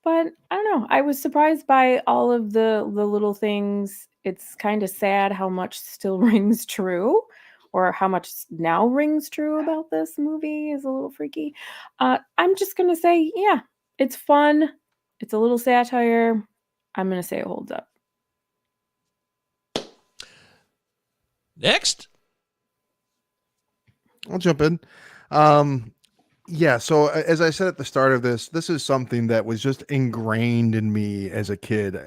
I don't know. I was surprised by all of the little things. It's kind of sad how much still rings true, or how much now rings true about this movie is a little freaky. I'm just going to say, yeah, it's fun. It's a little satire. I'm going to say it holds up. Next. I'll jump in. Yeah, so as I said at the start of this is something that was just ingrained in me as a kid.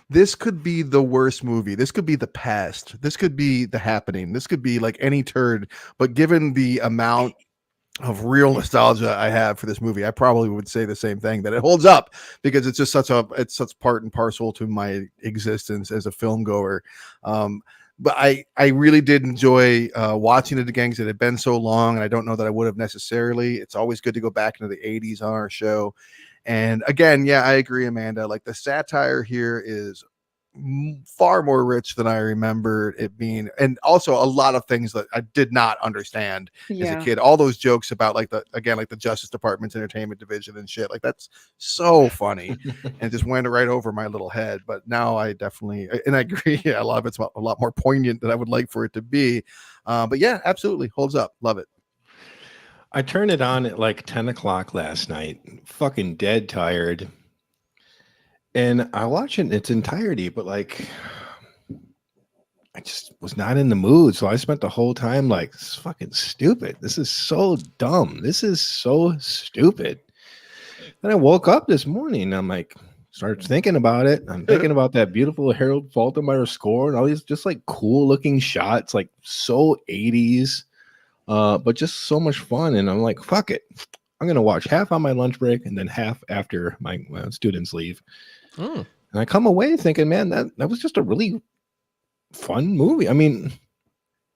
This could be the worst movie. This could be The Past. This could be The Happening. This could be like any turd. But given the amount of real nostalgia I have for this movie, I probably would say the same thing, that it holds up, because it's just it's such part and parcel to my existence as a film goer. But I really did enjoy watching it again, because it had been so long, and I don't know that I would have necessarily. It's always good to go back into the 80s on our show. And again, yeah, I agree, Amanda. Like, the satire here is far more rich than I remember it being, and also a lot of things that I did not understand as a kid. All those jokes about like the Justice Department's entertainment division and shit, like that's so funny, and just went right over my little head. But now I definitely, and I agree, a lot of it's a lot more poignant than I would like for it to be. But yeah, absolutely holds up. Love it. I turned it on at like 10 o'clock last night, fucking dead tired. And I watched it in its entirety, but like, I just was not in the mood. So I spent the whole time like, this is fucking stupid. This is so dumb. This is so stupid. Then I woke up this morning and I'm like, started thinking about it. I'm thinking about that beautiful Harold Faltermeyer score and all these just like cool looking shots, like so 80s, but just so much fun. And I'm like, fuck it. I'm going to watch half on my lunch break and then half after my students leave. And I come away thinking, man, that was just a really fun movie. I mean,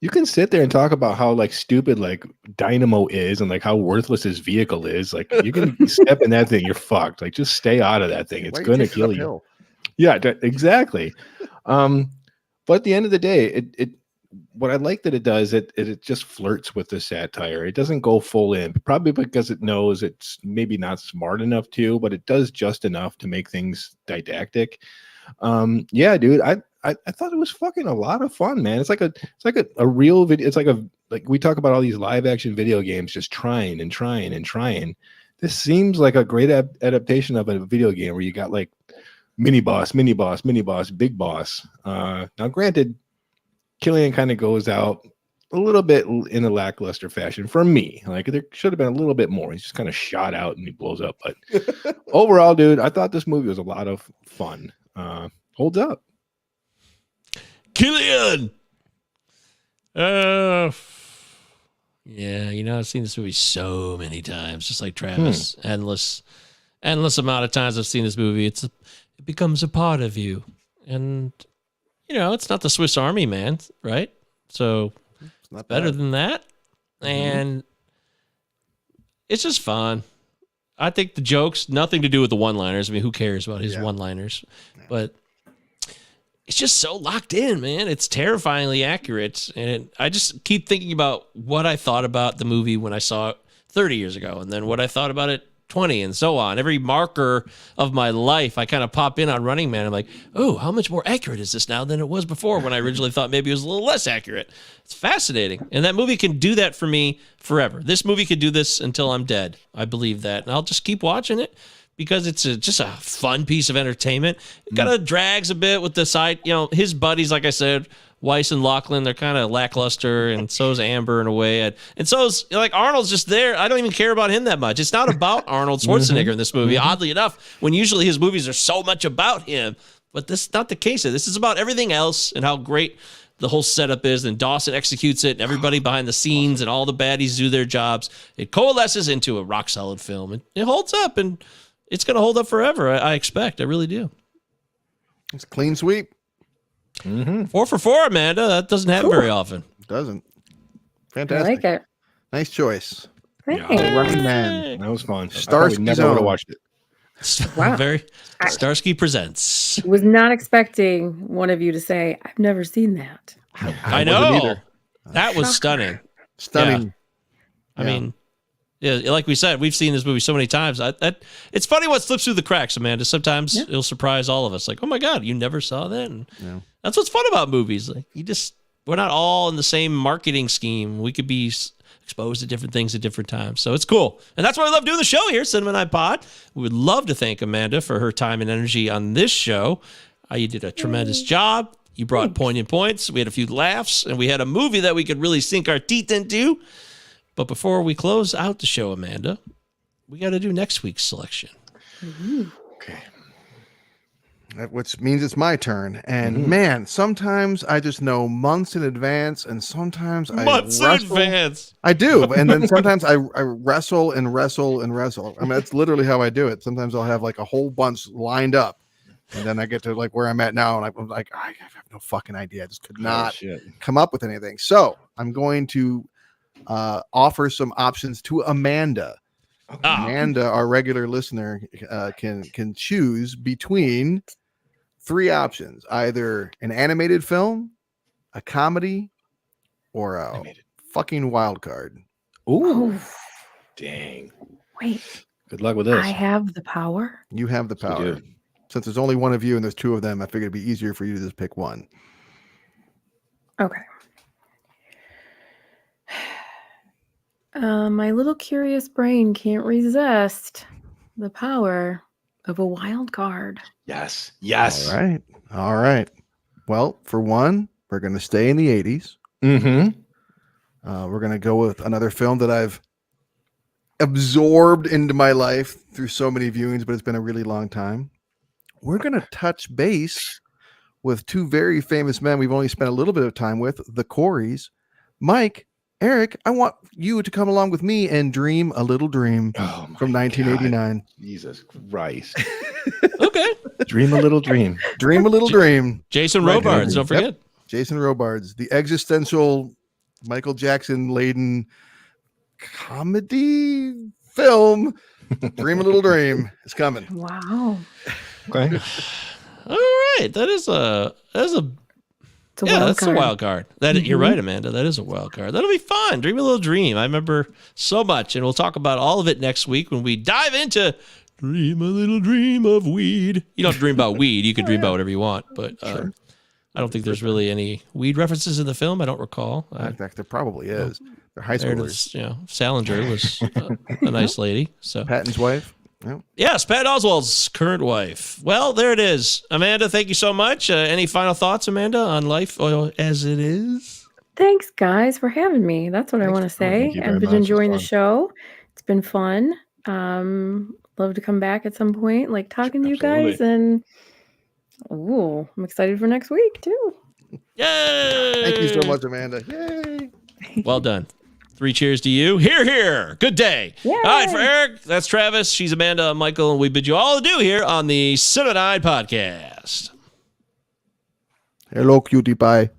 you can sit there and talk about how like stupid like Dynamo is and like how worthless his vehicle is. Like, you can step in that thing, you're fucked. Like, just stay out of that thing. It's going to kill you. Yeah, exactly. But at the end of the day, what I like that it does, it just flirts with the satire. It doesn't go full in, probably because it knows it's maybe not smart enough to, but it does just enough to make things didactic. Yeah, dude, I thought it was fucking a lot of fun, man. It's like a real video. It's like we talk about all these live action video games just trying and trying and trying. This seems like a great adaptation of a video game where you got like mini boss, big boss. Now granted, Killian kind of goes out a little bit in a lackluster fashion for me. Like, there should have been a little bit more. He's just kind of shot out and he blows up. But overall, dude, I thought this movie was a lot of fun. Holds up. Killian. Yeah, I've seen this movie so many times, just like Travis. Endless amount of times I've seen this movie. It becomes a part of you. And it's not the Swiss Army Man, right? So it's not better than that. And it's just fun. I think the jokes, nothing to do with the one-liners. I mean, who cares about his one-liners? But it's just so locked in, man. It's terrifyingly accurate. And I just keep thinking about what I thought about the movie when I saw it 30 years ago, and then what I thought about it 20 and so on. Every marker of my life, I kind of pop in on Running Man. I'm like, oh, how much more accurate is this now than it was before, when I originally thought maybe it was a little less accurate? It's fascinating. And that movie can do that for me forever. This movie could do this until I'm dead. I believe that. And I'll just keep watching it because it's just a fun piece of entertainment. It kind of drags a bit with the side, his buddies, like I said, Weiss and Lachlan, they're kind of lackluster, and so's Amber in a way. And so's, Arnold's just there. I don't even care about him that much. It's not about Arnold Schwarzenegger in this movie, oddly enough, when usually his movies are so much about him. But this is not the case. This is about everything else and how great the whole setup is. And Dawson executes it, and everybody behind the scenes and all the baddies do their jobs. It coalesces into a rock-solid film. And it holds up, and it's going to hold up forever, I expect. I really do. It's a clean sweep. 4 for 4, Amanda. That doesn't happen very often. It doesn't. I Fantastic. like it. Nice choice. Thanks. Running Man. That was fun. Starsky I never Zone. would have watched it. Wow. Starsky presents. Was not expecting one of you to say, I've never seen that. I wasn't know. either. That was stunning. Stunning. I mean, yeah, like we said, we've seen this movie so many times. It's funny what slips through the cracks, Amanda. Sometimes it'll surprise all of us. Like, oh my God, you never saw that? And that's what's fun about movies. Like, we're not all in the same marketing scheme. We could be exposed to different things at different times. So it's cool. And that's why I love doing the show here, Cinema Night Pod. We would love to thank Amanda for her time and energy on this show. You did a tremendous job. You brought poignant points. We had a few laughs, and we had a movie that we could really sink our teeth into. But before we close out the show, Amanda, we got to do next week's selection. Okay. Which means it's my turn. And man, sometimes I just know months in advance, and sometimes Months in advance. I do. And then sometimes I wrestle and wrestle and wrestle. I mean, that's literally how I do it. Sometimes I'll have like a whole bunch lined up. And then I get to like where I'm at now, and I'm like, I have no fucking idea. I just could not come up with anything. So I'm going to offer some options to Amanda. Amanda, our regular listener, can choose between 3 options: either an animated film, a comedy, or a fucking wild card. Ooh, dang! Wait, good luck with this. I have the power. You have the power. Since there's only one of you and there's 2 of them, I figured it'd be easier for you to just pick one. Okay. My little curious brain can't resist the power of a wild card. Yes. All right. Well, for one, we're going to stay in the 80s. We're going to go with another film that I've absorbed into my life through so many viewings, but it's been a really long time. We're going to touch base with 2 very famous men we've only spent a little bit of time with, the Coreys. Mike, Eric, I want you to come along with me and dream a little dream from 1989. God. Jesus Christ. Okay. Dream a little dream. Dream a little dream. Jason Robards, don't forget. Yep. Jason Robards, the existential Michael Jackson laden comedy film. Dream a little dream is coming. Wow. Okay. All right. That's a wild card. You're right, Amanda. That is a wild card. That'll be fun. Dream a little dream. I remember so much, and we'll talk about all of it next week when we dive into Dream a Little Dream of Weed. You don't have to dream about weed. You can dream about whatever you want, but I don't think there's really any weed references in the film. I don't recall. In fact, there probably is. They're high schoolers. Salinger was a nice lady. So Patton's wife. Yep. Yes, Pat Oswald's current wife. Well, there it is. Amanda, thank you so much. Any final thoughts, Amanda, on life as it is? Thanks, guys, for having me. That's what I want to say. I've been enjoying the show. It's been fun. Love to come back at some point, like talking to you guys. And I'm excited for next week, too. Yay! Thank you so much, Amanda. Yay! Well done. 3 cheers to you. Hear, hear. Good day. Yay. All right, for Eric, that's Travis. She's Amanda, I'm Michael, and we bid you all adieu here on the Cinema Night Podcast. Hello, cutie pie.